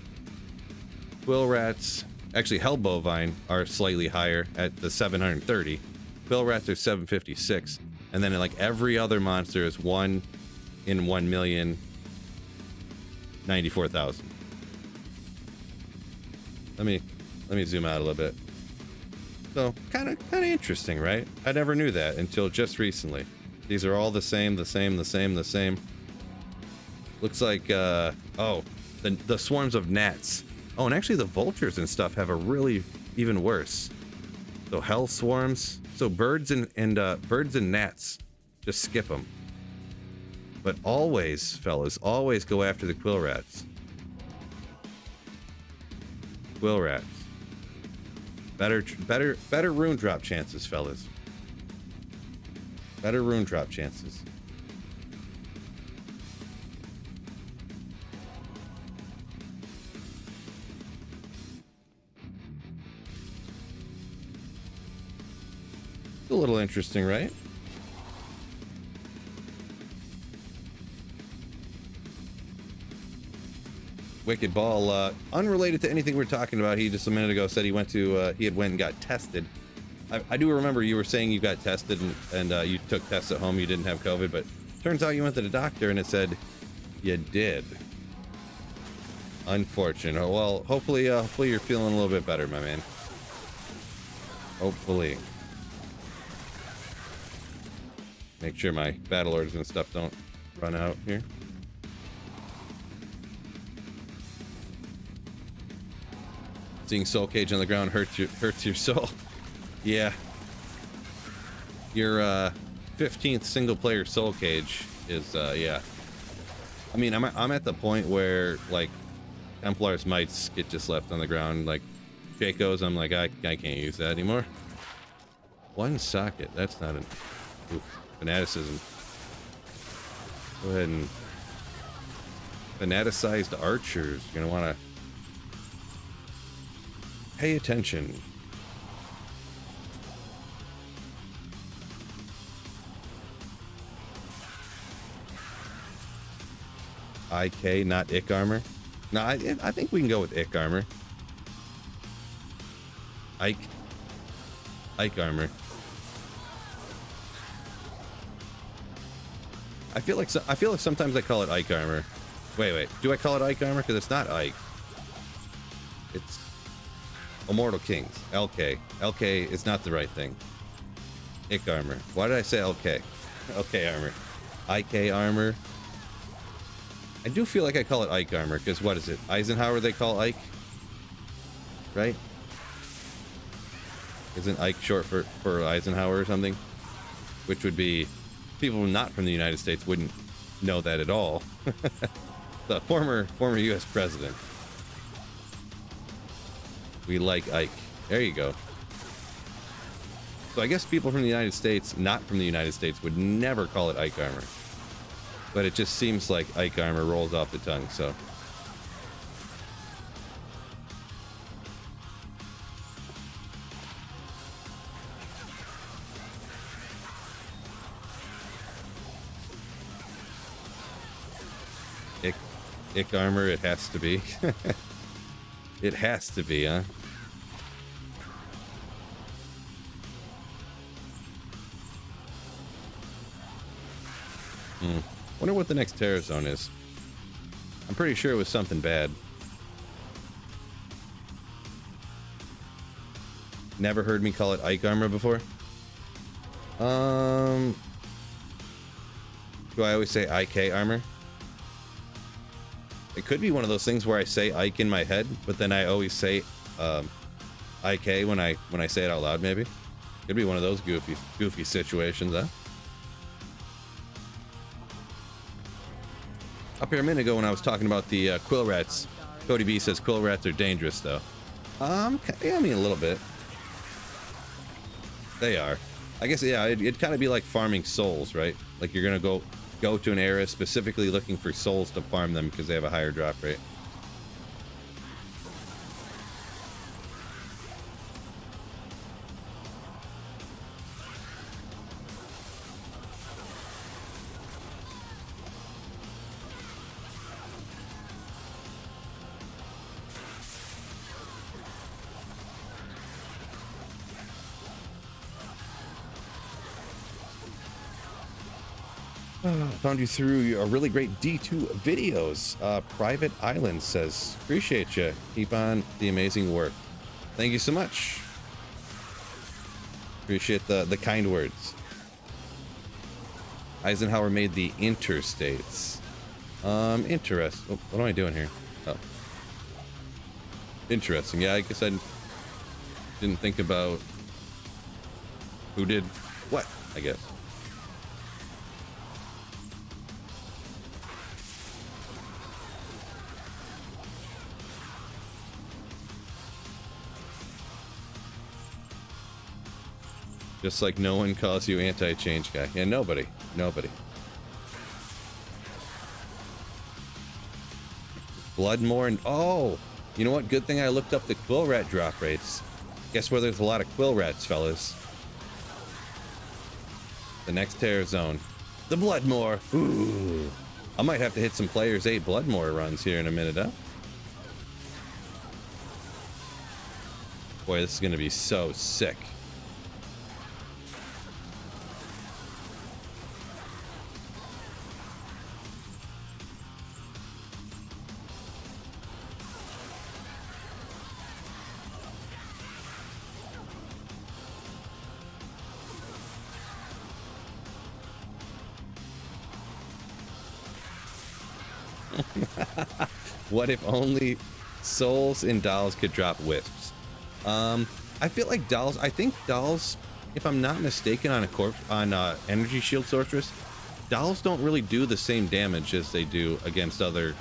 Quill rats, actually hell bovine, are slightly higher at the 730. Quill rats are 756, and then like every other monster is 1 in 1,094,000. Let me zoom out a little bit. So kind of interesting, right? I never knew that until just recently. These are all the same. Looks like, oh, the swarms of gnats. Oh, and actually the vultures and stuff have a really even worse. So hell swarms. So birds and gnats, just skip them. But always, fellas, always go after the quill rats. Quill rats. Better rune drop chances, fellas. Better rune drop chances. A little interesting, right? Wicked Ball, unrelated to anything we're talking about. He just a minute ago said he went and got tested. I do remember you were saying you got tested and you took tests at home. You didn't have COVID, but turns out you went to the doctor and it said you did. Unfortunate. Well, hopefully you're feeling a little bit better, my man. Hopefully. Make sure my battle orders and stuff don't run out here. Seeing Soul Cage on the ground hurts your soul. Yeah. Your 15th single player Soul Cage is yeah. I mean, I'm at the point where like Templar's mites get just left on the ground, like Jaco's. I'm like I can't use that anymore. One socket. That's not an. Oof. Fanaticism. Go ahead and fanaticized archers. You're gonna want to Pay attention. IK, not Ick armor. No, I think we can go with Ick armor. Ike armor. I feel like sometimes I call it Ike armor. Wait. Do I call it Ike armor? Because it's not Ike. It's Immortal Kings. LK. LK is not the right thing. Ick armor. Why did I say LK? LK armor. IK armor. I do feel like I call it Ike armor, because what is it? Eisenhower they call Ike? Right? Isn't Ike short for Eisenhower or something? Which would be, people not from the United States wouldn't know that at all. The former US president. We like Ike. There you go. So I guess people from the United States, not from the United States, would never call it Ike armor. But it just seems like Ike armor rolls off the tongue, so. Ick armor, it has to be. It has to be, huh? Wonder what the next terror zone is. I'm pretty sure it was something bad. Never heard me call it Ike armor before. Do I always say IK armor? It could be one of those things where I say Ike in my head, but then I always say IK when I say it out loud. Maybe could be one of those goofy situations, huh? Up here a minute ago when I was talking about the quill rats, Cody B says quill rats are dangerous, though. Yeah, I mean a little bit. They are. I guess, yeah, it'd kind of be like farming souls, right? Like you're gonna go to an area specifically looking for souls to farm them because they have a higher drop rate. Found you through a really great D2 videos. Private Island says, appreciate you. Keep on the amazing work. Thank you so much. Appreciate the kind words. Eisenhower made the interstates. Interesting. What am I doing here? Oh. Interesting. Yeah, I guess I didn't think about who did what, I guess. Just like no one calls you anti-change guy. Yeah, nobody. Bloodmore and oh, you know what? Good thing I looked up the quill rat drop rates. Guess where there's a lot of quill rats, fellas. The next terror zone. The Bloodmore. Ooh. I might have to hit some Players 8 Bloodmore runs here in a minute, huh? Boy, this is gonna be so sick. What if only souls and dolls could drop wisps? I feel like dolls. I think dolls, if I'm not mistaken, on Energy Shield Sorceress, dolls don't really do the same damage as they do against other.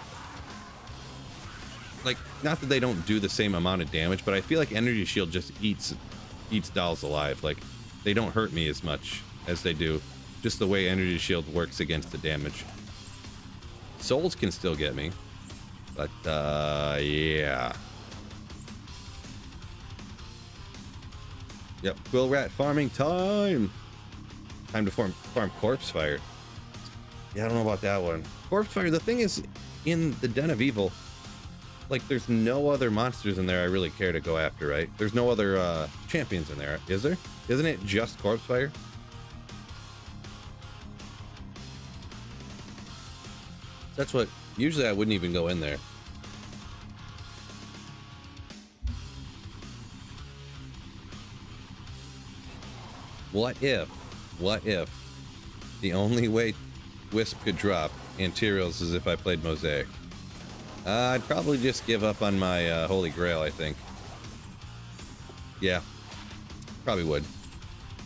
Like, not that they don't do the same amount of damage, but I feel like Energy Shield just eats dolls alive. Like, they don't hurt me as much as they do. Just the way Energy Shield works against the damage. Souls can still get me. But, yeah. Yep, quill rat farming time. Time to farm corpse fire. Yeah, I don't know about that one. Corpse fire, the thing is, in the Den of Evil, like, there's no other monsters in there I really care to go after, right? There's no other champions in there, is there? Isn't it just corpse fire? That's what, usually I wouldn't even go in there. What if the only way Wisp could drop Anterials is if I played Mosaic? I'd probably just give up on my Holy Grail, I think. Yeah, probably would.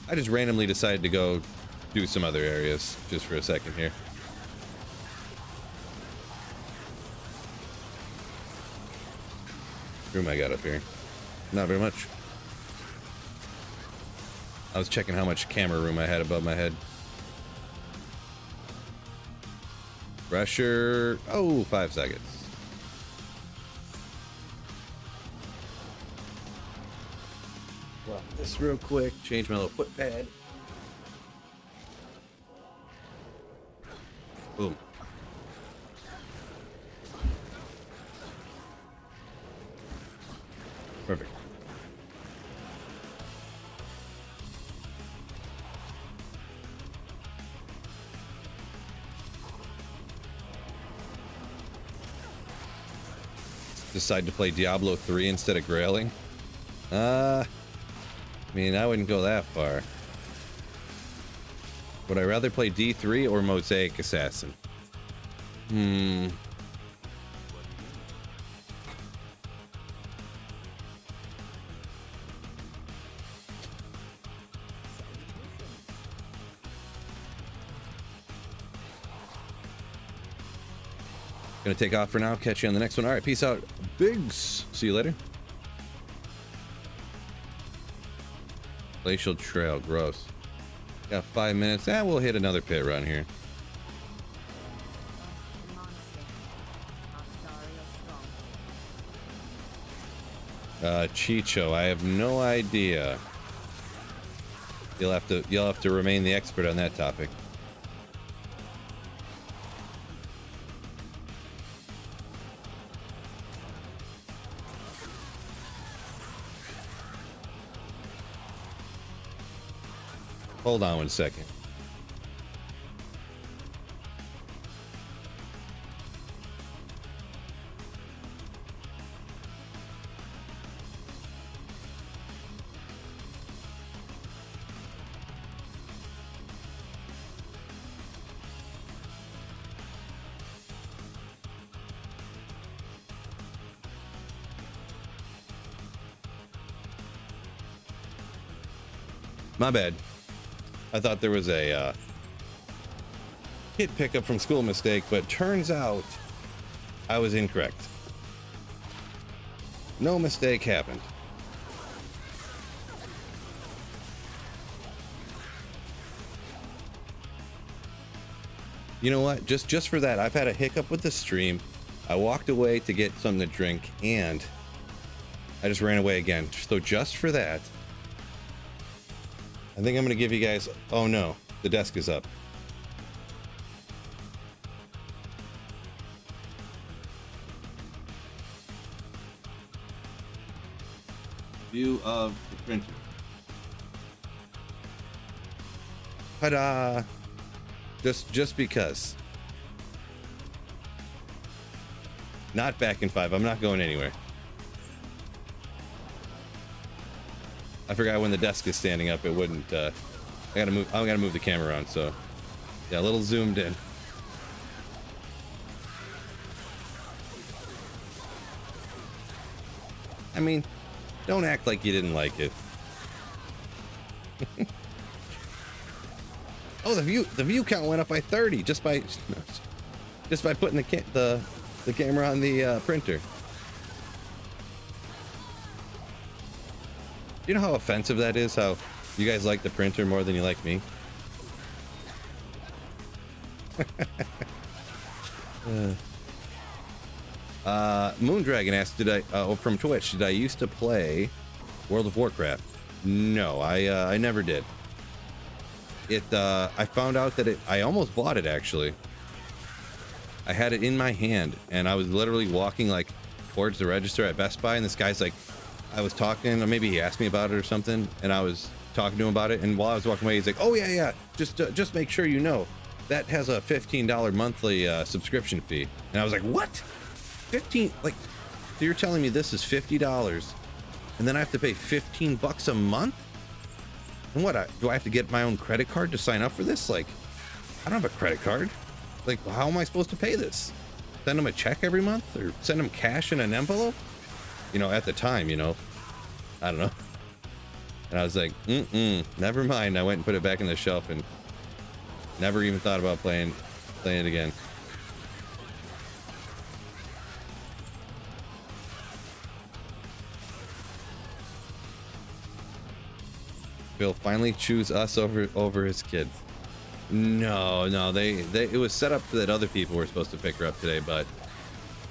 I just randomly decided to go do some other areas just for a second here. Room I got up here. Not very much. I was checking how much camera room I had above my head. Pressure. Oh, 5 seconds. Well, this real quick. Change my little foot pad. Boom. Perfect. Decide to play Diablo 3 instead of grailing? I mean, I wouldn't go that far. Would I rather play D3 or Mosaic Assassin? Gonna take off for now. Catch you on the next one. All right, peace out, Biggs. See you later. Glacial Trail, gross. Got 5 minutes. We'll hit another pit run here. Chicho, I have no idea. You'll have to remain the expert on that topic. Hold on 1 second. My bad. I thought there was a hit pickup from school mistake, but turns out I was incorrect. No mistake happened. You know what? Just for that, I've had a hiccup with the stream. I walked away to get something to drink, and I just ran away again. So just for that, I think I'm going to give you guys... Oh no, the desk is up. View of the printer. Ta-da! Just because. Not back in 5. I'm not going anywhere. I forgot when the desk is standing up, it wouldn't. I gotta move the camera around. So, yeah, a little zoomed in. I mean, don't act like you didn't like it. Oh, the view count went up by 30 just by putting the camera on the printer. You know how offensive that is? How you guys like the printer more than you like me? Moondragon asked, from Twitch, did I used to play World of Warcraft? No, I never did. I found out that I almost bought it, actually. I had it in my hand, and I was literally walking like towards the register at Best Buy, and this guy's like, I was talking, or maybe he asked me about it or something, and I was talking to him about it, and while I was walking away, he's like, oh yeah, just make sure you know that has a $15 monthly subscription fee. And I was like, what? 15? Like, so you're telling me this is $50 and then I have to pay 15 bucks a month? And what, do I have to get my own credit card to sign up for this? Like, I don't have a credit card. Like, how am I supposed to pay this? Send them a check every month, or send them cash in an envelope? You know, at the time, you know, I don't know. And I was like, never mind. I went and put it back in the shelf and never even thought about playing it again. He'll finally choose us over his kids. No, it was set up that other people were supposed to pick her up today, but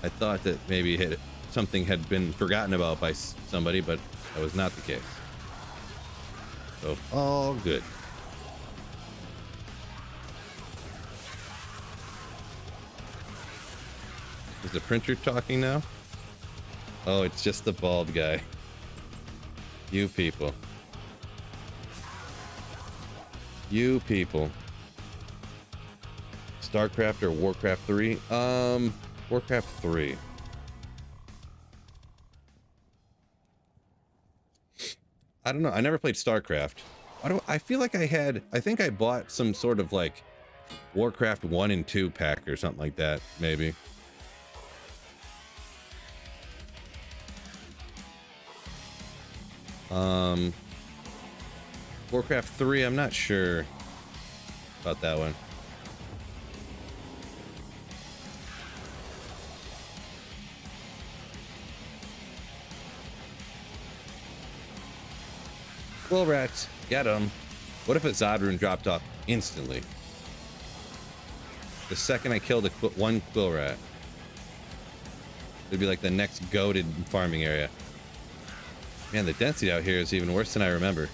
I thought that maybe something had been forgotten about by somebody, but that was not the case. So all good. Is the printer talking now? Oh, it's just the bald guy. You people. You people. StarCraft or Warcraft 3? Warcraft 3. I don't know. I never played StarCraft. I feel like I think I bought some sort of like Warcraft 1 and 2 pack or something like that, maybe. Warcraft 3, I'm not sure about that one. Quill rats, get them. What if a Zod rune dropped off instantly? The second I killed one quill rat, it'd be like the next goated farming area. Man, the density out here is even worse than I remember.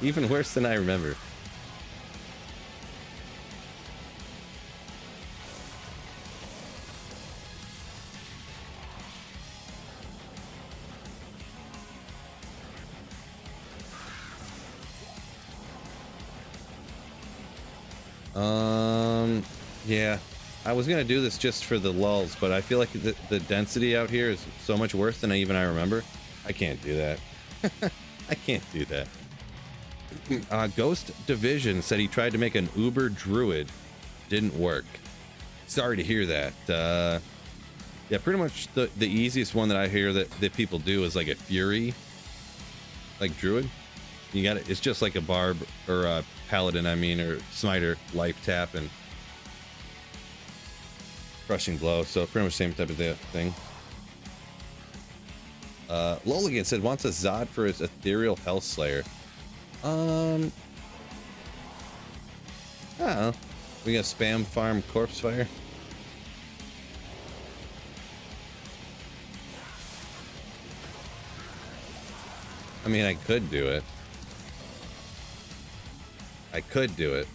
Even worse than I remember. Yeah, I was gonna do this just for the lulz, but I feel like the density out here is so much worse than even I remember. I can't do that. I can't do that. Ghost Division said he tried to make an Uber Druid. Didn't work. Sorry to hear that. Yeah, pretty much the easiest one that I hear that people do is like a Fury, like Druid. You got it. It's just like a Barb or a Paladin, I mean, or Smiter, life tap and crushing blow. So pretty much same type of thing. Loligan said wants a Zod for his Ethereal Hellslayer. I don't know. We gonna spam farm corpse fire? I mean, I could do it. I could do it.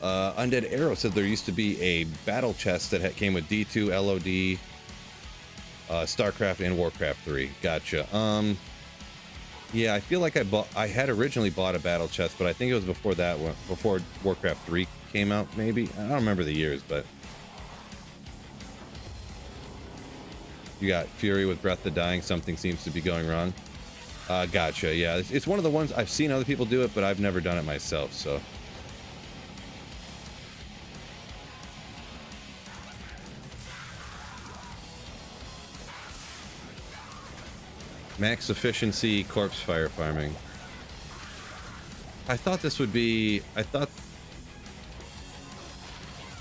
Undead Arrow said there used to be a battle chest that came with D2, LOD, StarCraft, and Warcraft 3. Gotcha. Yeah, I feel like I had originally bought a battle chest, but I think it was before that one, before Warcraft 3 came out, maybe. I don't remember the years, but you got Fury with Breath of Dying. Something seems to be going wrong. Gotcha. Yeah, it's one of the ones I've seen other people do it, but I've never done it myself, so. Max efficiency corpse fire farming. I thought this would be, I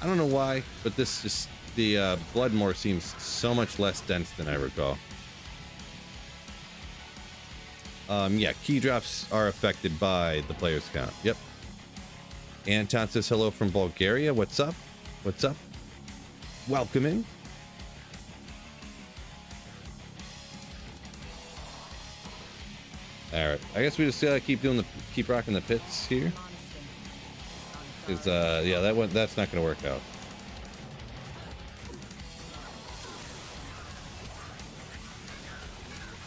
don't know why, but this just, the Bloodmore seems so much less dense than I recall. Yeah, key drops are affected by the player's count. Yep. Anton says hello from Bulgaria. What's up? What's up? Welcome in. All right, I guess we just keep rocking the pits here. Is yeah, that's not gonna work out.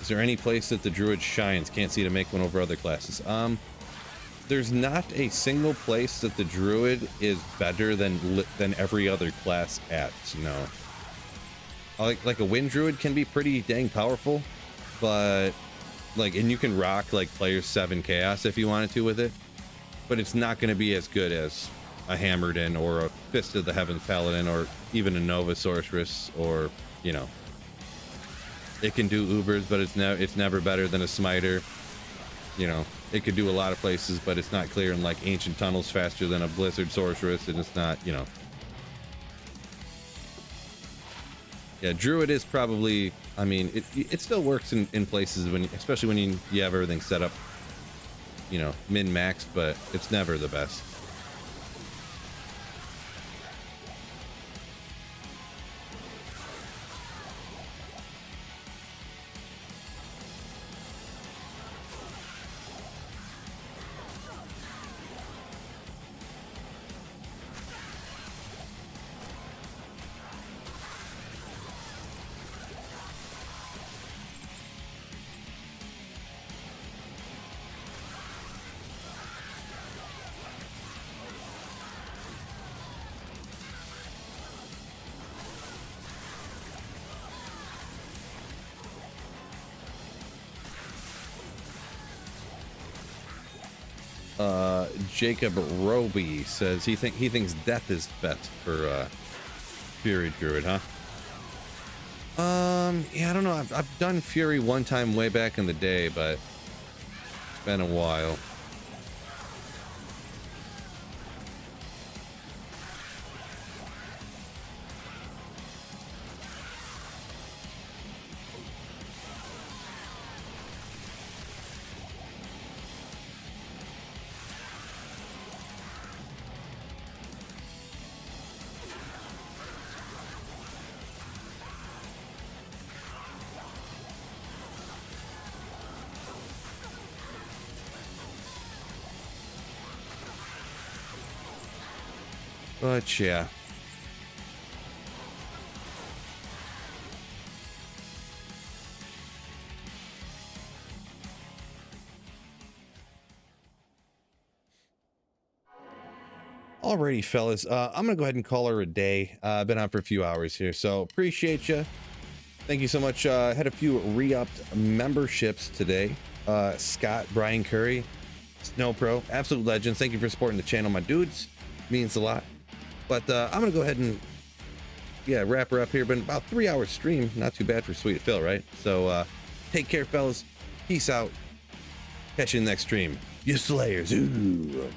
Is there any place that the druid shines? Can't see to make one over other classes. There's not a single place that the druid is better than every other class at. No. Like a wind druid can be pretty dang powerful, but like, and you can rock like player 7 chaos if you wanted to with it, but it's not going to be as good as a hammered in or a fist of the heavens paladin or even a nova sorceress, or you know, it can do ubers, but it's never better than a smiter. You know, it could do a lot of places, but it's not clearing like ancient tunnels faster than a blizzard sorceress, and it's not, you know. Yeah, druid is probably, I mean, it still works in places when, especially when you have everything set up, you know, min max, but it's never the best. Jacob Roby says he thinks death is best for Fury Druid, huh? Yeah, I don't know. I've done Fury one time way back in the day, but it's been a while. But yeah. Alrighty, fellas. I'm gonna go ahead and call her a day. I've been on for a few hours here, so appreciate you. Thank you so much. Had a few re-upped memberships today. Scott, Brian Curry, Snow Pro, absolute legends. Thank you for supporting the channel, my dudes. Means a lot. But I'm gonna go ahead and wrap her up here. Been about 3 hours stream, not too bad for Sweet Phil, right? So take care, fellas. Peace out. Catch you in the next stream. You slayers. Ooh.